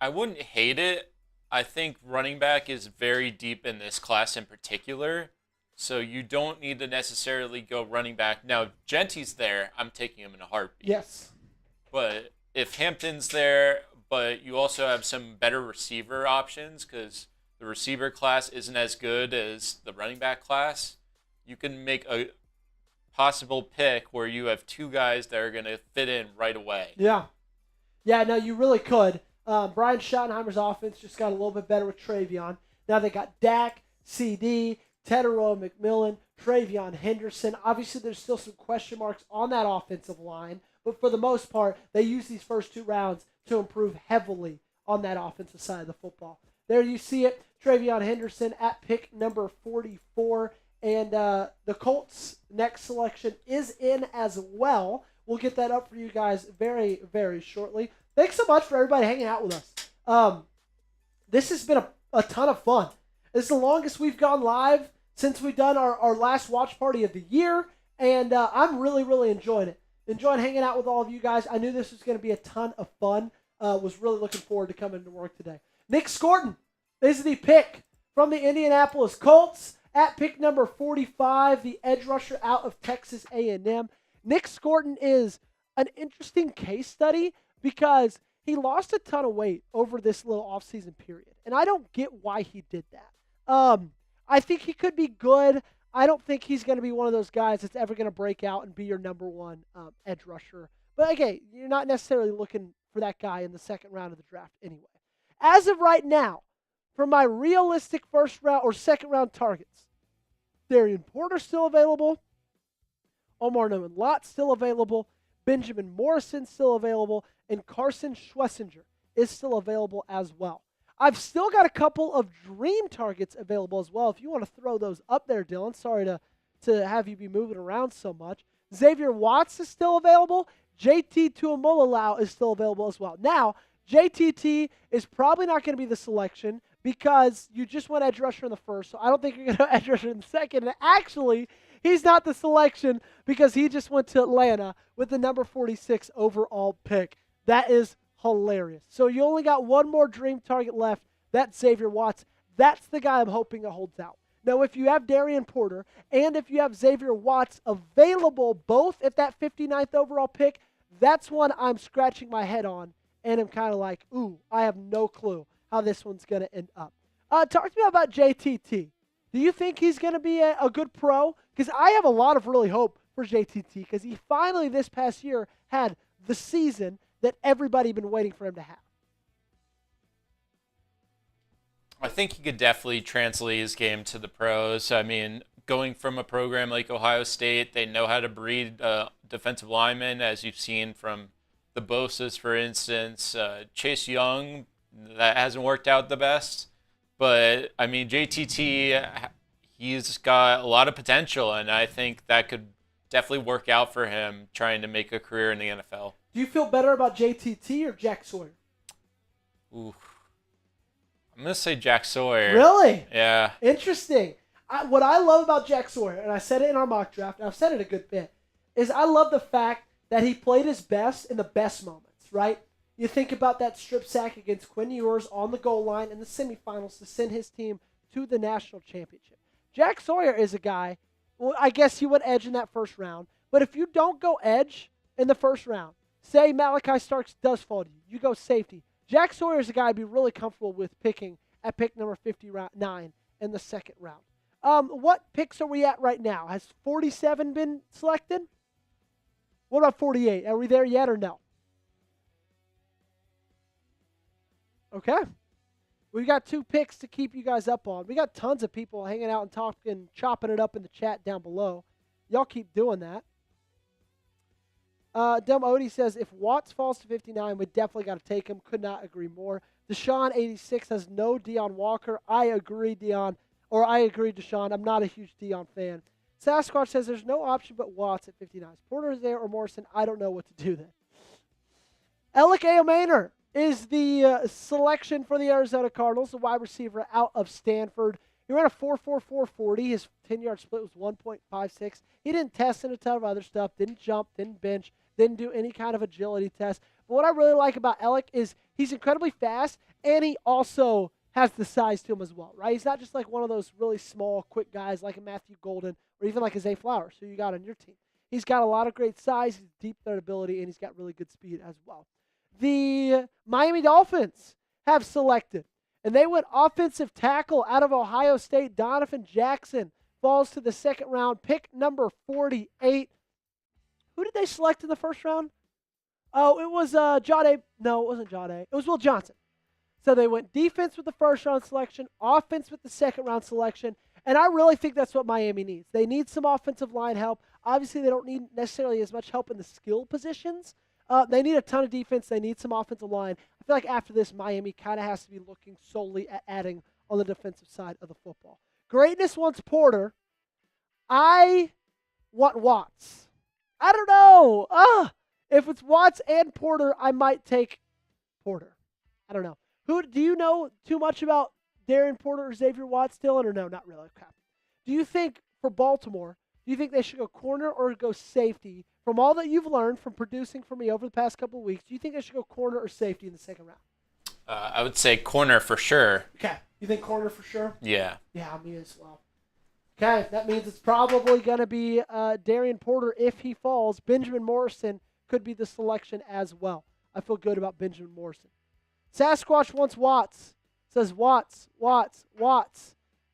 I wouldn't hate it. I think running back is very deep in this class in particular. So you don't need to necessarily go running back. Now, if Genty's there, I'm taking him in a heartbeat. Yes. But if Hampton's there, but you also have some better receiver options because the receiver class isn't as good as the running back class, you can make a possible pick where you have 2 guys that are going to fit in right away. Yeah. Yeah, no, you really could. Brian Schottenheimer's offense just got a little bit better with Saivion. Now they got Dak, CD, Teterow, McMillan, Saivion Henderson. Obviously, there's still some question marks on that offensive line, but for the most part, they use these first 2 rounds to improve heavily on that offensive side of the football. There you see it, Saivion Henderson at pick number 44, And the Colts' next selection is in as well. We'll get that up for you guys very, very shortly. Thanks so much for everybody hanging out with us. This has been a ton of fun. This is the longest we've gone live since we've done our last watch party of the year, and I'm really, really enjoying it. Enjoying hanging out with all of you guys. I knew this was going to be a ton of fun. Was really looking forward to coming to work today. Nick Scorton is the pick from the Indianapolis Colts at pick number 45, the edge rusher out of Texas A&M. Nick Scorton is an interesting case study because he lost a ton of weight over this little offseason period, and I don't get why he did that. I think he could be good. I don't think he's going to be one of those guys that's ever going to break out and be your number one edge rusher. But again, you're not necessarily looking for that guy in the second round of the draft anyway. As of right now, for my realistic first round or second round targets, Darian Porter still available, Omar Newman-Lott still available, Benjamin Morrison still available, and Carson Schlesinger is still available as well. I've still got a couple of dream targets available as well. If you want to throw those up there, Dylan. Sorry to have you be moving around so much. Xavier Watts is still available. JT Tuimoloau is still available as well. Now, JTT is probably not going to be the selection because you just went edge rusher in the first, so I don't think you're going to edge rusher in the second. And actually, he's not the selection because he just went to Atlanta with the number 46 overall pick. That is hilarious. So you only got one more dream target left. That's Xavier Watts. That's the guy I'm hoping that holds out. Now, if you have Darian Porter and if you have Xavier Watts available both at that 59th overall pick, that's one I'm scratching my head on, and I'm kind of like, ooh, I have no clue how this one's going to end up. Talk to me about JTT. Do you think he's going to be a good pro? Because I have a lot of really hope for JTT because he finally this past year had the season that everybody been waiting for him to have. I think he could definitely translate his game to the pros. I mean, going from a program like Ohio State, they know how to breed defensive linemen, as you've seen from the Bosa's, for instance. Chase Young, that hasn't worked out the best. But, I mean, JTT, he's got a lot of potential, and I think that could definitely work out for him trying to make a career in the NFL. Do you feel better about JTT or Jack Sawyer? Ooh. I'm going to say Jack Sawyer. Really? Yeah. Interesting. What I love about Jack Sawyer, and I said it in our mock draft, and I've said it a good bit, is I love the fact that he played his best in the best moments, right? You think about that strip sack against Quinn Ewers on the goal line in the semifinals to send his team to the national championship. Jack Sawyer is a guy, well, I guess he went edge in that first round, but if you don't go edge in the first round, say Malachi Starks does fall to you, you go safety. Jack Sawyer is a guy I'd be really comfortable with picking at pick number 59 in the second round. What picks are we at right now? Has 47 been selected? What about 48? Are we there yet or no? Okay. We got 2 picks to keep you guys up on. We got tons of people hanging out and talking, chopping it up in the chat down below. Y'all keep doing that. Dumb Odie says, if Watts falls to 59, we definitely got to take him. Could not agree more. Deshaun86 has no Deion Walker. I agree, Deion. Or I agree, Deshaun. I'm not a huge Deion fan. Sasquatch says there's no option but Watts at 59. Porter is there or Morrison. I don't know what to do then. Alec Aomaner is the selection for the Arizona Cardinals, the wide receiver out of Stanford. He ran a 4.44 40. His 10-yard split was 1.56. He didn't test in a ton of other stuff. Didn't jump. Didn't bench. Didn't do any kind of agility test. But what I really like about Alec is he's incredibly fast, and he also has the size to him as well, right? He's not just like one of those really small, quick guys like a Matthew Golden or even like a Zay Flowers, who you got on your team. He's got a lot of great size, deep threat ability, and he's got really good speed as well. The Miami Dolphins have selected, and they went offensive tackle out of Ohio State. Donovan Jackson falls to the second round, pick number 48. Who did they select in the first round? Oh, it was Jade. No, it wasn't Jade. It was Will Johnson. So they went defense with the first round selection, offense with the second round selection, and I really think that's what Miami needs. They need some offensive line help. Obviously, they don't need necessarily as much help in the skill positions. They need a ton of defense. They need some offensive line. I feel like after this, Miami kind of has to be looking solely at adding on the defensive side of the football. Greatness wants Porter. I want Watts. I don't know. If it's Watts and Porter, I might take Porter. I don't know. Who do you know too much about Darian Porter or Xavier Watts, Dylan, or no? Not really. Okay. Do you think for Baltimore, do you think they should go corner or go safety? From all that you've learned from producing for me over the past couple of weeks, do you think they should go corner or safety in the second round? I would say corner for sure. Okay. You think corner for sure? Yeah. Yeah, me as well. Okay, that means it's probably going to be Darian Porter if he falls. Benjamin Morrison could be the selection as well. I feel good about Benjamin Morrison. Sasquatch wants Watts. Says Watts.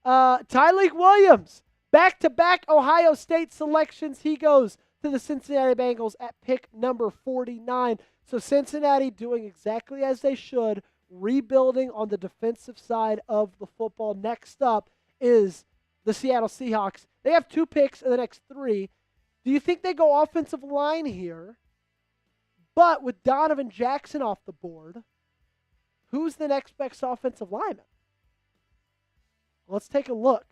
Tyleek Williams, back-to-back Ohio State selections. He goes to the Cincinnati Bengals at pick number 49. So Cincinnati doing exactly as they should, rebuilding on the defensive side of the football. Next up is the Seattle Seahawks. They have 2 picks in the next 3. Do you think they go offensive line here? But with Donovan Jackson off the board, who's the next best offensive lineman? Let's take a look.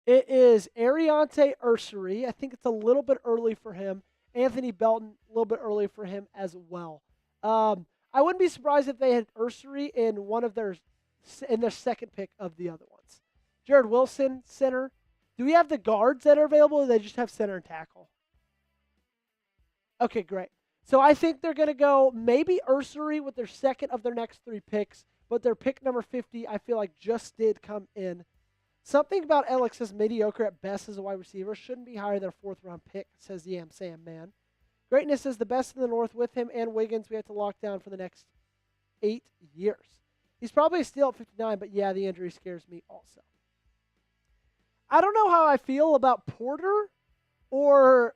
It is Ariante Ursery. I think it's a little bit early for him. Anthony Belton, a little bit early for him as well. I wouldn't be surprised if they had Ursery in their second pick of the other ones. Jared Wilson, center. Do we have the guards that are available, or do they just have center and tackle? Okay, great. So I think they're going to go maybe Ursery with their second of their next 3 picks, but their pick number 50, I feel like, just did come in. Something about Alex is mediocre at best as a wide receiver. Shouldn't be higher than a 4th-round pick, says the Sam Man. Greatness is the best in the North with him and Wiggins. We have to lock down for the next 8 years. He's probably still at 59, but yeah, the injury scares me also. I don't know how I feel about Porter or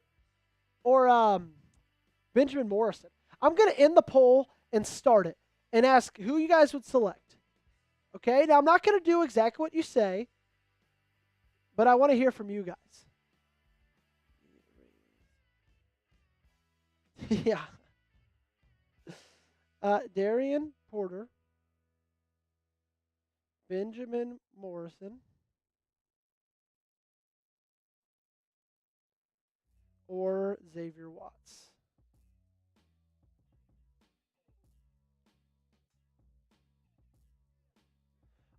Benjamin Morrison. I'm going to end the poll and start it and ask who you guys would select. Okay? Now, I'm not going to do exactly what you say, but I want to hear from you guys. Yeah. Darian Porter, Benjamin Morrison, or Xavier Watts.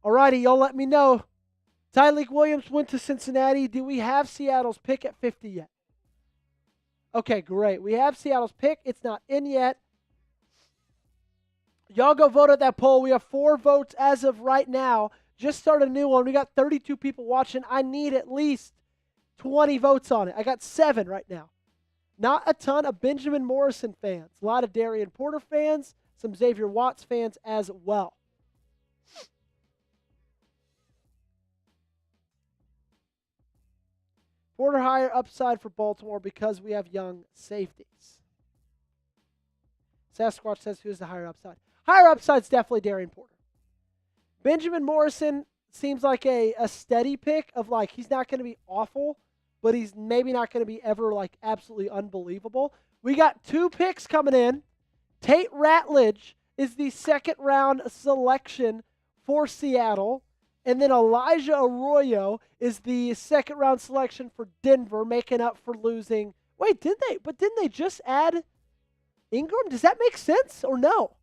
Alrighty, y'all let me know. Tyleek Williams went to Cincinnati. Do we have Seattle's pick at 50 yet? Okay, great. We have Seattle's pick. It's not in yet. Y'all go vote at that poll. We have 4 votes as of right now. Just started a new one. We got 32 people watching. I need at least 20 votes on it. I got 7 right now. Not a ton of Benjamin Morrison fans. A lot of Darian Porter fans. Some Xavier Watts fans as well. Porter higher upside for Baltimore because we have young safeties. Sasquatch says who's the higher upside? Higher upside's definitely Darian Porter. Benjamin Morrison seems like a steady pick of like he's not going to be awful, but he's maybe not going to be ever like absolutely unbelievable. We got 2 picks coming in. Tate Ratledge is the 2nd round selection for Seattle. And then Elijah Arroyo is the 2nd round selection for Denver, making up for losing. Wait, didn't they just add Ingram? Does that make sense or no?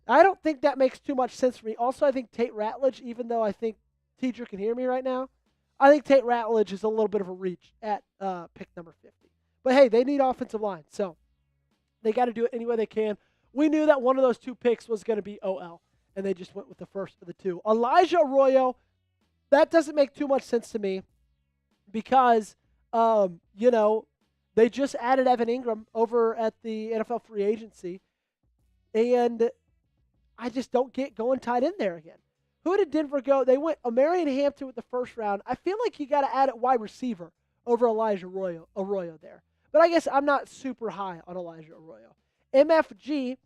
I don't think that makes too much sense for me. Also, I think Tate Ratledge, even though I think teacher can hear me right now, I think Tate Ratledge is a little bit of a reach at pick number 50. But hey, they need offensive line, so they got to do it any way they can. We knew that one of those 2 picks was going to be OL, and they just went with the first of the 2. Elijah Arroyo, that doesn't make too much sense to me because, they just added Evan Ingram over at the NFL free agency, and I just don't get going tight end there again. Who did Denver go? They went Marion Hampton with the 1st round. I feel like you got to add a wide receiver over Elijah Arroyo there. But I guess I'm not super high on Elijah Arroyo. MFG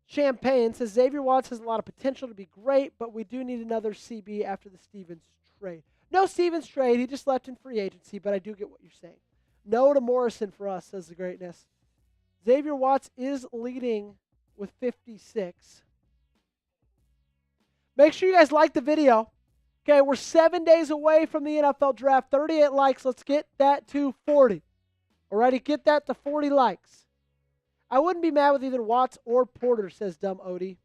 Champagne says Xavier Watts has a lot of potential to be great, but we do need another CB after the Stevens trade. No Stevens trade. He just left in free agency, but I do get what you're saying. No to Morrison for us, says the greatness. Xavier Watts is leading with 56. Make sure you guys like the video. Okay, we're 7 days away from the NFL draft. 38 likes. Let's get that to 40. Alrighty, get that to 40 likes. I wouldn't be mad with either Watts or Porter, says Dumb Odie.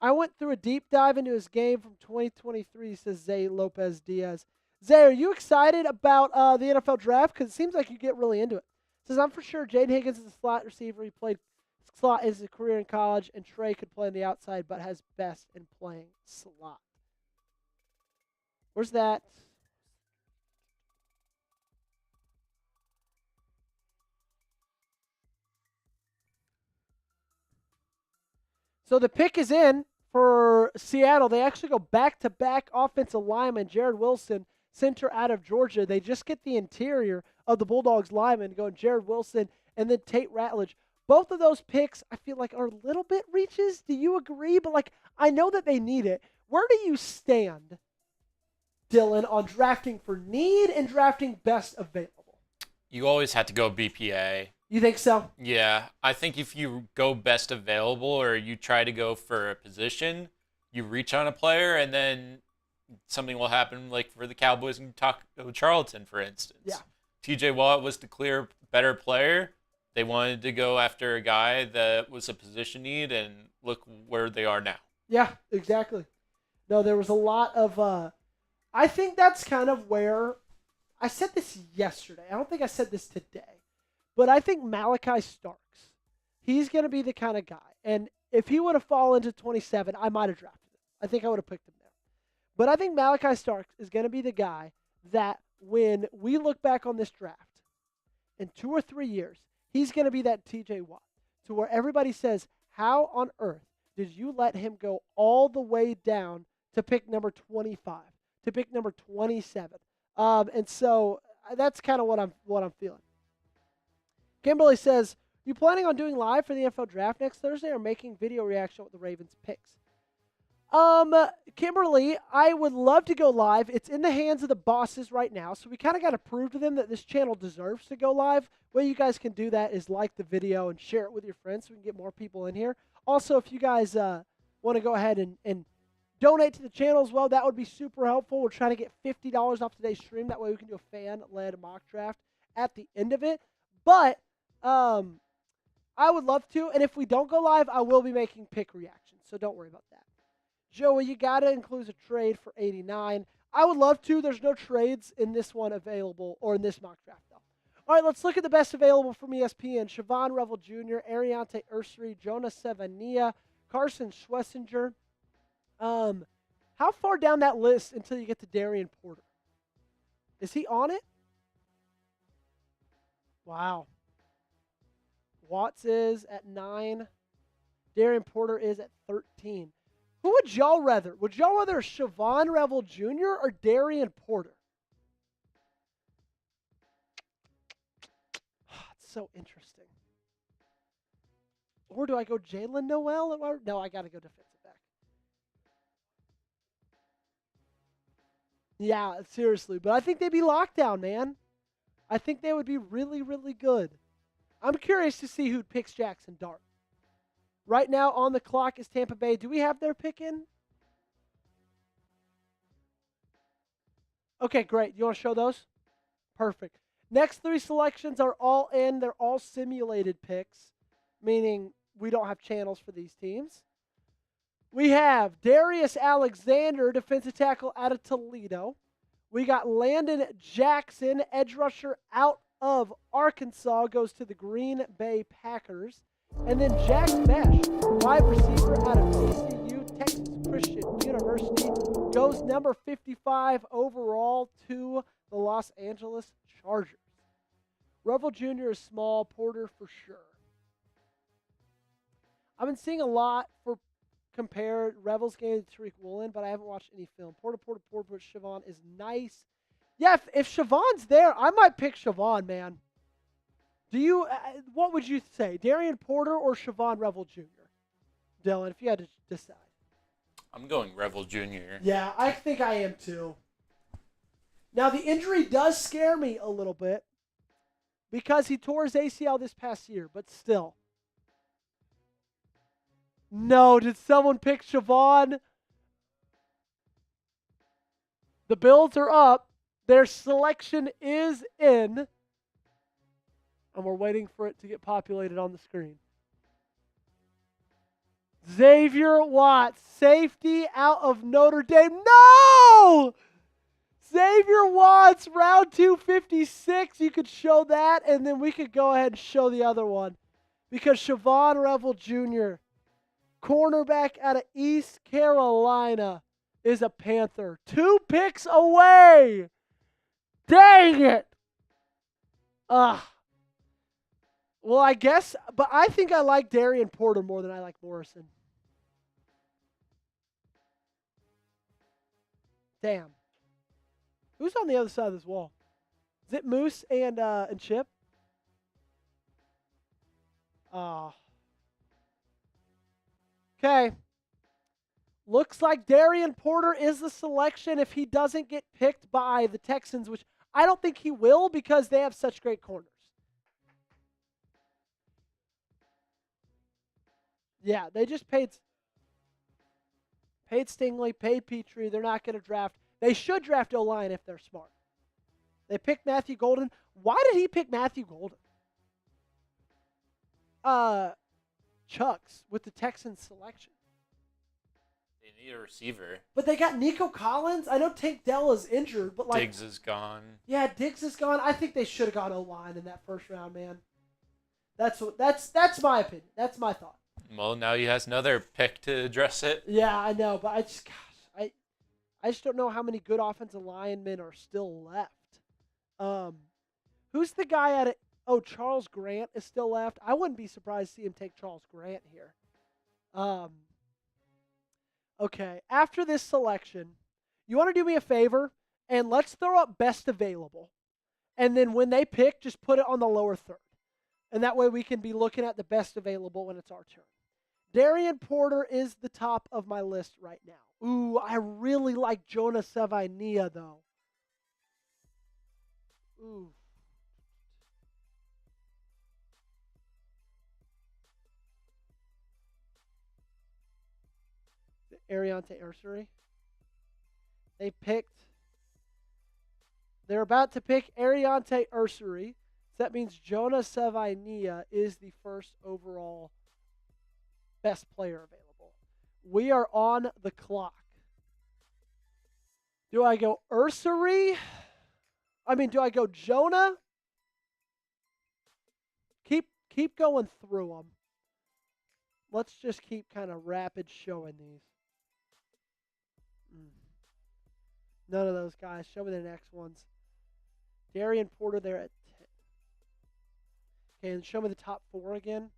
I went through a deep dive into his game from 2023, says Zay Lopez Diaz. Zay, are you excited about the NFL draft? Because it seems like you get really into it. Says, I'm for sure Jaden Higgins is a slot receiver. He played slot in his career in college, and Trey could play on the outside, but has best in playing slot. Where's that? So the pick is in for Seattle. They actually go back-to-back offensive lineman, Jared Wilson, center out of Georgia. They just get the interior of the Bulldogs lineman, going Jared Wilson and then Tate Ratledge. Both of those picks, I feel like, are a little bit reaches. Do you agree? But, I know that they need it. Where do you stand, Dylan, on drafting for need and drafting best available? You always have to go BPA. You think so? Yeah. I think if you go best available or you try to go for a position, you reach on a player and then something will happen, like for the Cowboys and Taco Charlton, for instance. Yeah. TJ Watt was the clear better player. They wanted to go after a guy that was a position need, and look where they are now. Yeah, exactly. No, there was a lot of I think that's kind of where I said this yesterday. I don't think I said this today. But I think Malachi Starks, he's going to be the kind of guy. And if he would have fallen to 27, I might have drafted him. I think I would have picked him there. But I think Malachi Starks is going to be the guy that when we look back on this draft in 2 or 3 years, he's going to be that TJ Watt to where everybody says, how on earth did you let him go all the way down to pick number 25, to pick number 27? And so that's kind of what I'm feeling. Kimberly says, you planning on doing live for the NFL draft next Thursday or making video reaction with the Ravens picks? Kimberly, I would love to go live. It's in the hands of the bosses right now, so we kind of got to prove to them that this channel deserves to go live. Way you guys can do that is like the video and share it with your friends so we can get more people in here. Also, if you guys want to go ahead and donate to the channel as well, that would be super helpful. We're trying to get $50 off today's stream. That way we can do a fan-led mock draft at the end of it. But I would love to, and if we don't go live, I will be making pick reactions, so don't worry about that. Joey, you got to include a trade for 89. I would love to. There's no trades in this one available, or in this mock draft, though. All right, let's look at the best available from ESPN. Siobhan Revel Jr., Ariante Ursary, Jonah Sevania, Carson Schlesinger. How far down that list until you get to Darian Porter? Is he on it? Wow. Watts is at 9. Darian Porter is at 13. Who would y'all rather? Would y'all rather Siobhan Revel Jr. or Darian Porter? It's so interesting. Or do I go Jalen Noel? No, I got to go defensive back. Yeah, seriously. But I think they'd be lockdown, man. I think they would be really, really good. I'm curious to see who picks Jackson Dart. Right now on the clock is Tampa Bay. Do we have their pick in? Okay, great. You want to show those? Perfect. Next 3 selections are all in. They're all simulated picks, meaning we don't have channels for these teams. We have Darius Alexander, defensive tackle out of Toledo. We got Landon Jackson, edge rusher out of Arkansas, goes to the Green Bay Packers. And then Jack Besh, wide receiver out of TCU, Texas Christian University, goes number 55 overall to the Los Angeles Chargers. Revel Jr. is small, Porter for sure. I've been seeing a lot for compared Revel's game to Tariq Woolen, but I haven't watched any film. Porter with Siobhan is nice. Yeah, if Siobhan's there, I might pick Siobhan, man. Do you? What would you say, Darian Porter or Siobhan Revel Jr.? Dylan, if you had to decide. I'm going Revel Jr. Yeah, I think I am too. Now the injury does scare me a little bit because he tore his ACL this past year, but still. No, did someone pick Saivion? The Bills are up. Their selection is in. And we're waiting for it to get populated on the screen. Xavier Watts, safety out of Notre Dame. No! Xavier Watts, round 256. You could show that, and then we could go ahead and show the other one. Because Siobhan Revel Jr., cornerback out of East Carolina, is a Panther. 2 picks away. Dang it. Well, I guess, but I think I like Darian Porter more than I like Morrison. Damn. Who's on the other side of this wall? Is it Moose and Chip? Okay. Looks like Darian Porter is the selection if he doesn't get picked by the Texans, which I don't think he will because they have such great corners. Yeah, they just paid Stingley, paid Petrie. They're not going to draft. They should draft O-line if they're smart. They picked Matthew Golden. Why did he pick Matthew Golden? Chucks with the Texans selection. They need a receiver. But they got Nico Collins. I know Tank Dell is injured, but like Diggs is gone. Yeah, Diggs is gone. I think they should have gone O-line in that first round, man. That's my opinion. That's my thought. Well, now he has another pick to address it. Yeah, I know, but I just don't know how many good offensive linemen are still left. Who's the guy at it? Oh, Charles Grant is still left. I wouldn't be surprised to see him take Charles Grant here. Okay, after this selection, you want to do me a favor and let's throw up best available. And then when they pick, just put it on the lower third. And that way we can be looking at the best available when it's our turn. Darian Porter is the top of my list right now. Ooh, I really like Jonah Saivion, though. Ooh. Ariante Ursery. They're about to pick Ariante Ursery. So that means Jonah Saivion is the first overall best player available. We are on the clock. Do I go Ursery? Do I go Jonah? Keep going through them. Let's just keep kind of rapid showing these. None of those guys. Show me the next ones. Darian Porter there at 10. Okay, and show me the top 4 again.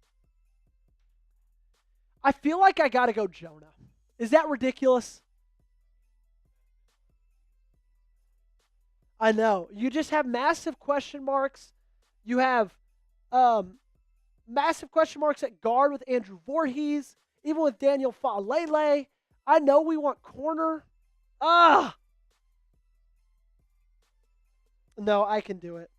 I feel like I got to go Jonah. Is that ridiculous? I know. You just have massive question marks. You have massive question marks at guard with Andrew Voorhees, even with Daniel Faalele. I know we want corner. No, I can do it.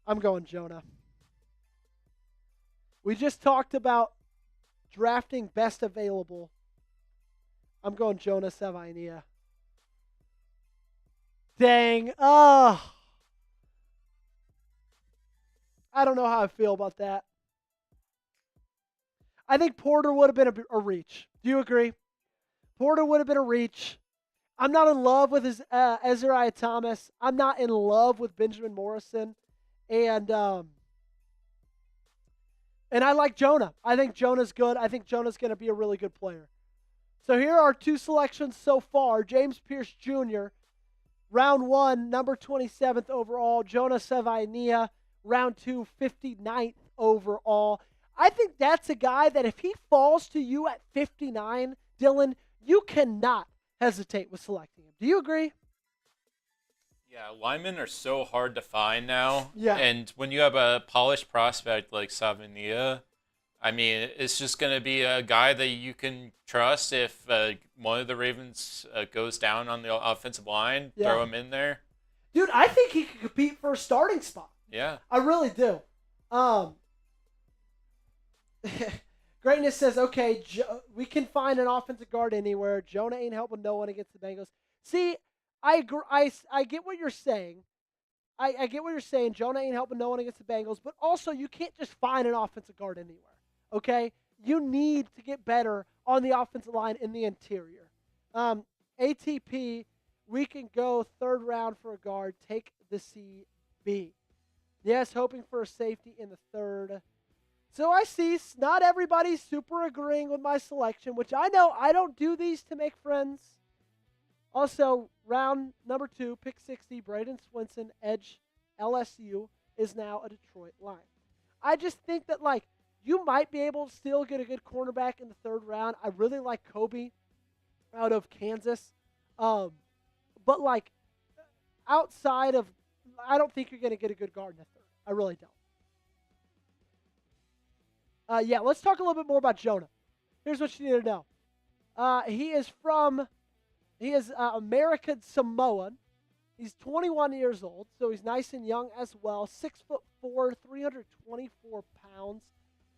I'm going Jonah. We just talked about drafting best available. I'm going Jonah Saivion. Dang. I don't know how I feel about that. I think Porter would have been a reach. Do you agree? Porter would have been a reach. I'm not in love with his Ezra Thomas. I'm not in love with Benjamin Morrison. And I like Jonah. I think Jonah's good. I think Jonah's going to be a really good player. So here are 2 selections so far. James Pierce Jr., round 1, number 27th overall. Jonah Saivion, round 2, 59th overall. I think that's a guy that if he falls to you at 59, Dylan, you cannot hesitate with selecting him. Do you agree? Yeah, linemen are so hard to find now. Yeah. And when you have a polished prospect like Saivion, it's just going to be a guy that you can trust if one of the Ravens goes down on the offensive line, throw him in there. Dude, I think he could compete for a starting spot. Yeah. I really do. Greatness says, okay, we can find an offensive guard anywhere. Jonah ain't helping no one against the Bengals. See, I agree. I get what you're saying. I get what you're saying. Jonah ain't helping no one against the Bengals, but also you can't just find an offensive guard anywhere. Okay? You need to get better on the offensive line in the interior. ATP, we can go third round for a guard. Take the CB. Yes, hoping for a safety in the third. So I see not everybody's super agreeing with my selection, which I know I don't do these to make friends. Also, round number 2, pick 60, Braden Swinson, edge LSU, is now a Detroit Lion. I just think that, like, you might be able to still get a good cornerback in the third round. I really like Kobe out of Kansas. But, like, outside of, I don't think you're going to get a good guard in the third. I really don't. Yeah, let's talk a little bit more about Jonah. Here's what you need to know. He is American Samoan. He's 21 years old, so he's nice and young as well. 6'4", 324 pounds.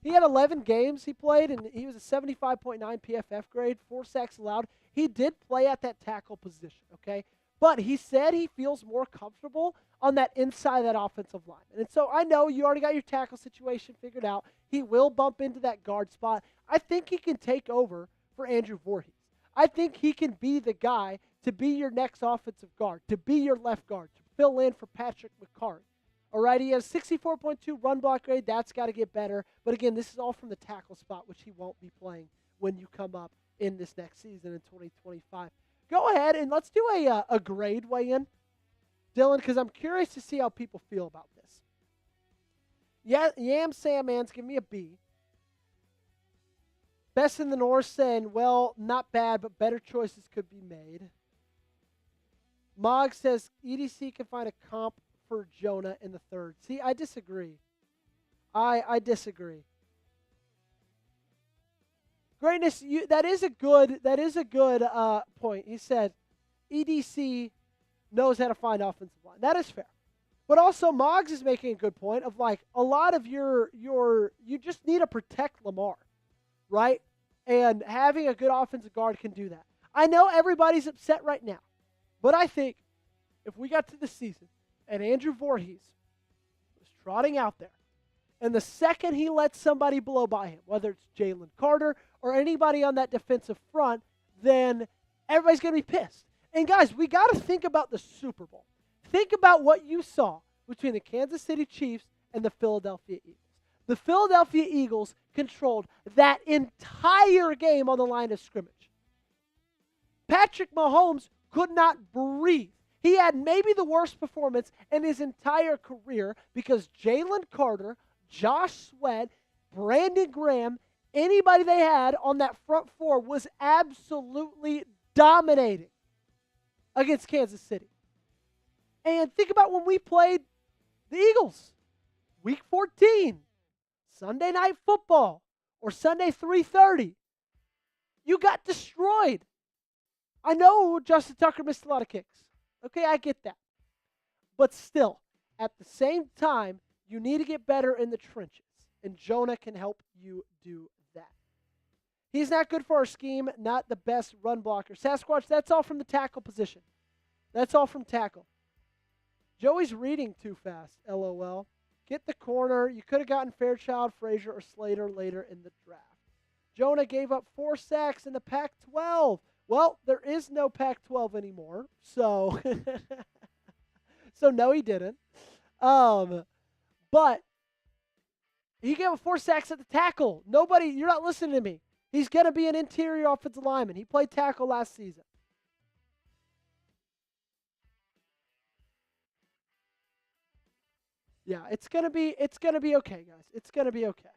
He had 11 games he played, and he was a 75.9 PFF grade, 4 sacks allowed. He did play at that tackle position, okay? But he said he feels more comfortable on that inside of that offensive line. And so I know you already got your tackle situation figured out. He will bump into that guard spot. I think he can take over for Andrew Voorhees. I think he can be the guy to be your next offensive guard, to be your left guard, to fill in for Patrick McCarry. All right, he has 64.2 run block grade. That's got to get better. But again, this is all from the tackle spot, which he won't be playing when you come up in this next season in 2025. Go ahead and let's do a grade weigh-in, Dylan, because I'm curious to see how people feel about this. Yeah, Yam Sam Man's giving me a B. Best in the North saying, well, not bad, but better choices could be made. Mog says EDC can find a comp for Jonah in the third. See, I disagree. I disagree. Greatness, that is a good point. He said EDC knows how to find offensive line. That is fair. But also Moggs is making a good point of, like, a lot of you just need to protect Lamar, right? And having a good offensive guard can do that. I know everybody's upset right now, but I think if we got to the season and Andrew Voorhees was trotting out there, and the second he lets somebody blow by him, whether it's Jalen Carter or anybody on that defensive front, then everybody's going to be pissed. And guys, we got to think about the Super Bowl. Think about what you saw between the Kansas City Chiefs and the Philadelphia Eagles. The Philadelphia Eagles controlled that entire game on the line of scrimmage. Patrick Mahomes could not breathe. He had maybe the worst performance in his entire career because Jalen Carter, Josh Sweat, Brandon Graham, anybody they had on that front four was absolutely dominating against Kansas City. And think about when we played the Eagles, Week 14, Sunday Night Football, or Sunday 3:30. You got destroyed. I know Justin Tucker missed a lot of kicks. Okay, I get that. But still, at the same time, you need to get better in the trenches, and Jonah can help you do that. He's not good for our scheme, not the best run blocker. Sasquatch, that's all from the tackle position. That's all from tackle. Joey's reading too fast, LOL. Get the corner. You could have gotten Fairchild, Frazier, or Slater later in the draft. Jonah gave up 4 sacks in the Pac-12. Well, there is no Pac-12 anymore, so so no, he didn't. But he gave up 4 sacks at the tackle. You're not listening to me. He's going to be an interior offensive lineman. He played tackle last season. Yeah, it's gonna be okay, guys. It's gonna be okay.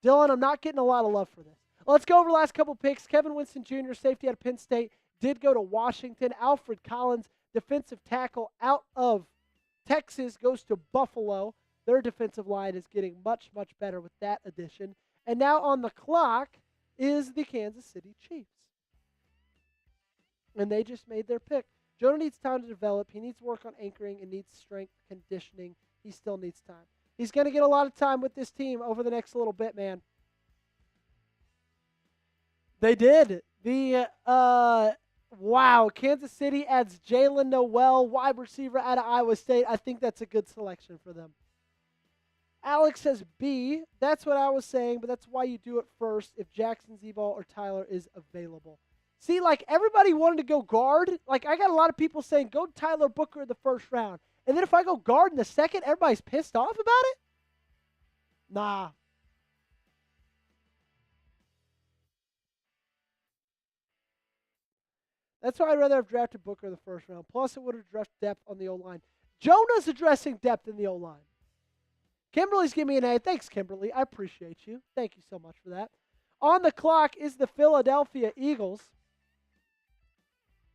Dylan, I'm not getting a lot of love for this. Let's go over the last couple picks. Kevin Winston Jr., safety out of Penn State, did go to Washington. Alfred Collins, defensive tackle out of Texas, goes to Buffalo. Their defensive line is getting much, much better with that addition. And now on the clock is the Kansas City Chiefs. And they just made their pick. Jonah needs time to develop. He needs work on anchoring and needs strength conditioning. He still needs time. He's going to get a lot of time with this team over the next little bit, man. They did. Wow, Kansas City adds Jalen Noel, wide receiver out of Iowa State. I think that's a good selection for them. Alex says B. That's what I was saying, but that's why you do it first if Jackson Zeball or Tyler is available. See, like, everybody wanted to go guard. Like, I got a lot of people saying, go Tyler Booker in the first round. And then if I go guard in the second, everybody's pissed off about it? Nah. That's why I'd rather have drafted Booker in the first round. Plus, it would have addressed depth on the O-line. Jonah's addressing depth in the O-line. Kimberly's giving me an A. Thanks, Kimberly. I appreciate you. Thank you so much for that. On the clock is the Philadelphia Eagles.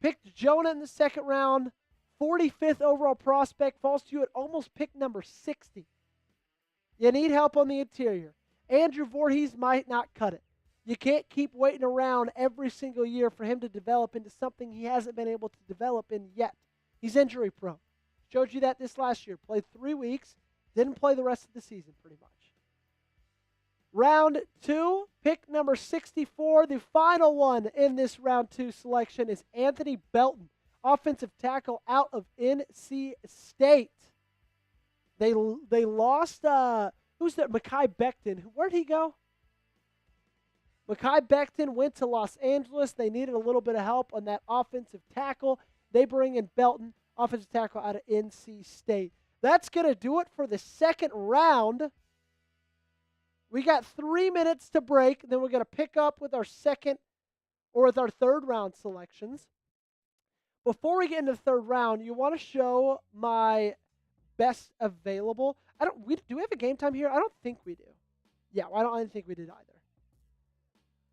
Picked Jonah in the second round. 45th overall prospect. Falls to you at almost pick number 60. You need help on the interior. Andrew Voorhees might not cut it. You can't keep waiting around every single year for him to develop into something he hasn't been able to develop in yet. He's injury prone. Showed you that this last year. Played 3 weeks. Didn't play the rest of the season pretty much. Round 2, pick number 64. The final one in this round 2 selection is Anthony Belton, offensive tackle out of NC State. They lost, who's that? Mekhi Becton. Where'd he go? Mekhi Becton went to Los Angeles. They needed a little bit of help on that offensive tackle. They bring in Belton, offensive tackle out of NC State. That's going to do it for the second round. We got 3 minutes to break. Then we're going to pick up with our third round selections. Before we get into the third round, you want to show my best available. Do we have a game time here? I don't think we do. Yeah, I don't think we did either.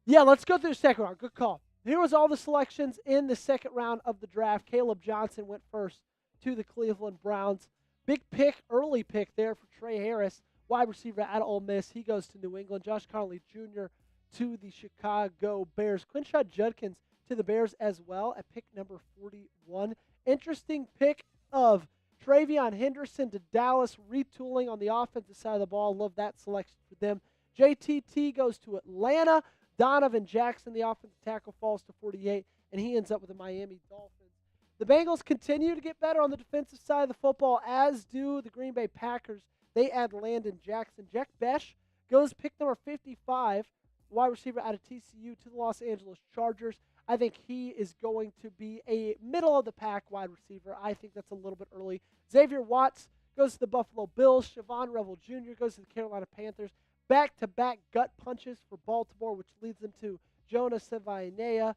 Yeah, let's go through the second round. Good call. Here was all the selections in the second round of the draft. Caleb Johnson went first to the Cleveland Browns. Big pick, early pick there for Trey Harris, wide receiver out of Ole Miss. He goes to New England. Josh Connolly Jr. to the Chicago Bears. Quinshad Judkins to the Bears as well at pick number 41. Interesting pick of Travion Henderson to Dallas, retooling on the offensive side of the ball. Love that selection for them. JTT goes to Atlanta. Donovan Jackson, the offensive tackle, falls to 48, and he ends up with the Miami Dolphins. The Bengals continue to get better on the defensive side of the football, as do the Green Bay Packers. They add Landon Jackson. Jack Besh goes pick number 55, wide receiver out of TCU, to the Los Angeles Chargers. I think he is going to be a middle-of-the-pack wide receiver. I think that's a little bit early. Xavier Watts goes to the Buffalo Bills. Siobhan Revel Jr. goes to the Carolina Panthers. Back-to-back gut punches for Baltimore, which leads them to Jonah Saivion,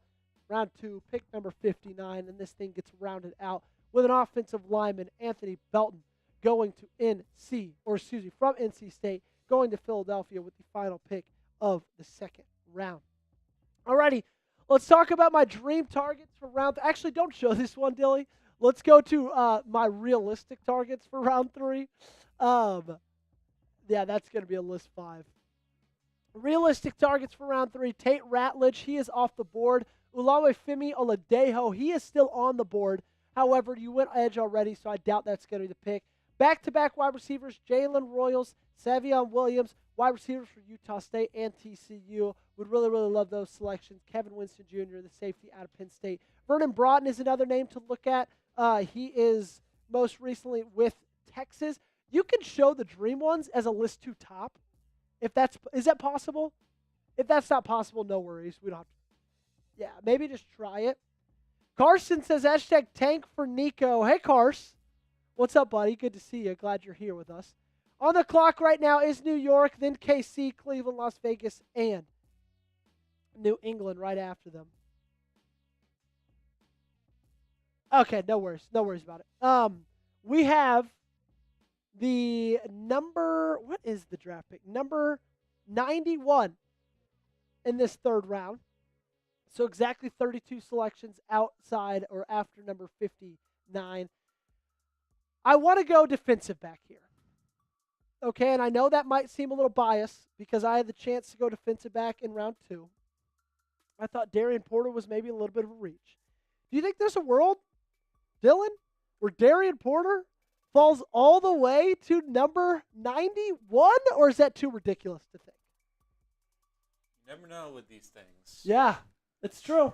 round 2, pick number 59, and this thing gets rounded out with an offensive lineman, Anthony Belton, going to from NC State, going to Philadelphia with the final pick of the second round. Alrighty, let's talk about my dream targets for round 3. Actually, don't show this one, Dilly. Let's go to my realistic targets for round 3. Yeah, that's going to be a list 5. Realistic targets for round 3. Tate Ratledge, he is off the board. Olawefemi Oladejo, he is still on the board. However, you went edge already, so I doubt that's going to be the pick. Back-to-back wide receivers, Jalen Royals, Saivion Williams, wide receivers for Utah State and TCU. Would really, really love those selections. Kevin Winston Jr., the safety out of Penn State. Vernon Broughton is another name to look at. He is most recently with Texas. You can show the dream ones as a list 2 top. Is that possible? If that's not possible, no worries. We don't have to. Yeah, maybe just try it. Carson says, hashtag tank for Nico. Hey, Cars. What's up, buddy? Good to see you. Glad you're here with us. On the clock right now is New York, then KC, Cleveland, Las Vegas, and New England right after them. Okay, no worries. No worries about it. We have the number, what is the draft pick? Number 91 in this third round. So exactly 32 selections outside or after number 59. I want to go defensive back here. Okay, and I know that might seem a little biased because I had the chance to go defensive back in round 2. I thought Darian Porter was maybe a little bit of a reach. Do you think there's a world Dylan, where Darian Porter falls all the way to number 91, or is that too ridiculous to think? You never know with these things. Yeah, it's true.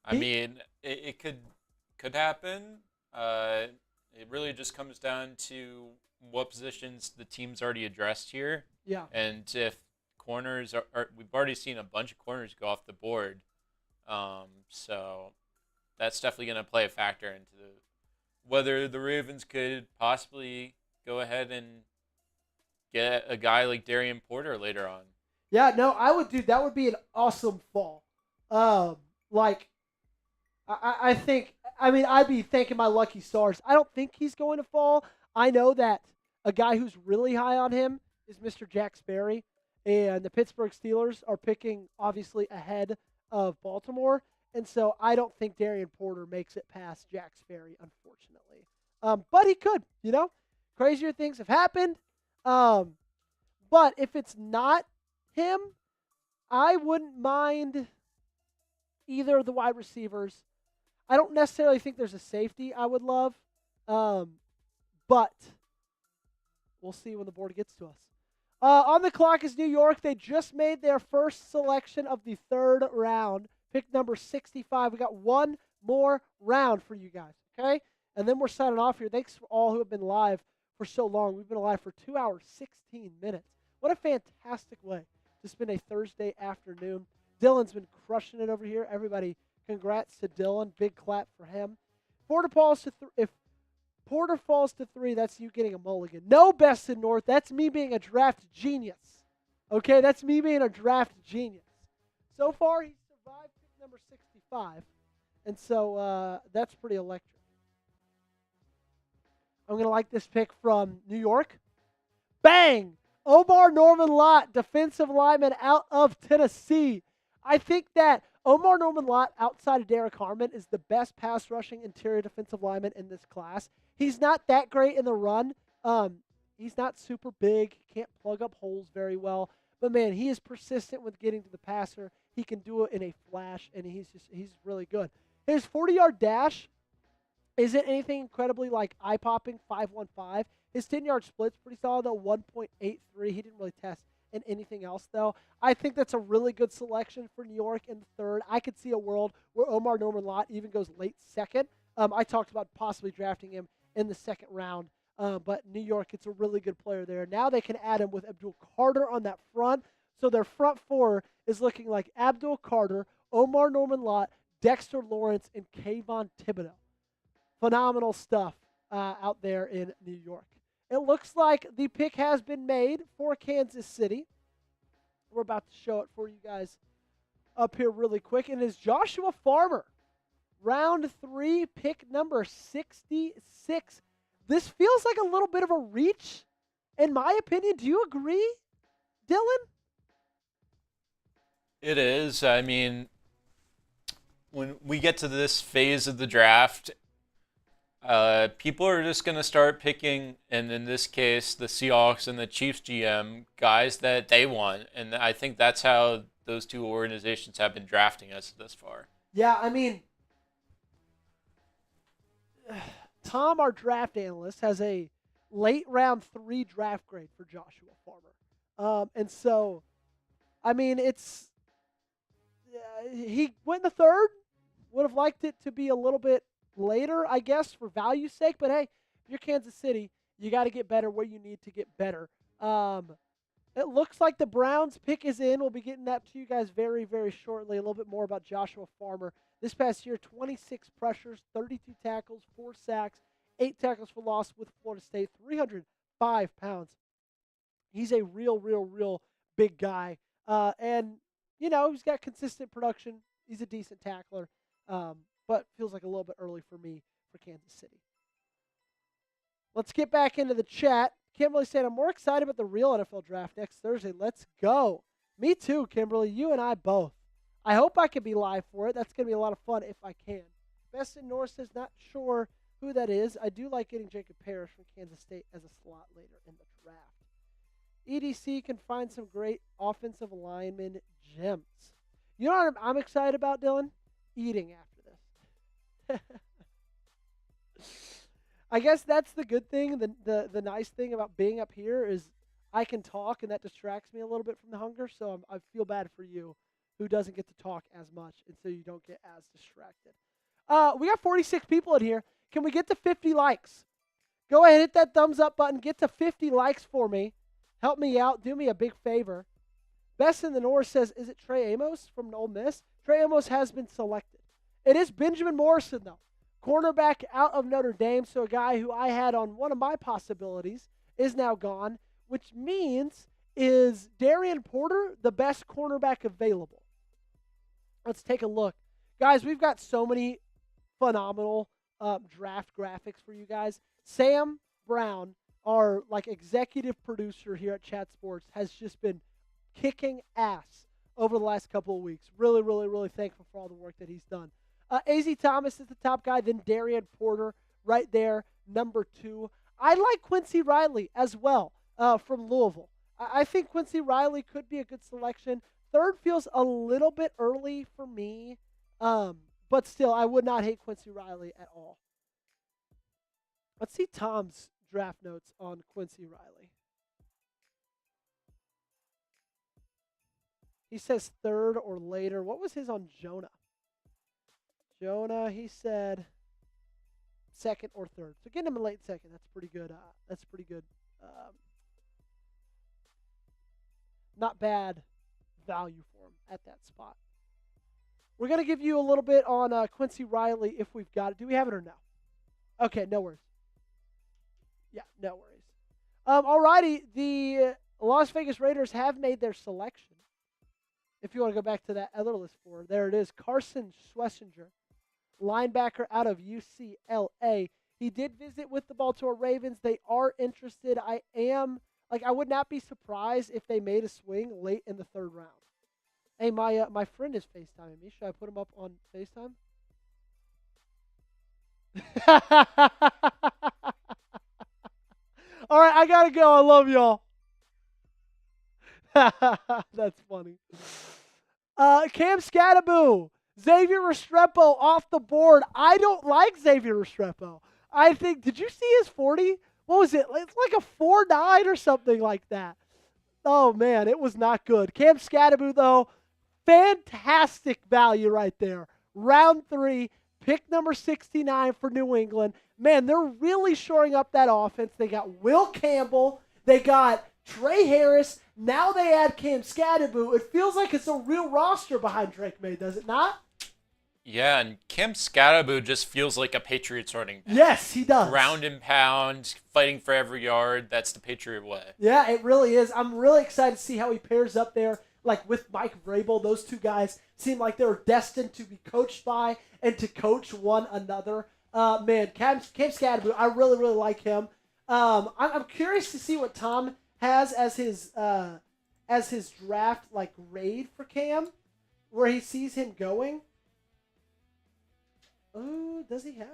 I mean, it could happen. It really just comes down to what positions the team's already addressed here. Yeah. And if corners are we've already seen a bunch of corners go off the board. So that's definitely going to play a factor into whether the Ravens could possibly go ahead and get a guy like Darian Porter later on. Yeah, no, I would do that. Would be an awesome fall. I think, I mean, I'd be thanking my lucky stars. I don't think he's going to fall. I know that a guy who's really high on him is Mr. Jack Sperry, and the Pittsburgh Steelers are picking, obviously, ahead of Baltimore, and so I don't think Darian Porter makes it past Jack Sperry, unfortunately. But he could, Crazier things have happened. But if it's not him, I wouldn't mind either of the wide receivers. I don't necessarily think there's a safety I would love, but we'll see when the board gets to us. On the clock is New York. They just made their first selection of the third round, pick number 65. We got one more round for you guys, okay? And then we're signing off here. Thanks for all who have been live for so long. We've been live for 2 hours, 16 minutes. What a fantastic way to spend a Thursday afternoon. Dylan's been crushing it over here. Everybody, congrats to Dylan. Big clap for him. If Porter falls to 3, that's you getting a mulligan. No best in North. That's me being a draft genius. Okay, that's me being a draft genius. So far, he survived pick number 65. And so that's pretty electric. I'm going to like this pick from New York. Bang! Omar Norman Lott, defensive lineman out of Tennessee. I think that Omar Norman Lott, outside of Derek Harmon, is the best pass rushing interior defensive lineman in this class. He's not that great in the run. He's not super big. He can't plug up holes very well. But, man, he is persistent with getting to the passer. He can do it in a flash, and he's really good. His 40-yard dash isn't anything incredibly eye-popping, 5.15. His 10-yard split's pretty solid, though, 1.83. He didn't really test in anything else, though. I think that's a really good selection for New York in the third. I could see a world where Omar Norman Lott even goes late second. I talked about possibly drafting him in the second round, but New York, it's a really good player there. Now they can add him with Abdul Carter on that front. So their front four is looking like Abdul Carter, Omar Norman Lott, Dexter Lawrence, and Kayvon Thibodeau. Phenomenal stuff out there in New York. It looks like the pick has been made for Kansas City. We're about to show it for you guys up here really quick. And it's Joshua Farmer, round 3, pick number 66. This feels like a little bit of a reach, in my opinion. Do you agree, Dylan? It is. I mean, when we get to this phase of the draft, people are just going to start picking, and in this case, the Seahawks and the Chiefs GM, guys that they want. And I think that's how those two organizations have been drafting us thus far. Yeah, I mean, Tom, our draft analyst, has a late round 3 draft grade for Joshua Farmer. And so, I mean, he went in the third. Would have liked it to be a little bit later, I guess, for value's sake. But, hey, if you're Kansas City, you got to get better where you need to get better. It looks like the Browns pick is in. We'll be getting that to you guys very, very shortly. A little bit more about Joshua Farmer. This past year, 26 pressures, 32 tackles, 4 sacks, 8 tackles for loss with Florida State, 305 pounds. He's a real big guy. And, he's got consistent production. He's a decent tackler. But feels like a little bit early for me for Kansas City. Let's get back into the chat. Kimberly said, I'm more excited about the real NFL draft next Thursday. Let's go. Me too, Kimberly. You and I both. I hope I can be live for it. That's going to be a lot of fun if I can. Best in North says, not sure who that is. I do like getting Jacob Parrish from Kansas State as a slot later in the draft. EDC can find some great offensive lineman gems. You know what I'm excited about, Dylan? Eating after this. I guess that's the good thing. The nice thing about being up here is I can talk, and that distracts me a little bit from the hunger. So I feel bad for you, who doesn't get to talk as much, and so you don't get as distracted. We got 46 people in here. Can we get to 50 likes? Go ahead, hit that thumbs up button. Get to 50 likes for me. Help me out. Do me a big favor. Best in the North says, is it Trey Amos from Ole Miss? Trey Amos has been selected. It is Benjamin Morrison, though. Cornerback out of Notre Dame, so a guy who I had on one of my possibilities is now gone, which means is Darian Porter the best cornerback available? Let's take a look. Guys, we've got so many phenomenal draft graphics for you guys. Sam Brown, our executive producer here at Chat Sports, has just been kicking ass over the last couple of weeks. Really, really, really thankful for all the work that he's done. A.Z. Thomas is the top guy, then Darian Porter right there, number 2. I like Quincy Riley as well from Louisville. I think Quincy Riley could be a good selection. 3rd feels a little bit early for me, but still, I would not hate Quincy Riley at all. Let's see Tom's draft notes on Quincy Riley. He says 3rd or later. What was his on Jonah? Jonah, he said 2nd or 3rd. So getting him a late 2nd, that's pretty good. That's pretty good. Not bad value for him at that spot. We're going to give you a little bit on Quincy Riley if we've got it. Do we have it or no? Okay, no worries. Yeah, no worries. Alrighty, the Las Vegas Raiders have made their selection. If you want to go back to that other list for, there it is. Carson Schlesinger, linebacker out of UCLA. He did visit with the Baltimore Ravens. They are interested. I would not be surprised if they made a swing late in the 3rd round. Hey, my friend is FaceTiming me. Should I put him up on FaceTime? All right, I got to go. I love y'all. That's funny. Cam Scattaboo, Xavier Restrepo off the board. I don't like Xavier Restrepo. I think, did you see his 40? What was it? It's like a 4.9 or something like that. Oh, man, it was not good. Cam Scattaboo, though, fantastic value right there. Round 3, pick number 69 for New England. Man, they're really shoring up that offense. They got Will Campbell. They got Trey Harris. Now they add Cam Scattaboo. It feels like it's a real roster behind Drake May, does it not? Yeah, and Cam Scattaboo just feels like a Patriots running back. Yes, he does. Ground and pound, fighting for every yard. That's the Patriot way. Yeah, it really is. I'm really excited to see how he pairs up there, with Mike Vrabel. Those two guys seem like they were destined to be coached by and to coach one another. Man, Cam Scattaboo, I really, really like him. I'm curious to see what Tom has as his draft grade for Cam, where he sees him going. Oh, does he have?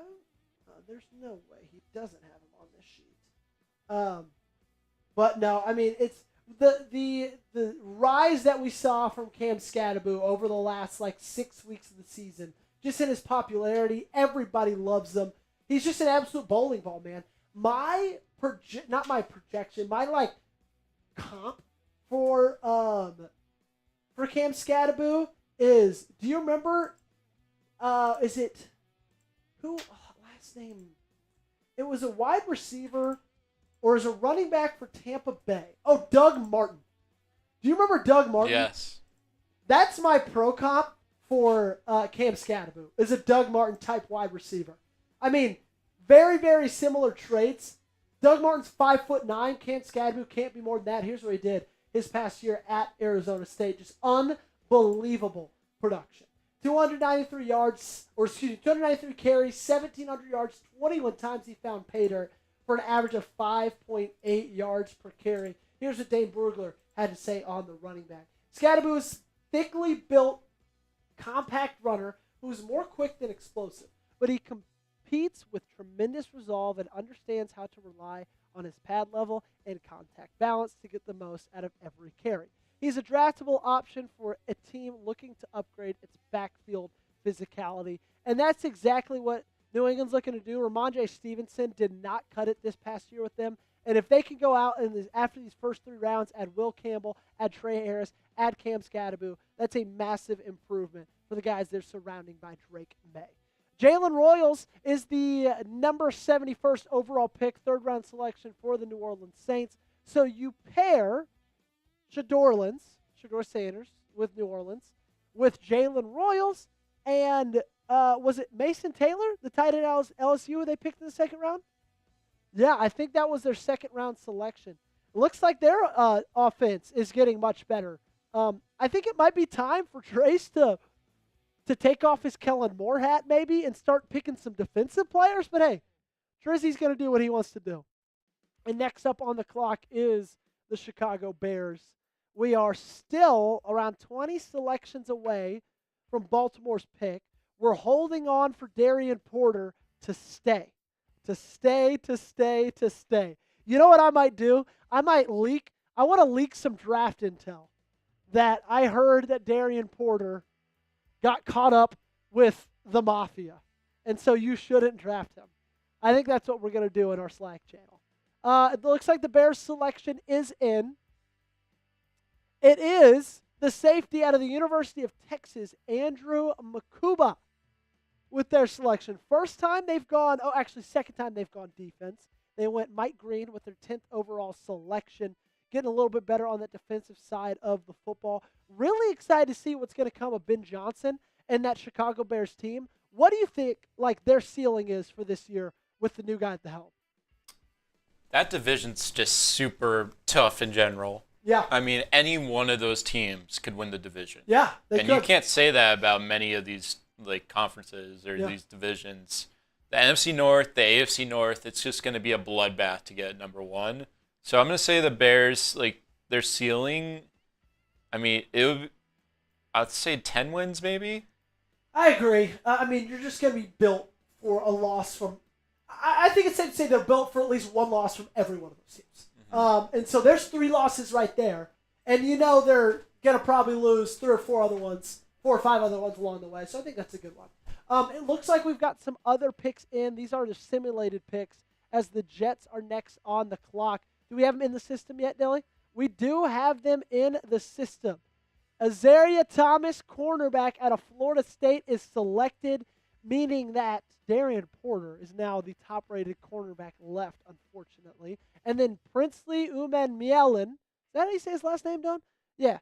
There's no way he doesn't have him on this sheet. But no, I mean it's the rise that we saw from Cam Scattaboo over the last 6 weeks of the season, just in his popularity. Everybody loves him. He's just an absolute bowling ball, man. My comp for Cam Scattaboo is, do you remember, is it, who, last name, it was a wide receiver, or is a running back for Tampa Bay. Oh, Doug Martin. Do you remember Doug Martin? Yes. That's my pro comp for Cam Scattaboo, is a Doug Martin type wide receiver. I mean, very, very similar traits. Doug Martin's 5'9". Cam Scattaboo can't be more than that. Here's what he did his past year at Arizona State. Just unbelievable production. 293 carries, 1,700 yards, 21 times he found pay dirt for an average of 5.8 yards per carry. Here's what Dane Brugler had to say on the running back. Scattaboo is thickly built, compact runner who's more quick than explosive, but he competes with tremendous resolve and understands how to rely on his pad level and contact balance to get the most out of every carry. He's a draftable option for a team looking to upgrade its backfield physicality, and that's exactly what New England's looking to do. Ramondre Stevenson did not cut it this past year with them. And if they can go out and after these first 3 rounds, add Will Campbell, add Trey Harris, add Cam Scadaboo, that's a massive improvement for the guys they're surrounding by Drake May. Jalen Royals is the number 71st overall pick, 3rd-round selection for the New Orleans Saints. So you pair Shador Sanders with New Orleans, with Jalen Royals, and was it Mason Taylor, the tight end out of LSU, who they picked in the 2nd round? Yeah, I think that was their 2nd-round selection. It looks like their offense is getting much better. I think it might be time for Trace to take off his Kellen Moore hat maybe and start picking some defensive players. But, hey, Drizzy's going to do what he wants to do. And next up on the clock is the Chicago Bears. We are still around 20 selections away from Baltimore's pick. We're holding on for Darian Porter to stay. To stay. You know what I might do? I want to leak some draft intel that I heard that Darian Porter got caught up with the Mafia. And so you shouldn't draft him. I think that's what we're going to do in our Slack channel. It looks like the Bears selection is in. It is the safety out of the University of Texas, Andrew Makuba, with their selection. Second time they've gone defense. They went Mike Green with their 10th overall selection, getting a little bit better on that defensive side of the football. Really excited to see what's going to come of Ben Johnson and that Chicago Bears team. What do you think their ceiling is for this year with the new guy at the helm? That division's just super tough in general. Yeah. I mean, any one of those teams could win the division. Yeah, they could. You can't say that about many of these conferences or these divisions. The NFC North, the AFC North, it's just going to be a bloodbath to get number 1. So I'm going to say the Bears, their ceiling, I mean, I'd say 10 wins maybe. I agree. I mean, you're just going to be built for a loss from, I think it's safe to say they're built for at least 1 loss from every one of those teams. Mm-hmm. And so there's 3 losses right there. And they're going to probably lose 3 or 4 or 5 other ones along the way. So I think that's a good one. It looks like we've got some other picks in. These are the simulated picks as the Jets are next on the clock. Do we have them in the system yet, Dilly? We do have them in the system. Azaria Thomas, cornerback out of Florida State, is selected, meaning that Darian Porter is now the top-rated cornerback left, unfortunately. And then Princely Umanmielen, is that how you say his last name, Don? Yeah.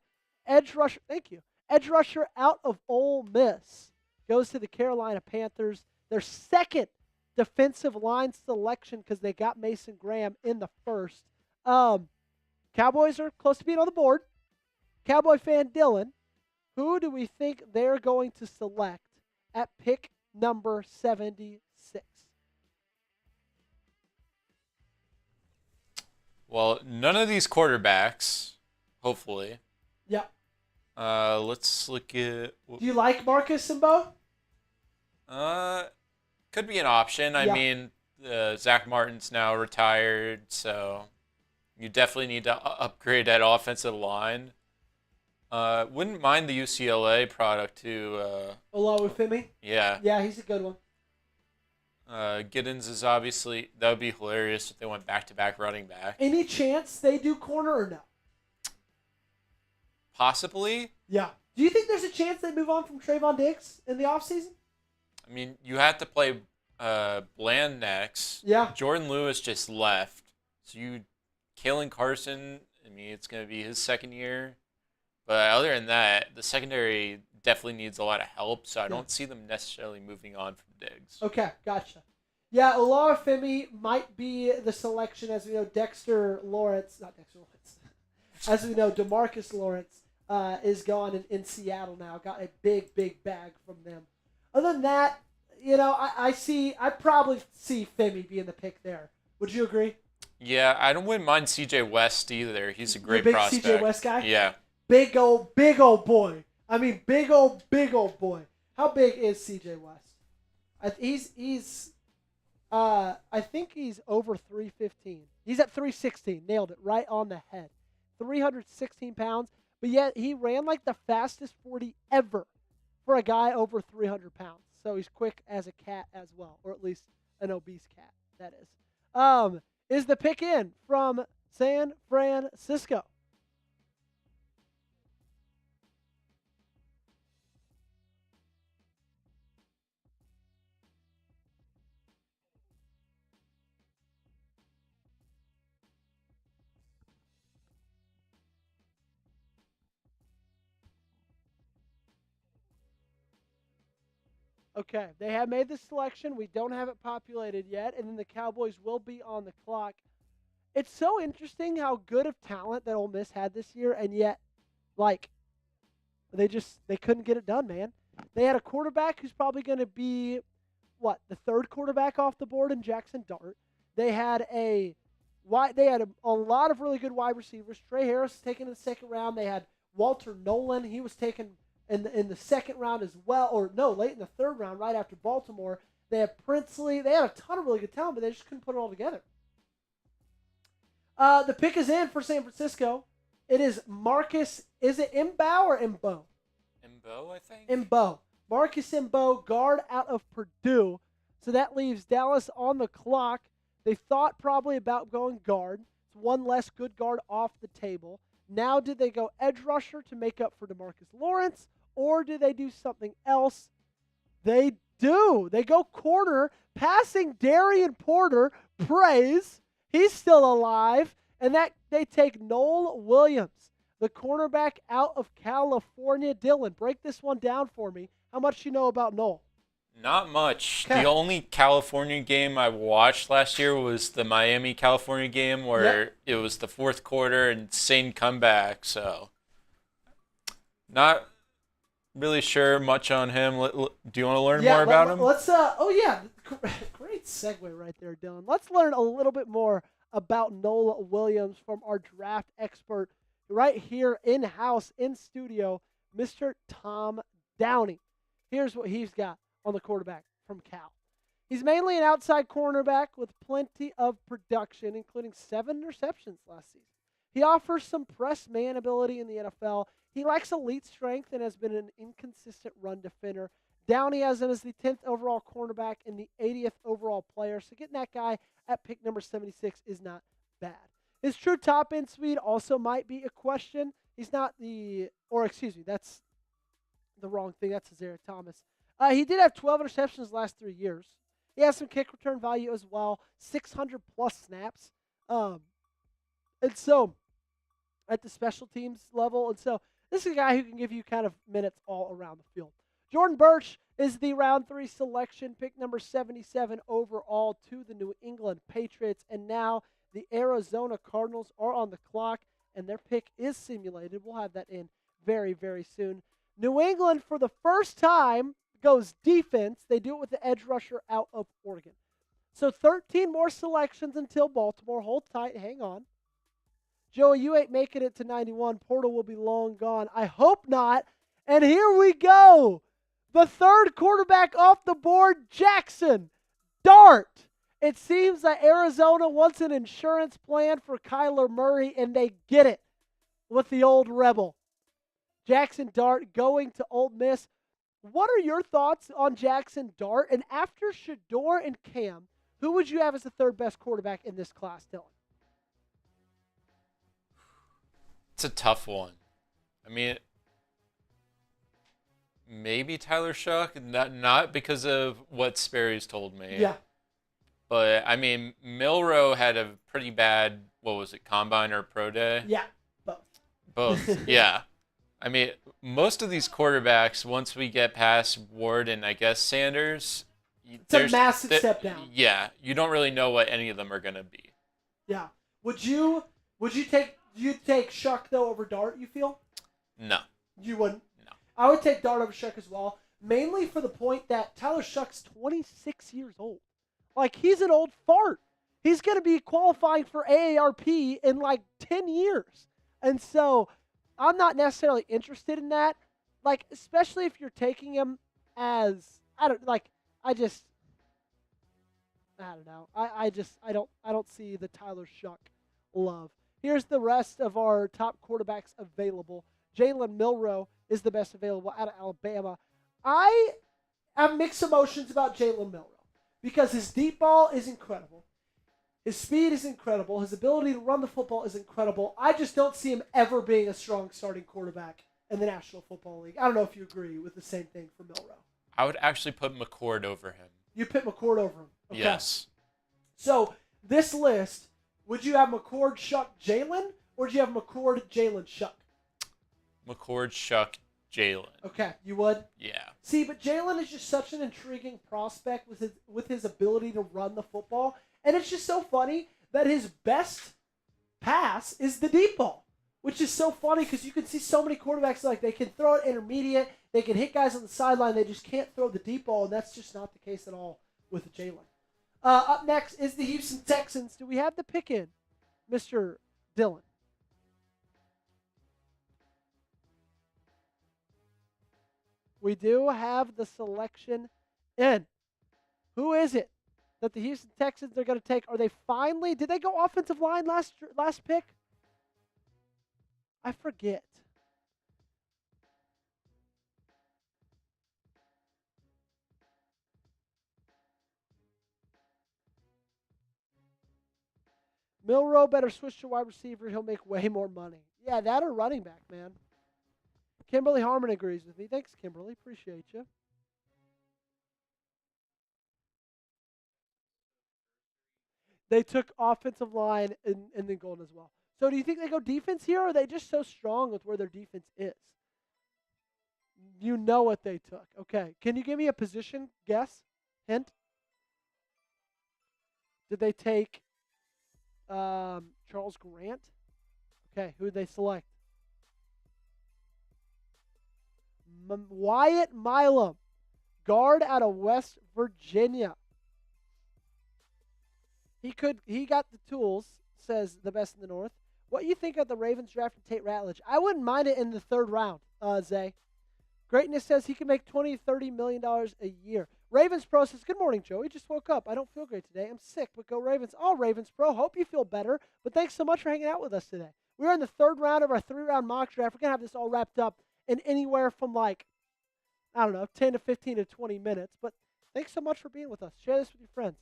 Edge rusher, thank you. Edge rusher out of Ole Miss goes to the Carolina Panthers. Their 2nd defensive line selection because they got Mason Graham in the 1st. Cowboys are close to being on the board. Cowboy fan Dylan, who do we think they're going to select at pick number 76? Well, none of these quarterbacks, hopefully. Yeah. Let's look at... Do you like Marcus and Bo? Could be an option. I mean, Zach Martin's now retired, so you definitely need to upgrade that offensive line. Wouldn't mind the UCLA product too. Olawufemi? Yeah. Yeah, he's a good one. Giddens is obviously, that would be hilarious if they went back-to-back running back. Any chance they do corner or no? Possibly. Yeah. Do you think there's a chance they move on from Trayvon Diggs in the offseason? I mean, you have to play Bland next. Yeah. Jordan Lewis just left. So Kalen Carson, I mean, it's going to be his 2nd year. But other than that, the secondary definitely needs a lot of help, so I don't see them necessarily moving on from Diggs. Okay, gotcha. Yeah, Olawufemi might be the selection, as we know, as we know, DeMarcus Lawrence is gone in Seattle now. Got a big bag from them. Other than that, I probably see Femi being the pick there. Would you agree? Yeah, I wouldn't mind CJ West either. He's a great prospect. CJ West guy? Yeah. Big old boy. I mean, big old boy. How big is CJ West? I think he's over 315. He's at 316. Nailed it right on the head. 316 pounds. But yet he ran like the fastest 40 ever for a guy over 300 pounds. So he's quick as a cat as well, or at least an obese cat, that is. Is the pick in from San Francisco? Okay, they have made the selection. We don't have it populated yet, and then the Cowboys will be on the clock. It's so interesting how good of talent that Ole Miss had this year, and yet, like, they couldn't get it done, man. They had a quarterback who's probably going to be the third quarterback off the board in Jackson Dart. They had a lot of really good wide receivers. Trey Harris was taken in the second round. They had Walter Nolan. He was taken in the second round as well, or no, late in the third round, right after Baltimore. They had Princely. They had a ton of really good talent, but they just couldn't put it all together. The pick is in for San Francisco. It is Marcus. Is it Imbow or Imbo? Imbo, I think. Imbo. Marcus Imbo, guard out of Purdue. So that leaves Dallas on the clock. They thought probably about going guard. It's one less good guard off the table. Now, did they go edge rusher to make up for DeMarcus Lawrence, or do they do something else? They do. They go corner, passing Darian Porter. Praise. He's still alive. And that they take Noel Williams, the cornerback out of California. Dylan, break this one down for me. How much do you know about Noel? Not much. Okay. The only California game I watched last year was the Miami-California game where it was the fourth quarter and insane comeback. So, not really sure much on him. Do you want to learn more about him? Let's. Great segue right there, Dylan. Let's learn a little bit more about Noel Williams from our draft expert right here in-house, in studio, Mr. Tom Downey. Here's what he's got on the quarterback from Cal. He's mainly an outside cornerback with plenty of production, including 7 interceptions last season. He offers some press man ability in the NFL. He lacks elite strength and has been an inconsistent run defender. Downey has him as the 10th overall cornerback and the 80th overall player, so getting that guy at pick number 76 is not bad. His true top-end speed also might be a question. He's not that's the wrong thing. That's Zariah Thomas. He did have 12 interceptions the last 3 years. He has some kick return value as well, 600-plus snaps. And so, at the special teams level, and so this is a guy who can give you kind of minutes all around the field. Jordan Burch is the round 3 selection, pick number 77 overall to the New England Patriots. And now the Arizona Cardinals are on the clock, and their pick is simulated. We'll have that in very, very soon. New England, for the first time, goes defense. They do it with the edge rusher out of Oregon. So 13 more selections until Baltimore. Hold tight. Hang on. Joey, you ain't making it to 91. Portal will be long gone. I hope not. And here we go. The third quarterback off the board, Jackson Dart. It seems that Arizona wants an insurance plan for Kyler Murray, and they get it with the old Rebel. Jackson Dart going to Ole Miss. What are your thoughts on Jackson Dart? And after Shedeur and Cam, who would you have as the third best quarterback in this class, Dylan? It's a tough one. I mean, maybe Tyler Shuck, not because of what Sperry's told me. Yeah. But, I mean, Milroe had a pretty bad, combine or pro day? Yeah, both. Both, yeah. I mean, most of these quarterbacks, once we get past Ward and I guess Sanders, it's a massive step down. Yeah, you don't really know what any of them are going to be. Yeah. Would you take Shuck, though, over Dart, you feel? No. You wouldn't? No. I would take Dart over Shuck as well, mainly for the point that Tyler Shuck's 26 years old. Like, he's an old fart. He's going to be qualifying for AARP in, 10 years. And so I'm not necessarily interested in that. Especially if you're taking him as, I don't know. I don't see the Tyler Shuck love. Here's the rest of our top quarterbacks available. Jalen Milroe is the best available out of Alabama. have mixed emotions about Jalen Milroe because his deep ball is incredible. His speed is incredible. His ability to run the football is incredible. I just don't see him ever being a strong starting quarterback in the National Football League. I don't know if you agree with the same thing for Milroe. I would actually put McCord over him. You put McCord over him? Okay. Yes. So, this list, would you have McCord, Shuck, Jalen, or would you have McCord, Jalen, Shuck? McCord, Shuck, Jalen. Okay, you would? Yeah. See, but Jalen is just such an intriguing prospect with his ability to run the football. And it's just so funny that his best pass is the deep ball, which is so funny because you can see so many quarterbacks like they can throw it intermediate, they can hit guys on the sideline, they just can't throw the deep ball, and that's just not the case at all with Jalen. Up next is the Houston Texans. Do we have the pick in, Mr. Dillon? We do have the selection in. Who is it that the Houston Texans are going to take? Are they finally? Did they go offensive line last pick? I forget. Milroe better switch to wide receiver. He'll make way more money. Yeah, that or running back, man. Kimberly Harmon agrees with me. Thanks, Kimberly. Appreciate you. They took offensive line and then golden as well. So do you think they go defense here, or are they just so strong with where their defense is? You know what they took. Okay. Can you give me a position guess? Hint? Did they take Charles Grant? Okay. Who did they select? Wyatt Milam, guard out of West Virginia. He got the tools, says the best in the North. What you think of the Ravens drafting Tate Ratledge? I wouldn't mind it in the third round, Zay. Greatness says he can make $20 to $30 million a year. Ravens Pro says, good morning, Joey. Just woke up. I don't feel great today. I'm sick, but go Ravens. Oh, Ravens Pro, hope you feel better. But thanks so much for hanging out with us today. We're in the third round of our 3-round mock draft. We're going to have this all wrapped up in anywhere from 10 to 15 to 20 minutes. But thanks so much for being with us. Share this with your friends.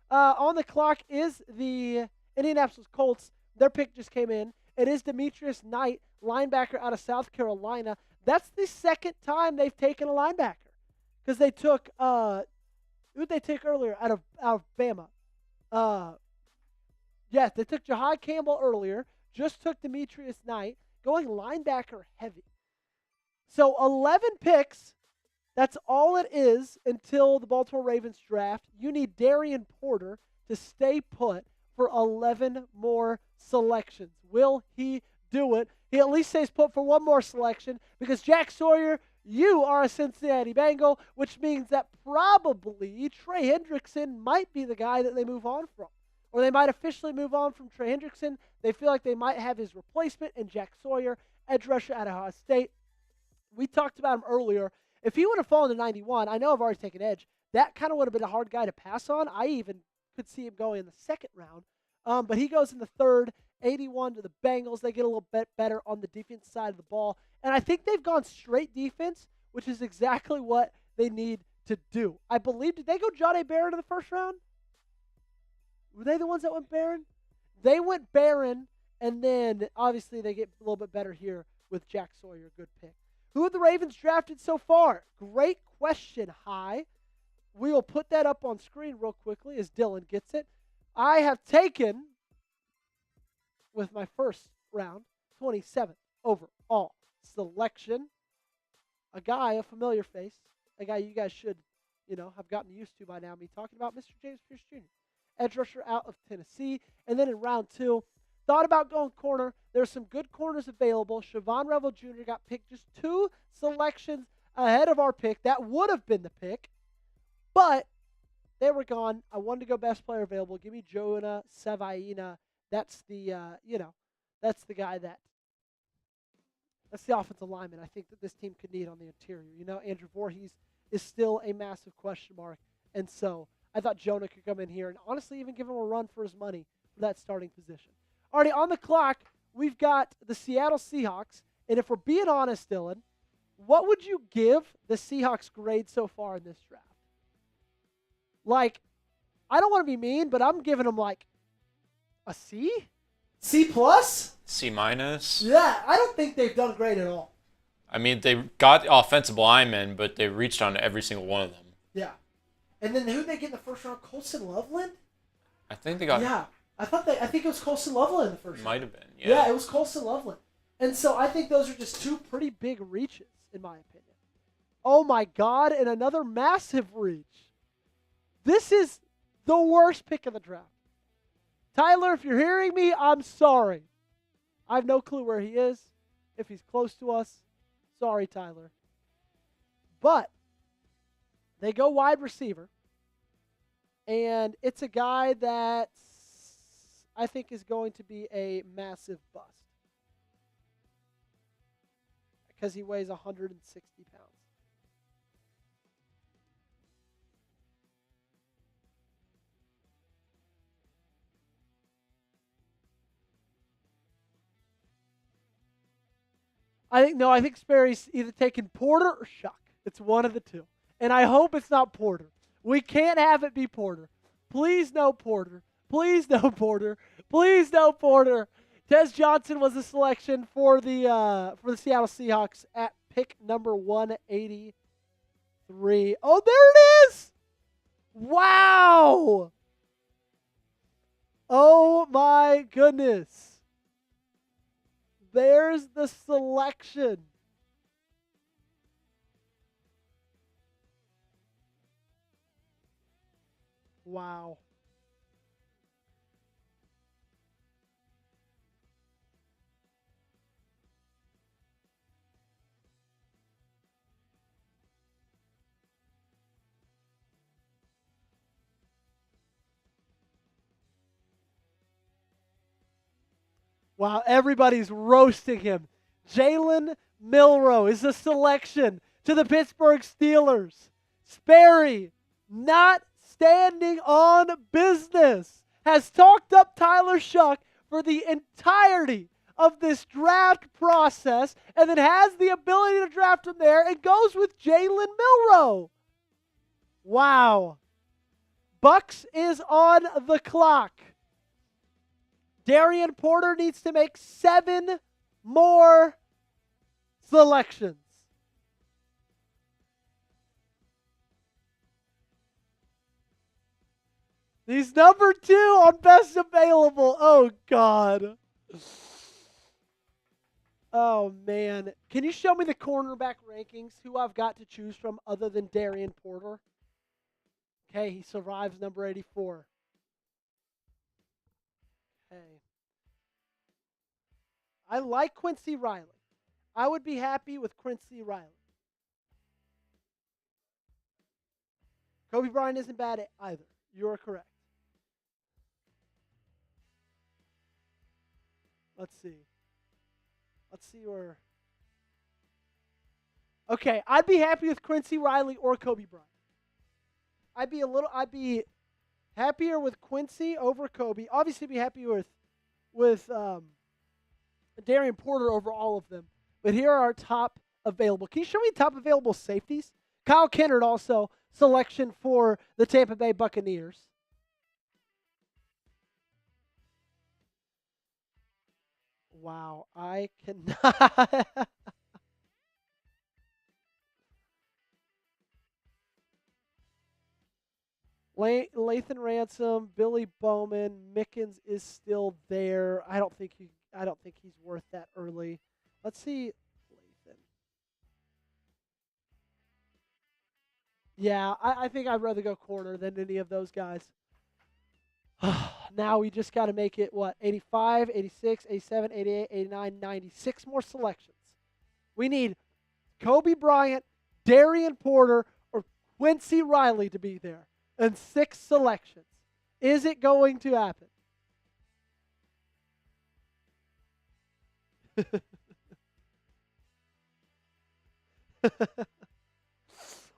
On the clock is the Indianapolis Colts. Their pick just came in. It is Demetrius Knight, linebacker out of South Carolina. That's the second time they've taken a linebacker. Because they took, who did they take earlier out of Bama? Yes, they took Jahai Campbell earlier. Just took Demetrius Knight, going linebacker heavy. So 11 picks. That's all it is until the Baltimore Ravens draft. You need Darian Porter to stay put for 11 more selections. Will he do it? He at least stays put for one more selection because Jack Sawyer, you are a Cincinnati Bengal, which means that probably Trey Hendrickson might be the guy that they move on from. Or they might officially move on from Trey Hendrickson. They feel like they might have his replacement in Jack Sawyer, edge rusher out of Ohio State. We talked about him earlier. If he would have fallen to 91, I know I've already taken edge. That kind of would have been a hard guy to pass on. I even could see him going in the second round. But he goes in the third, 81 to the Bengals. They get a little bit better on the defense side of the ball. And I think they've gone straight defense, which is exactly what they need to do. I believe, did they go Jahdae Barron in the first round? Were they the ones that went Barron? They went Barron, and then obviously they get a little bit better here with Jack Sawyer. Good pick. Who have the Ravens drafted so far? Great question, Hi. We will put that up on screen real quickly as Dylan gets it. I have taken, with my first round, 27th overall selection, a guy, a familiar face, a guy you guys should, have gotten used to by now, me talking about Mr. James Pierce Jr., edge rusher out of Tennessee. And then in round 2, thought about going corner. There's some good corners available. Siobhan Revel Jr. got picked just 2 selections ahead of our pick. That would have been the pick, but they were gone. I wanted to go best player available. Give me Jonah Saivion. That's the, that's the guy that's the offensive lineman I think that this team could need on the interior. Andrew Voorhees is still a massive question mark, and so I thought Jonah could come in here and honestly even give him a run for his money for that starting position. Already on the clock, we've got the Seattle Seahawks. And if we're being honest, Dylan, what would you give the Seahawks grade so far in this draft? Like, I don't want to be mean, but I'm giving him like a C? C plus? C minus. Yeah, I don't think they've done great at all. I mean, they got offensive linemen, but they reached on every single one of them. Yeah. And then who'd they get in the first round? Colson Loveland? I think they got. Yeah. I think it was Colson Loveland in the first round. Might have been, yeah. Yeah, it was Colson Loveland. And so I think those are just two pretty big reaches, in my opinion. Oh my God, and another massive reach. This is the worst pick of the draft. Tyler, if you're hearing me, I'm sorry. I have no clue where he is. If he's close to us, sorry, Tyler. But they go wide receiver. And it's a guy that I think is going to be a massive bust. Because he weighs 160 pounds. I think Sperry's either taking Porter or Shuck. It's one of the two. And I hope it's not Porter. We can't have it be Porter. Please no Porter. Please no Porter. Please no Porter. Tez Johnson was a selection for the Seattle Seahawks at pick number 183. Oh, there it is! Wow! Oh my goodness. There's the selection. Wow. Wow, everybody's roasting him. Jalen Milroe is a selection to the Pittsburgh Steelers. Sperry, not standing on business, has talked up Tyler Shuck for the entirety of this draft process and then has the ability to draft him there and goes with Jalen Milroe. Wow. Bucks is on the clock. Darian Porter needs to make 7 more selections. He's number 2 on best available. Oh, God. Oh, man. Can you show me the cornerback rankings, who I've got to choose from other than Darian Porter? Okay, he survives number 84. Okay. I like Quincy Riley. I would be happy with Quincy Riley. Kobe Bryant isn't bad either. You're correct. Let's see. Let's see where. Okay, I'd be happy with Quincy Riley or Kobe Bryant. I'd be happier with Quincy over Kobe. Obviously, be happy with Darian Porter over all of them. But here are our top available. Can you show me top available safeties? Kyle Kennard also selection for the Tampa Bay Buccaneers. Wow, I cannot. Lathan Ransom, Billy Bowman, Mickens is still there. I don't think he's worth that early. Let's see, Lathan. Yeah, I think I'd rather go corner than any of those guys. Now we just got to make it, 85, 86, 87, 88, 89, 90. 6 more selections. We need Kobe Bryant, Darian Porter, or Quincy Riley to be there. And 6 selections. Is it going to happen?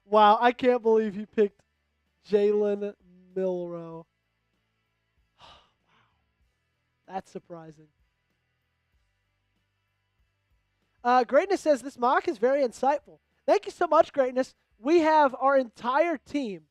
Wow, I can't believe he picked Jalen Milroe. Wow, that's surprising. Greatness says this mock is very insightful. Thank you so much, Greatness. We have our entire team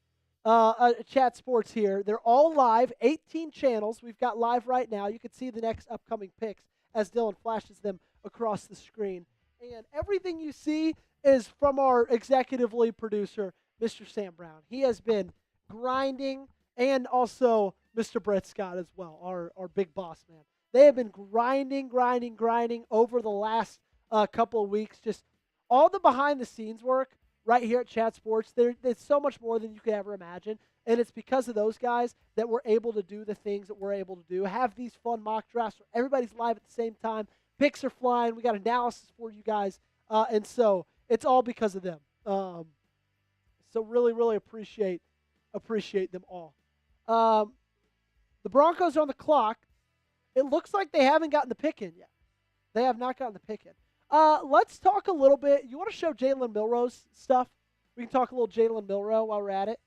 Chat Sports here. They're all live, 18 channels. We've got live right now. You can see the next upcoming picks as Dylan flashes them across the screen. And everything you see is from our executive lead producer, Mr. Sam Brown. He has been grinding, and also Mr. Brett Scott as well, our big boss man. They have been grinding over the last couple of weeks. Just all the behind-the-scenes work right here at Chat Sports. There's so much more than you could ever imagine, and it's because of those guys that we're able to do the things that we're able to do, have these fun mock drafts where everybody's live at the same time. Picks are flying. We got analysis for you guys, and so it's all because of them. So really appreciate them all. The Broncos are on the clock. It looks like they haven't gotten the pick in yet. They have not gotten the pick in. Let's talk a little bit. You want to show Jalen Milroe's stuff? We can talk a little Jalen Milroe while we're at it.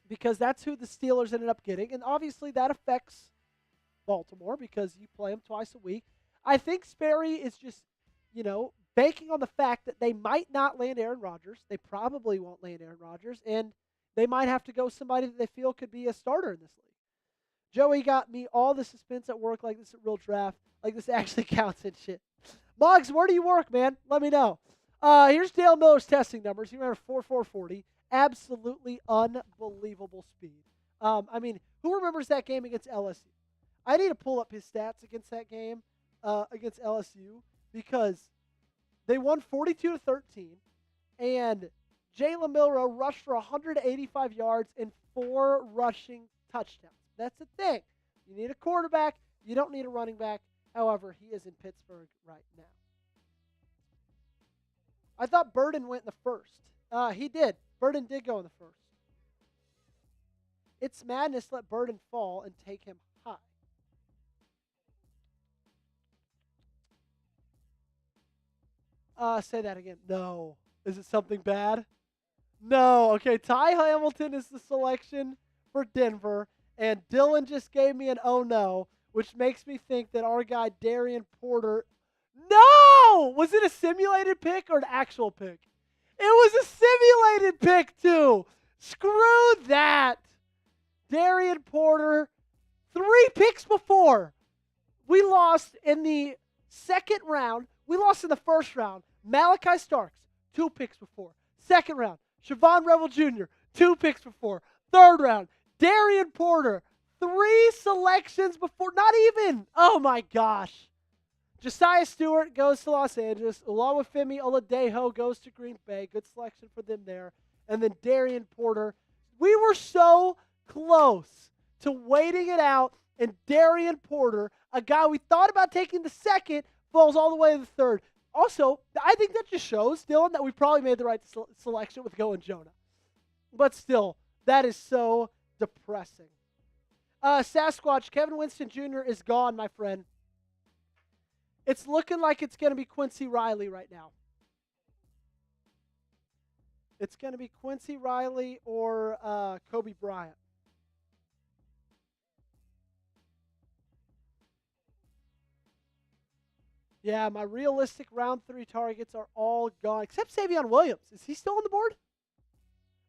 Because that's who the Steelers ended up getting. And obviously that affects Baltimore because you play them twice a week. I think Sperry is just, banking on the fact that they might not land Aaron Rodgers. They probably won't land Aaron Rodgers. And they might have to go somebody that they feel could be a starter in this league. Joey got me all the suspense at work like this at Real Draft. Like this actually counts and shit. Moggs, where do you work, man? Let me know. Here's Dale Miller's testing numbers. He ran a 4.440. Absolutely unbelievable speed. Who remembers that game against LSU? I need to pull up his stats against that game against LSU because they won 42-13, and Jalen Milroe rushed for 185 yards and 4 rushing touchdowns. That's the thing. You need a quarterback. You don't need a running back. However, he is in Pittsburgh right now. I thought Burden went in the first. He did. Burden did go in the first. It's madness. Let Burden fall and take him high. Say that again. No. Is it something bad? No. Okay, Ty Hamilton is the selection for Denver, and Dylan just gave me an oh no, which makes me think that our guy Darian Porter. No! Was it a simulated pick or an actual pick? It was a simulated pick, too. Screw that. Darian Porter, 3 picks before. We lost in the second round. We lost in the first round. Malachi Starks, 2 picks before. Second round, Siobhan Revel Jr., 2 picks before. Third round, Darian Porter, 3 selections before. Not even. Oh, my gosh. Josiah Stewart goes to Los Angeles. Olawufemi Oladejo goes to Green Bay. Good selection for them there. And then Darian Porter. We were so close to waiting it out. And Darian Porter, a guy we thought about taking the second, falls all the way to the third. Also, I think that just shows, Dylan, that we probably made the right selection with going Jonah. But still, that is so depressing. Sasquatch, Kevin Winston Jr. is gone, my friend. It's looking like it's going to be Quincy Riley right now. It's going to be Quincy Riley or Kobe Bryant. Yeah, my realistic round 3 targets are all gone, except Saivion Williams. Is he still on the board?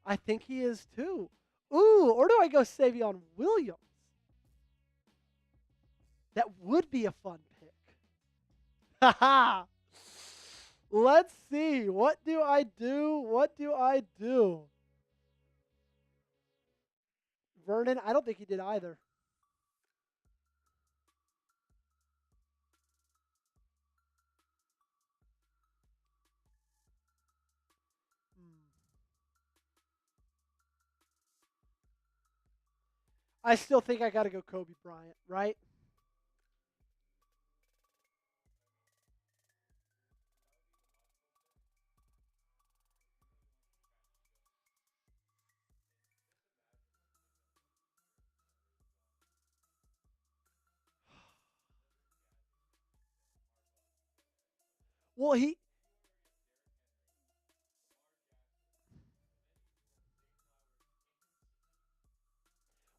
I think he is too. Ooh, or do I go Saivion Williams? That would be a fun pick. Haha. Let's see. What do I do? Vernon, I don't think he did either. I still think I got to go Kobe Bryant, right?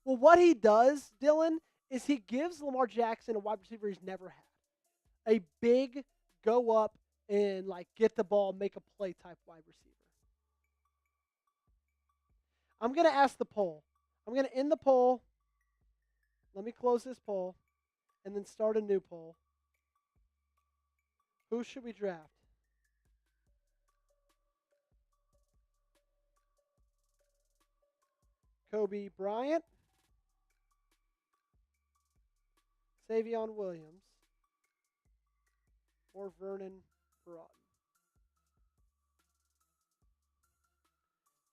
Well, what he does, Dylan, is he gives Lamar Jackson a wide receiver he's never had. A big go up and get the ball, make a play type wide receiver. I'm going to ask the poll. I'm going to end the poll. Let me close this poll and then start a new poll. Who should we draft? Kobe Bryant, Saivion Williams, or Vernon Broughton?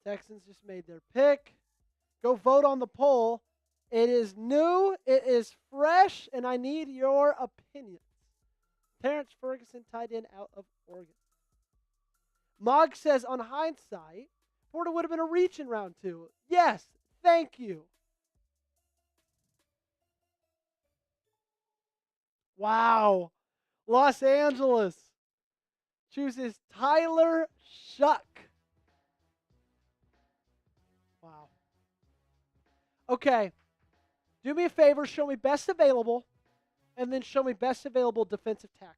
Texans just made their pick. Go vote on the poll. It is new, it is fresh, and I need your opinions. Terrence Ferguson, tight end out of Oregon. Mog says, on hindsight, Porter would have been a reach in round 2. Yes, thank you. Wow. Los Angeles chooses Tyler Shuck. Wow. Okay. Do me a favor, show me best available, and then show me best available defensive tackles.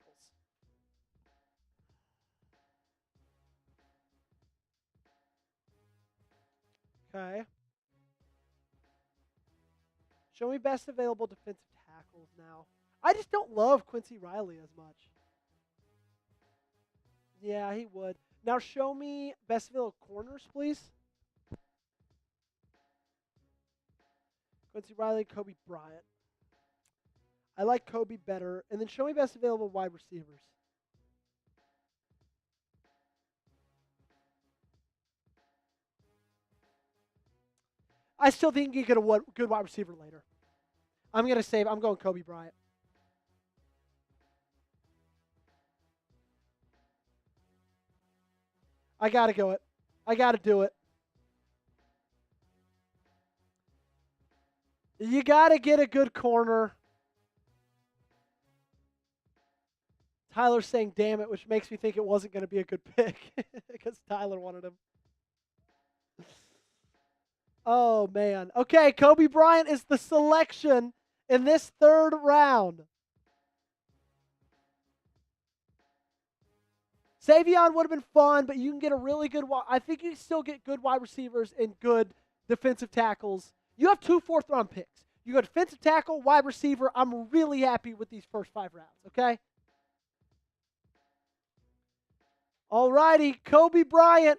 Okay. Show me best available defensive tackles now. I just don't love Quincy Riley as much. Yeah, he would. Now show me best available corners, please. Quincy Riley, Kobe Bryant. I like Kobe better. And then show me best available wide receivers. I still think you get a good wide receiver later. I'm going Kobe Bryant. I got to go it. I got to do it. You got to get a good corner. Tyler's saying, damn it, which makes me think it wasn't going to be a good pick because Tyler wanted him. Oh, man. Okay, Kobe Bryant is the selection in this third round. Saivion would have been fun, but you can get a really good I think you can still get good wide receivers and good defensive tackles. You have 2 fourth-round picks. You go defensive tackle, wide receiver. I'm really happy with these first 5 rounds, okay? All righty, Kobe Bryant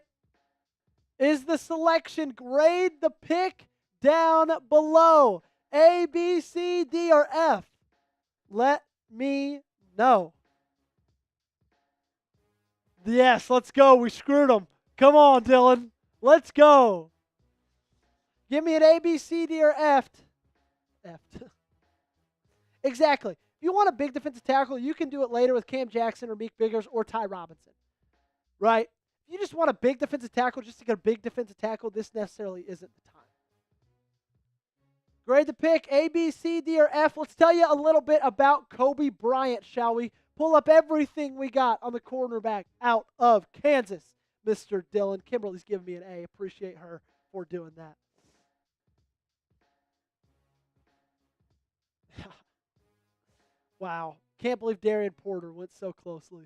is the selection. Grade the pick down below. A, B, C, D, or F. Let me know. Yes, let's go. We screwed them. Come on, Dylan. Let's go. Give me an A, B, C, D, or F. F. Exactly. If you want a big defensive tackle, you can do it later with Cam Jackson or Meek Biggers or Ty Robinson. Right? If you just want a big defensive tackle just to get a big defensive tackle, this necessarily isn't the time. Grade the pick, A, B, C, D, or F. Let's tell you a little bit about Kobe Bryant, shall we? Pull up everything we got on the cornerback out of Kansas, Mr. Dylan. Kimberly's giving me an A. Appreciate her for doing that. Wow. Can't believe Darian Porter went so closely.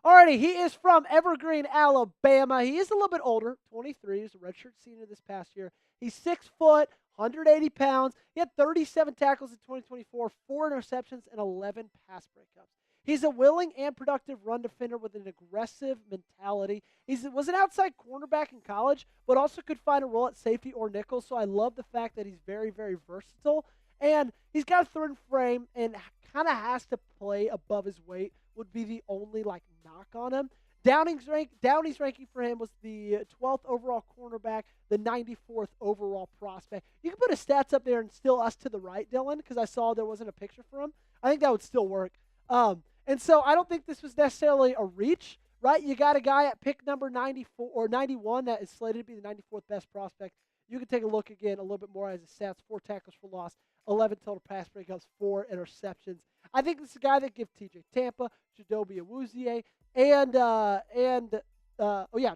Alrighty, he is from Evergreen, Alabama. He is a little bit older, 23. He's a redshirt senior this past year. He's 6 foot, 180 pounds. He had 37 tackles in 2024, 4 interceptions, and 11 pass breakups. He's a willing and productive run defender with an aggressive mentality. He was an outside cornerback in college, but also could find a role at safety or nickel, so I love the fact that he's very, very versatile. And he's got a third frame and kind of has to play above his weight, would be the only knock on him. Downey's ranking for him was the 12th overall cornerback, the 94th overall prospect. You can put his stats up there and still us to the right, Dylan, because I saw there wasn't a picture for him. I think that would still work. And so I don't think this was necessarily a reach, right? You got a guy at pick number 94 or 91 that is slated to be the 94th best prospect. You can take a look again a little bit more at his stats: 4 tackles for loss, 11 total pass breakups, 4 interceptions. I think this is a guy that gives TJ Tampa, Chidobe Awuzie,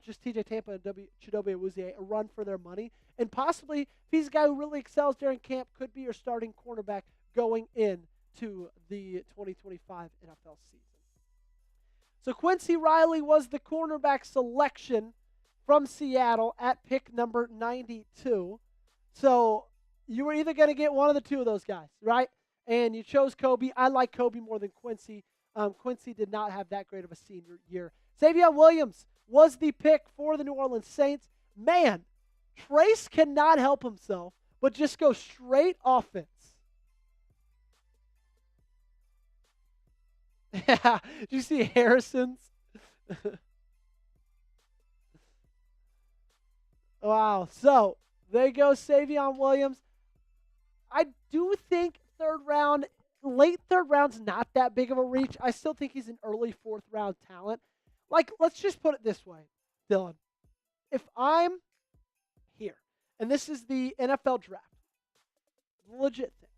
just TJ Tampa and Chidobe Awuzie a run for their money. And possibly, if he's a guy who really excels during camp, could be your starting cornerback going into the 2025 NFL season. So Quincy Riley was the cornerback selection from Seattle at pick number 92. So you were either going to get one of the two of those guys, right? And you chose Kobe. I like Kobe more than Quincy. Quincy did not have that great of a senior year. Saivion Williams was the pick for the New Orleans Saints. Man, Trace cannot help himself, but just go straight offense. Yeah, did you see Harrison's? Wow. So there goes Saivion Williams. I do think late third round's not that big of a reach. I still think he's an early fourth round talent. Like, let's just put it this way, Dylan. If I'm here, and this is the NFL draft, legit thing.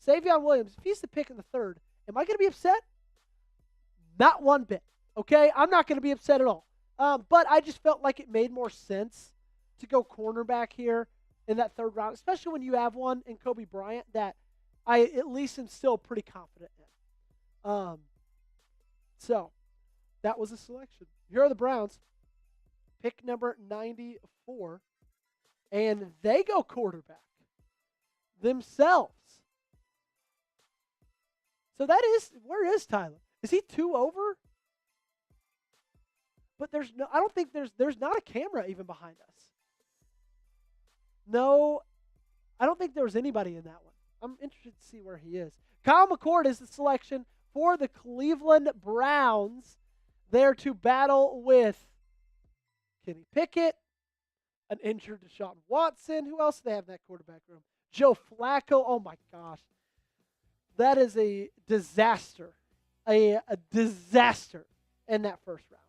Saivion Williams, if he's the pick in the third, am I going to be upset? Not one bit. Okay? I'm not going to be upset at all. But I just felt like it made more sense to go cornerback here in that third round, especially when you have one in Kobe Bryant that I at least am still pretty confident in. So that was a selection. Here are the Browns. Pick number 94. And they go quarterback themselves. So where is Tyler? Is he 2 over? But I don't think there's not a camera even behind us. No, I don't think there was anybody in that one. I'm interested to see where he is. Kyle McCord is the selection for the Cleveland Browns. There to battle with Kenny Pickett, an injured Deshaun Watson. Who else do they have in that quarterback room? Joe Flacco. Oh, my gosh. That is a disaster. A disaster in that first round.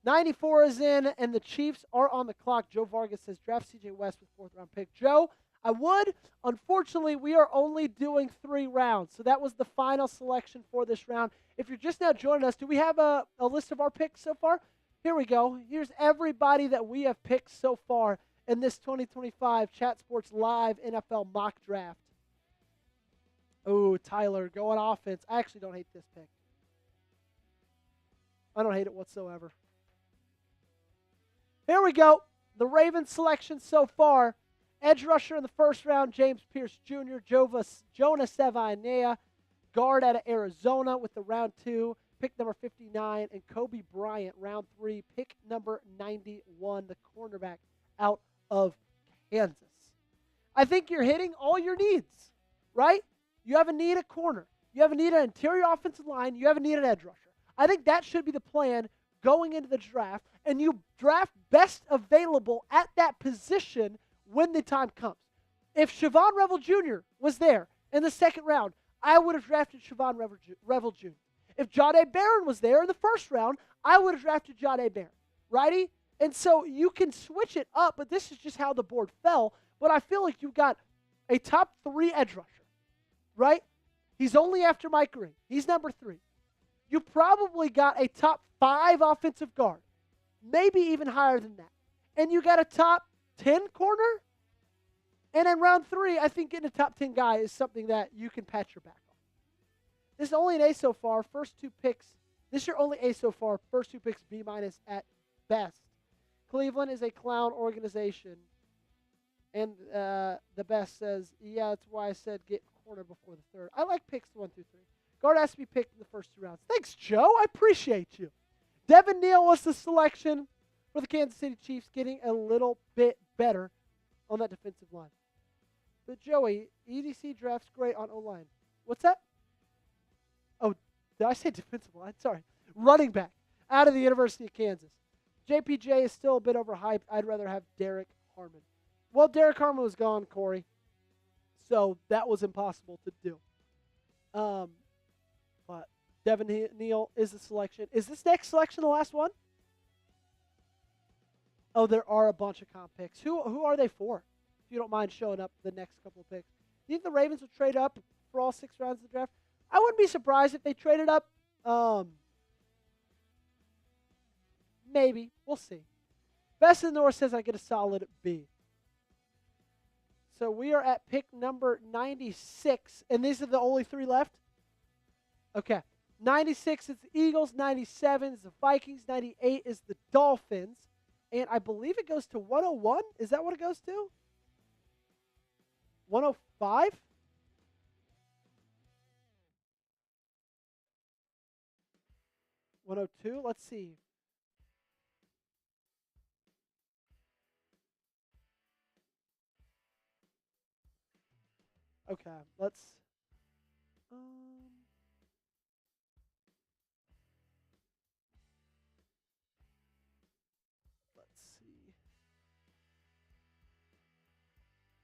94 is in, and the Chiefs are on the clock. Joe Vargas says, draft C.J. West with fourth-round pick. Joe, I would. Unfortunately, we are only doing 3 rounds, so that was the final selection for this round. If you're just now joining us, do we have a list of our picks so far? Here we go. Here's everybody that we have picked so far in this 2025 Chat Sports Live NFL mock draft. Oh, Tyler, going offense. I actually don't hate this pick. I don't hate it whatsoever. Here we go. The Ravens selection so far. Edge rusher in the first round, James Pierce Jr., Jonah Savaiinaea, guard out of Arizona with the round 2, pick number 59, and Kobe Bryant, round 3, pick number 91, the cornerback out of Kansas. I think you're hitting all your needs, right? You have a need at corner. You have a need at interior offensive line. You have a need at edge rusher. I think that should be the plan going into the draft, and you draft best available at that position when the time comes. If Shavon Revel Jr. was there in the second round, I would have drafted Shavon Revel Jr. If Jahdae Barron was there in the first round, I would have drafted Jahdae Barron, righty? And so you can switch it up, but this is just how the board fell. But I feel like you've got a top 3 edge rusher, right? He's only after Mike Green. He's number 3. You probably got a top 5 offensive guard, maybe even higher than that. And you got a top 10 corner. And in round 3, I think getting a top 10 guy is something that you can pat your back on. This is only an A so far. First 2 picks. This is your only A so far. First 2 picks B- at best. Cleveland is a clown organization. And the best says, yeah, that's why I said get corner before the third. I like picks 1 through 3. Guard has to be picked in the first 2 rounds. Thanks, Joe. I appreciate you. Devin Neal was the selection for the Kansas City Chiefs, getting a little bit better on that defensive line. But Joey, EDC drafts great on O-line. What's that? Oh, did I say defensive line? Sorry. Running back out of the University of Kansas. JPJ is still a bit overhyped. I'd rather have Derek Harmon. Well, Derek Harmon was gone, Corey. So that was impossible to do. But Devin Neal is the selection. Is this next selection the last one? Oh, there are a bunch of comp picks. Who are they for? If you don't mind showing up the next couple of picks. Do you think the Ravens will trade up for all 6 rounds of the draft? I wouldn't be surprised if they traded up. Maybe. We'll see. Best in the North says I get a solid B. So we are at pick number 96, and these are the only 3 left? Okay. 96 is the Eagles, 97 is the Vikings, 98 is the Dolphins. And I believe it goes to 101. Is that what it goes to? 105? $102? Let's see. Okay, let's see.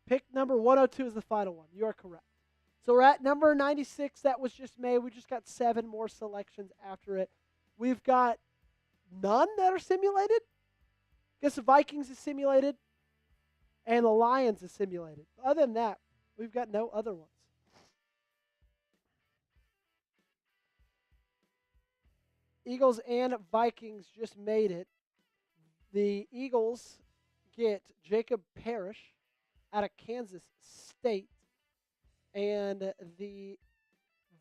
Pick number 102 is the final one. You are correct. So we're at number 96 that was just made. We just got 7 more selections after it. We've got none that are simulated. I guess the Vikings is simulated and the Lions is simulated. Other than that, we've got no other ones. Eagles and Vikings just made it. The Eagles get Jacob Parrish out of Kansas State. And the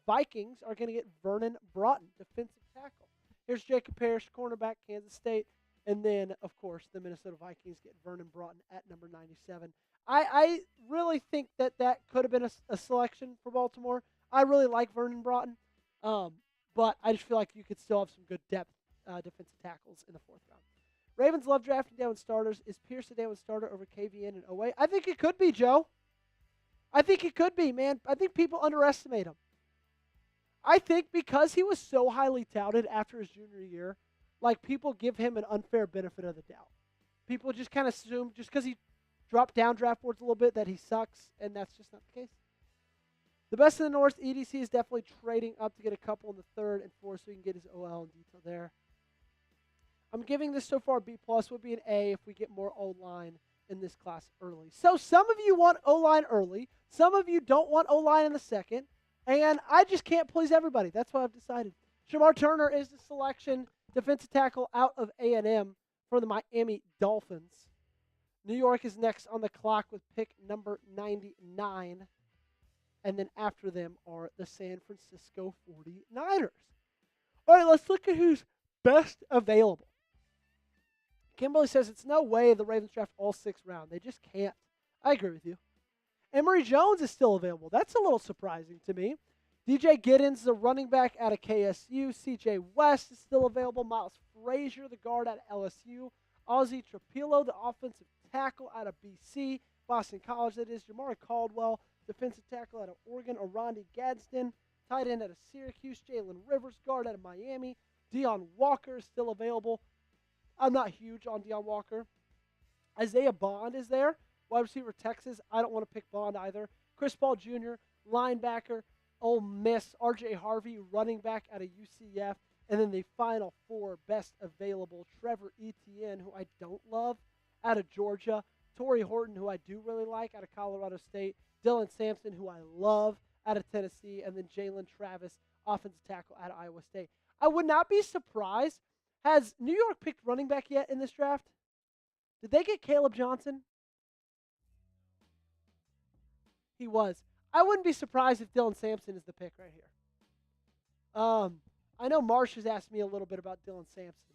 Vikings are going to get Vernon Broughton, defensive tackle. Here's Jacob Parrish, cornerback, Kansas State. And then, of course, the Minnesota Vikings get Vernon Broughton at number 97. I really think that could have been a selection for Baltimore. I really like Vernon Broughton. But I just feel like you could still have some good depth defensive tackles in the 4th round. Ravens love drafting down starters. Is Pierce a down starter over KVN and Oweh? I think it could be, Joe. I think it could be, man. I think people underestimate him. I think because he was so highly touted after his junior year, like people give him an unfair benefit of the doubt. People just kind of assume just because he dropped down draft boards a little bit that he sucks, and that's just not the case. The best in the North, EDC is definitely trading up to get a couple in the 3rd and 4th so he can get his OL in detail there. I'm giving this so far B+, would be an A if we get more O-line in this class early. So some of you want O-line early. Some of you don't want O-line in the 2nd. And I just can't please everybody. That's what I've decided. Shamar Turner is the selection, defensive tackle out of A&M for the Miami Dolphins. New York is next on the clock with pick number 99. And then after them are the San Francisco 49ers. All right, let's look at who's best available. Kimberly says it's no way the Ravens draft all 6 rounds. They just can't. I agree with you. Emory Jones is still available. That's a little surprising to me. DJ Giddens, the running back out of KSU. CJ West is still available. Miles Frazier, the guard out of LSU. Ozzie Trapillo, the offensive tackle out of BC. Boston College, that is. Jamari Caldwell, defensive tackle out of Oregon. Arandi Gadsden, tight end out of Syracuse. Jalen Rivers, guard out of Miami. Deion Walker is still available. I'm not huge on Deion Walker. Isaiah Bond is there. Wide receiver, Texas. I don't want to pick Bond either. Chris Paul Jr., linebacker, Ole Miss. R.J. Harvey, running back out of UCF. And then the final 4 best available, Trevor Etienne, who I don't love, out of Georgia. Tory Horton, who I do really like, out of Colorado State. Dylan Sampson, who I love, out of Tennessee. And then Jalen Travis, offensive tackle out of Iowa State. I would not be surprised. Has New York picked running back yet in this draft? Did they get Caleb Johnson? He was. I wouldn't be surprised if Dylan Sampson is the pick right here. I know Marsh has asked me a little bit about Dylan Sampson.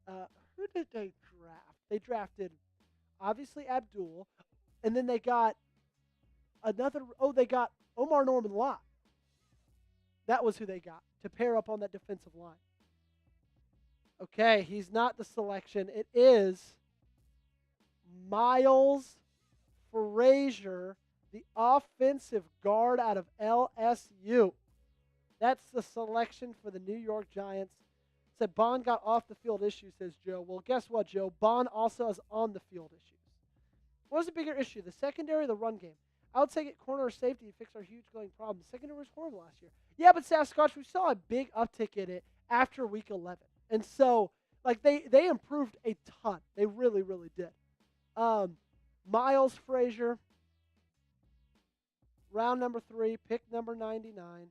Who did they draft? They drafted, obviously, Abdul. And then they got they got Omar Norman Lott. That was who they got to pair up on that defensive line. Okay, he's not the selection. It is Miles Frazier, the offensive guard out of LSU. That's the selection for the New York Giants. Said Bond got off the field issues, says Joe. Well, guess what, Joe? Bond also has on the field issues. What was the bigger issue, the secondary or the run game? I would say get corner or safety to fix our huge going problem. The secondary was horrible last year. Yeah, but Sasquatch, we saw a big uptick in it after week 11. And so, like, they improved a ton. They really, really did. Miles Frazier, round number 3, pick number 99.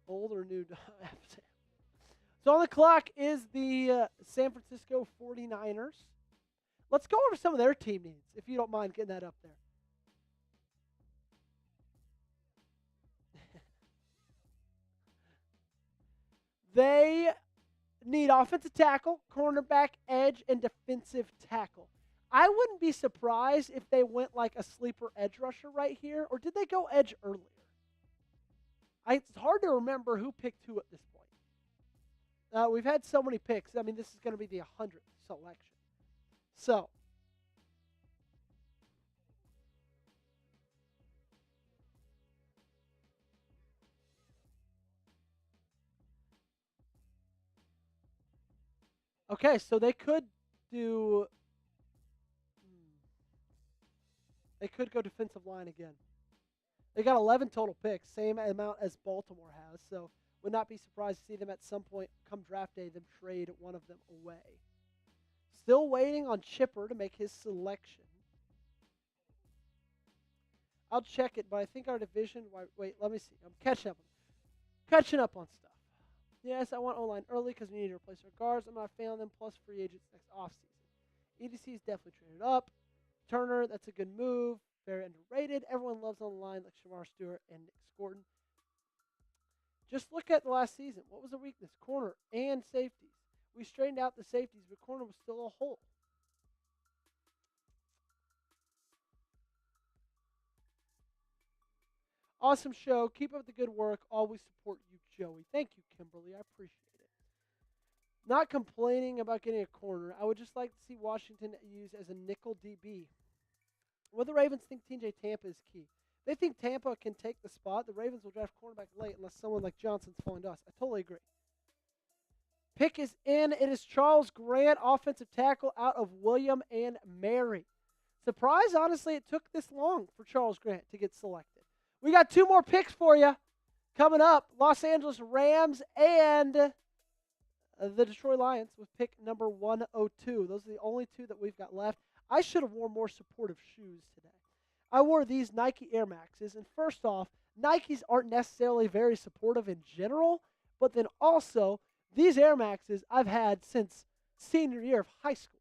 Old or new? So on the clock is the San Francisco 49ers. Let's go over some of their team needs, if you don't mind getting that up there. They need offensive tackle, cornerback, edge, and defensive tackle. I wouldn't be surprised if they went like a sleeper edge rusher right here, or did they go edge earlier? It's hard to remember who picked who at this point. We've had so many picks. I mean, this is going to be the 100th selection. So, okay, so they could do. They could go defensive line again. They got 11 total picks, same amount as Baltimore has. So, would not be surprised to see them at some point come draft day, them trade one of them away. Still waiting on Chipper to make his selection. I'll check it, but I think our division. Wait, let me see. I'm catching up on stuff. Yes, I want O-line early because we need to replace our guards. I'm not a fan of them, plus free agents next offseason. EDC is definitely traded up. Turner, that's a good move. Very underrated. Everyone loves on the line like Shamar Stewart and Nick Scorton. Just look at the last season. What was the weakness? Corner and safeties. We straightened out the safeties, but corner was still a hole. Awesome show. Keep up the good work. Always support you, Joey. Thank you, Kimberly. I appreciate it. Not complaining about getting a corner. I would just like to see Washington used as a nickel DB. Well, the Ravens think TJ Tampa is key. They think Tampa can take the spot. The Ravens will draft cornerback late unless someone like Johnson's falling to us. I totally agree. Pick is in. It is Charles Grant, offensive tackle out of William and Mary. Surprise, honestly, it took this long for Charles Grant to get selected. We got 2 more picks for you coming up. Los Angeles Rams and the Detroit Lions with pick number 102. Those are the only 2 that we've got left. I should have worn more supportive shoes today. I wore these Nike Air Maxes, and first off, Nikes aren't necessarily very supportive in general, but then also, these Air Maxes I've had since senior year of high school.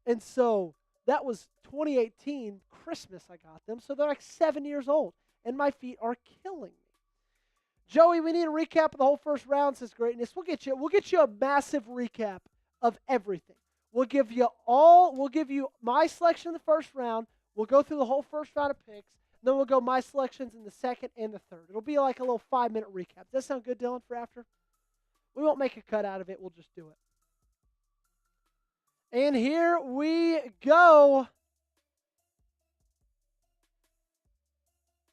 And so that was 2018 Christmas I got them, so they're like 7 years old, and my feet are killing me. Joey, we need a recap of the whole first round, says Greatness. We'll get you a massive recap of everything. We'll give you my selection in the first round. We'll go through the whole first round of picks. Then we'll go my selections in the second and the third. It'll be like a little 5-minute recap. Does that sound good, Dylan, for after? We won't make a cut out of it. We'll just do it. And here we go.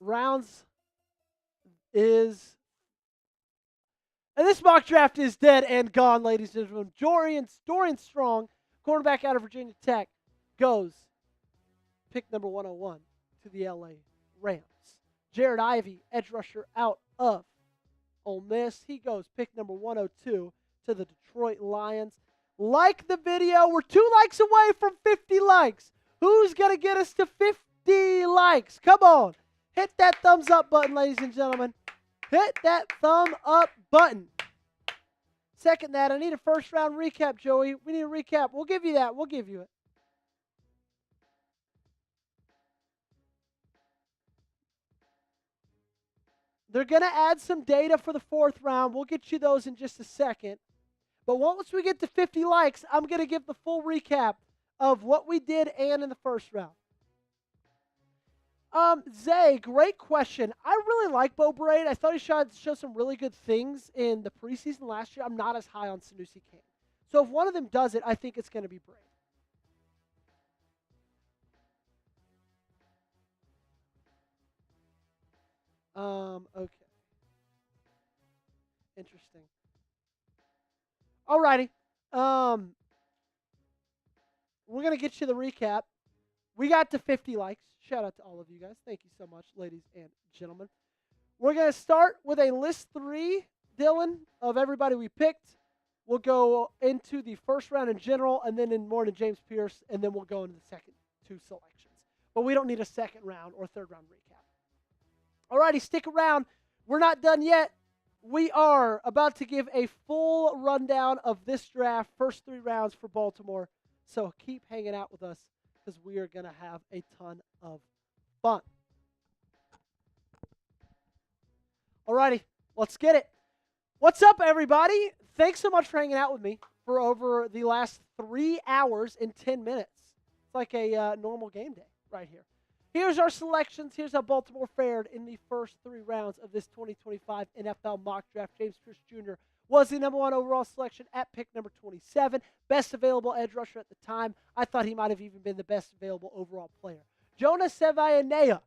Rounds is... And this mock draft is dead and gone, ladies and gentlemen. Dorian Strong, cornerback out of Virginia Tech, goes pick number 101 to the LA Rams. Jared Ivey, edge rusher out of Ole Miss. He goes pick number 102 to the Detroit Lions. Like the video. We're 2 likes away from 50 likes. Who's going to get us to 50 likes? Come on. Hit that thumbs up button, ladies and gentlemen. Hit that thumb up button. Second that. I need a first round recap, Joey. We need a recap. We'll give you that. We'll give you it. They're going to add some data for the 4th round. We'll get you those in just a second. But once we get to 50 likes, I'm going to give the full recap of what we did and in the first round. Zay, great question. I really like Bo Braid. I thought he showed some really good things in the preseason last year. I'm not as high on Sanusi King. So if one of them does it, I think it's going to be Braid. Okay. Interesting. Alrighty. We're going to get you the recap. We got to 50 likes. Shout out to all of you guys. Thank you so much, ladies and gentlemen. We're going to start with a list 3, Dylan, of everybody we picked. We'll go into the first round in general, and then in more to James Pierce, and then we'll go into the second 2 selections. But we don't need a second round or third round recap. Alrighty, stick around. We're not done yet. We are about to give a full rundown of this draft, first 3 rounds for Baltimore. So keep hanging out with us because we are going to have a ton of fun. Alrighty, let's get it. What's up, everybody? Thanks so much for hanging out with me for over the last 3 hours and 10 minutes. It's like a normal game day right here. Here's our selections. Here's how Baltimore fared in the first 3 rounds of this 2025 NFL mock draft. James Pierce Jr. was the number 1 overall selection at pick number 27. Best available edge rusher at the time. I thought he might have even been the best available overall player. Jonah Saivion,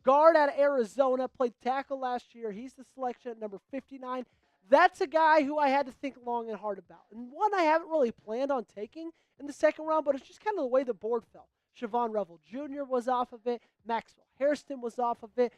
guard out of Arizona, played tackle last year. He's the selection at number 59. That's a guy who I had to think long and hard about. And one I haven't really planned on taking in the second round, but it's just kind of the way the board fell. Shavon Revel Jr. was off of it. Maxwell Hairston was off of it.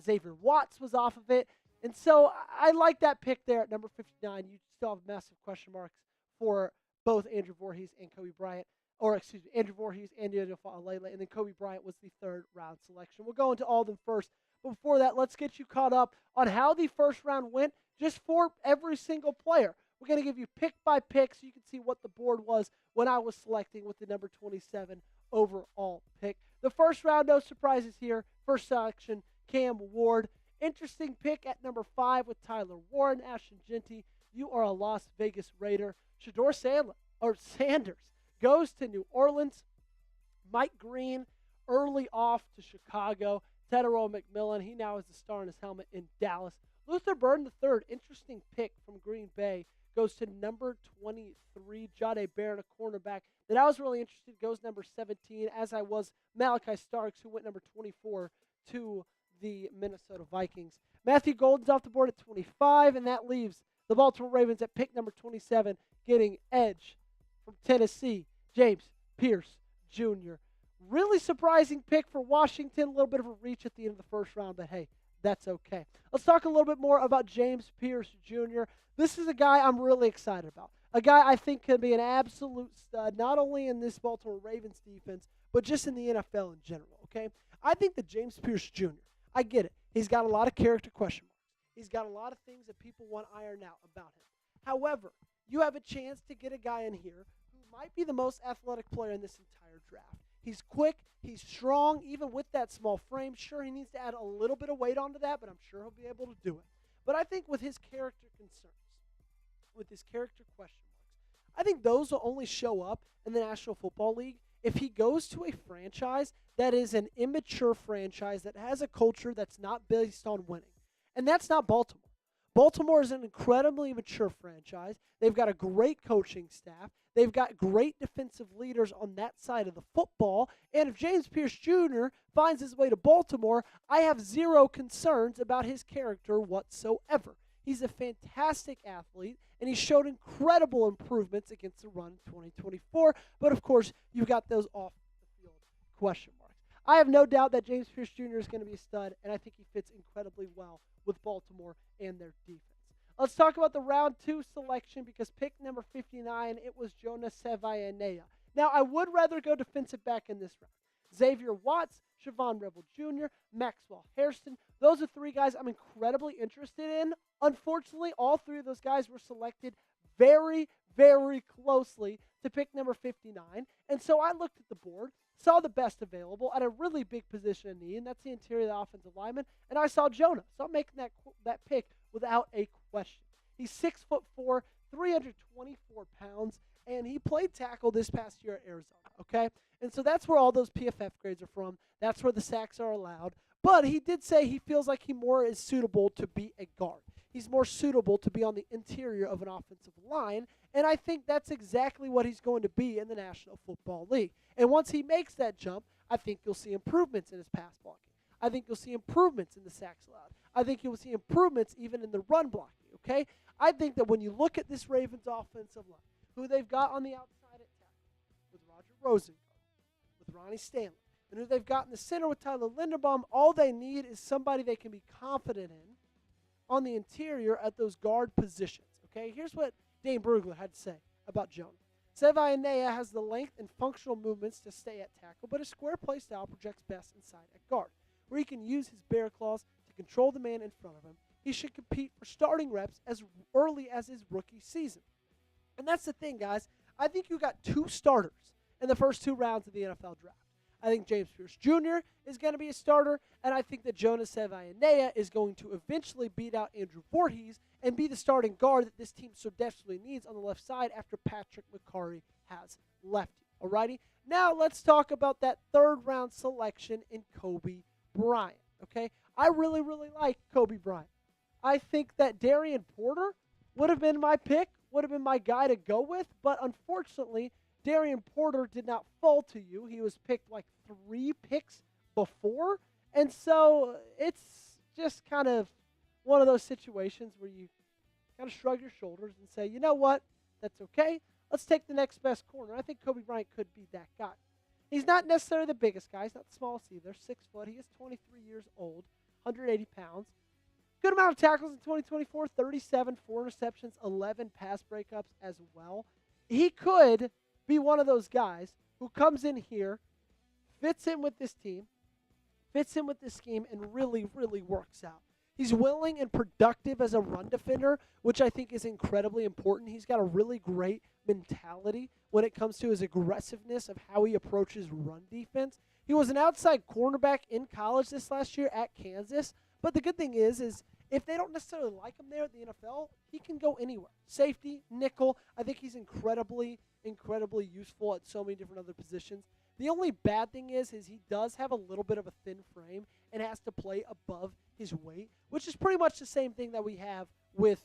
Xavier Watts was off of it. And so I like that pick there at number 59. You still have massive question marks for both Andrew Voorhees and Kobe Bryant. Andrew Voorhees and Daniel Fa'alele. And then Kobe Bryant was the 3rd round selection. We'll go into all of them first. But before that, let's get you caught up on how the first round went just for every single player. We're going to give you pick by pick so you can see what the board was when I was selecting with the number 27 overall pick. The first round, no surprises here. First selection, Cam Ward. Interesting pick at number 5 with Tyler Warren. Ashton Jeanty, you are a Las Vegas Raider. Shedeur Sanders goes to New Orleans. Mike Green early off to Chicago. Tedero McMillan, he now has the star on his helmet in Dallas. Luther Burden III, interesting pick from Green Bay, goes to number 23. Jahdae Barron, a cornerback that I was really interested in, goes number 17, as I was Malachi Starks, who went number 24 to the Minnesota Vikings. Matthew Golden's off the board at 25, and that leaves the Baltimore Ravens at pick number 27, getting edge from Tennessee, James Pierce Jr. Really surprising pick for Washington. A little bit of a reach at the end of the first round, but hey, that's okay. Let's talk a little bit more about James Pierce Jr. This is a guy I'm really excited about. A guy I think can be an absolute stud, not only in this Baltimore Ravens defense, but just in the NFL in general, okay? I think that James Pierce Jr., I get it. He's got a lot of character question marks. He's got a lot of things that people want ironed out about him. However, you have a chance to get a guy in here who might be the most athletic player in this entire draft. He's quick, he's strong, even with that small frame. Sure, he needs to add a little bit of weight onto that, but I'm sure he'll be able to do it. But I think with his character concerns, with his character question marks, I think those will only show up in the National Football League if he goes to a franchise that is an immature franchise that has a culture that's not based on winning. And that's not Baltimore. Baltimore is an incredibly mature franchise. They've got a great coaching staff. They've got great defensive leaders on that side of the football. And if James Pierce Jr. finds his way to Baltimore, I have zero concerns about his character whatsoever. He's a fantastic athlete, and he showed incredible improvements against the run in 2024. But, of course, you've got those off-the-field question marks. I have no doubt that James Pierce Jr. is going to be a stud, and I think he fits incredibly well with Baltimore and their defense. Let's talk about the round 2 selection because pick number 59, it was Jonah Saivion. Now, I would rather go defensive back in this round. Xavier Watts, Shavon Revel Jr., Maxwell Hairston. Those are 3 guys I'm incredibly interested in. Unfortunately, all 3 of those guys were selected very, very closely to pick number 59. And so I looked at the board, saw the best available at a really big position of need, and that's the interior of the offensive lineman, and I saw Jonah. So I'm making that pick without a question. He's 6'4", 324 pounds, and he played tackle this past year at Arizona, okay? And so that's where all those PFF grades are from. That's where the sacks are allowed. But he did say he feels like he more is suitable to be a guard. He's more suitable to be on the interior of an offensive line, and I think that's exactly what he's going to be in the National Football League. And once he makes that jump, I think you'll see improvements in his pass blocking. I think you'll see improvements in the sacks allowed. I think you'll see improvements even in the run blocking, okay? I think that when you look at this Ravens offensive line, who they've got on the outside at tackle, with Roger Rosengart, with Ronnie Stanley, and who they've got in the center with Tyler Linderbaum, all they need is somebody they can be confident in on the interior at those guard positions, okay? Here's what Dane Brugler had to say about Jonah. Saivion has the length and functional movements to stay at tackle, but his square play style projects best inside at guard, where he can use his bear claws to control the man in front of him. He should compete for starting reps as early as his rookie season. And that's the thing, guys. I think you got 2 starters in the first 2 rounds of the NFL draft. I think James Pierce Jr. is going to be a starter, and I think that Jonas Saivion is going to eventually beat out Andrew Voorhees and be the starting guard that this team so desperately needs on the left side after Patrick McCarry has left you. Alrighty? Now let's talk about that third-round selection in Kobe Bryant. Okay? I really, really like Kobe Bryant. I think that Darian Porter would have been my pick, would have been my guy to go with, but unfortunately, Darian Porter did not fall to you. He was picked like 3 picks before, and so it's just kind of one of those situations where you kind of shrug your shoulders and say, you know what, that's okay. Let's take the next best corner. I think Kobe Bryant could be that guy. He's not necessarily the biggest guy. He's not the smallest either. 6 foot. He is 23 years old, 180 pounds. Good amount of tackles in 2024, 37, 4 interceptions, 11 pass breakups as well. He could be one of those guys who comes in here, fits in with this team, fits in with this scheme, and really, really works out. He's willing and productive as a run defender, which I think is incredibly important. He's got a really great mentality when it comes to his aggressiveness of how he approaches run defense. He was an outside cornerback in college this last year at Kansas, but the good thing is if they don't necessarily like him there at the NFL, he can go anywhere. Safety, nickel, I think he's incredibly useful at so many different other positions. The only bad thing is he does have a little bit of a thin frame and has to play above his weight, which is pretty much the same thing that we have with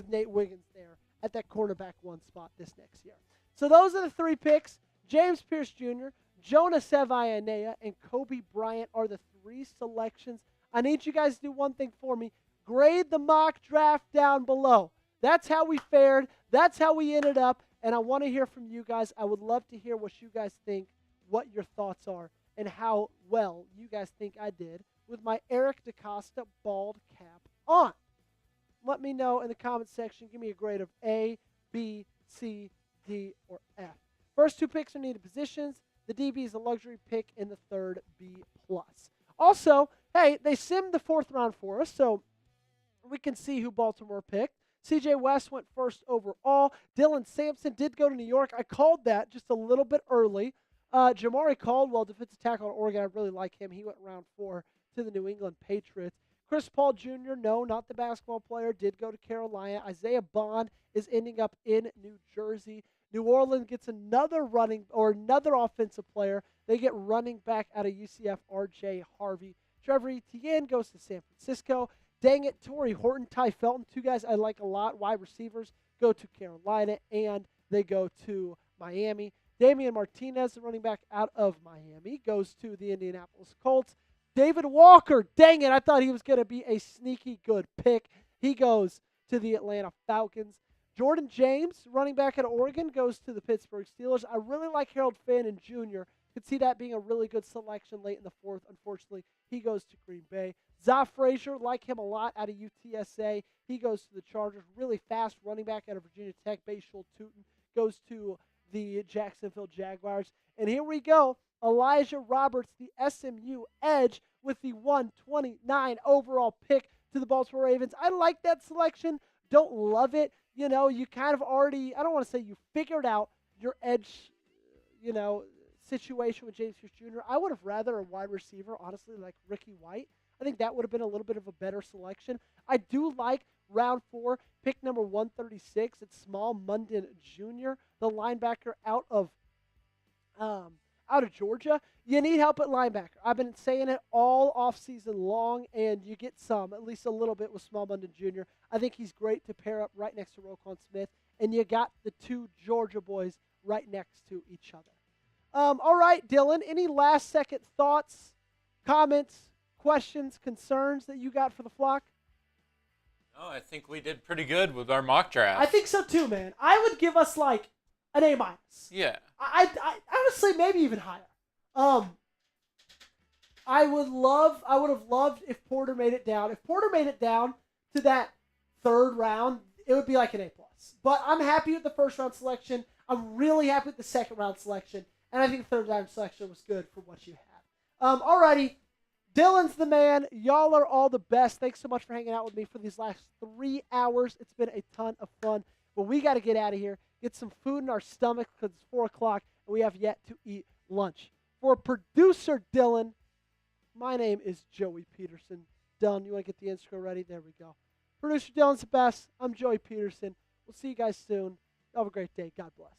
Nate Wiggins there at that cornerback 1 spot this next year. So those are the 3 picks. James Pierce Jr., Jonah Saivion, and Kobe Bryant are the 3 selections. I need you guys to do one thing for me. Grade the mock draft down below. That's how we fared. That's how we ended up. And I want to hear from you guys. I would love to hear what you guys think, what your thoughts are, and how well you guys think I did with my Eric DeCosta bald cap on. Let me know in the comment section. Give me a grade of A, B, C, D, or F. First 2 picks are needed positions. The DB is a luxury pick in the third, B+. Also, hey, they simmed the 4th round for us, so we can see who Baltimore picked. C.J. West went first overall. Dylan Sampson did go to New York. I called that just a little bit early. Jamari Caldwell, defensive tackle at Oregon, I really like him. He went round 4 to the New England Patriots. Chris Paul Jr., no, not the basketball player, did go to Carolina. Isaiah Bond is ending up in New Jersey. New Orleans gets another offensive player. They get running back out of UCF, R.J. Harvey. Trevor Etienne goes to San Francisco. Dang it, Tory Horton, Ty Felton, 2 guys I like a lot. Wide receivers go to Carolina, and they go to Miami. Damian Martinez, the running back out of Miami, goes to the Indianapolis Colts. David Walker, dang it, I thought he was going to be a sneaky good pick. He goes to the Atlanta Falcons. Jordan James, running back at Oregon, goes to the Pittsburgh Steelers. I really like Harold Fannin Jr. Could see that being a really good selection late in the 4th. Unfortunately, he goes to Green Bay. Za Frazier, like him a lot out of UTSA. He goes to the Chargers. Really fast running back out of Virginia Tech. Bashul Tootin goes to the Jacksonville Jaguars. And here we go. Elijah Roberts, the SMU edge, with the 129 overall pick to the Baltimore Ravens. I like that selection. Don't love it. You know, you kind of already, I don't want to say you figured out your edge, situation with James Pierce Jr. I would have rather a wide receiver, honestly, like Ricky White. I think that would have been a little bit of a better selection. I do like round 4, pick number 136. It's Small Munden Jr., the linebacker out of Georgia. You need help at linebacker. I've been saying it all offseason long, and you get at least a little bit with Small Munden Jr. I think he's great to pair up right next to Roquan Smith, and you got the 2 Georgia boys right next to each other. All right, Dylan, any last-second thoughts, comments, questions, concerns that you got for the flock? No, I think we did pretty good with our mock draft. I think so too, man. I would give us like an A-. Yeah. I honestly maybe even higher. I would have loved if Porter made it down. If Porter made it down to that 3rd round, it would be like an A+. But I'm happy with the 1st round selection. I'm really happy with the 2nd round selection. And I think the 3rd round selection was good for what you had. Alrighty. Dylan's the man. Y'all are all the best. Thanks so much for hanging out with me for these last 3 hours. It's been a ton of fun. But we got to get out of here, get some food in our stomach because it's 4 o'clock and we have yet to eat lunch. For producer Dylan, my name is Joey Petersen. Dylan, you want to get the intro ready? There we go. Producer Dylan's the best. I'm Joey Petersen. We'll see you guys soon. Have a great day. God bless.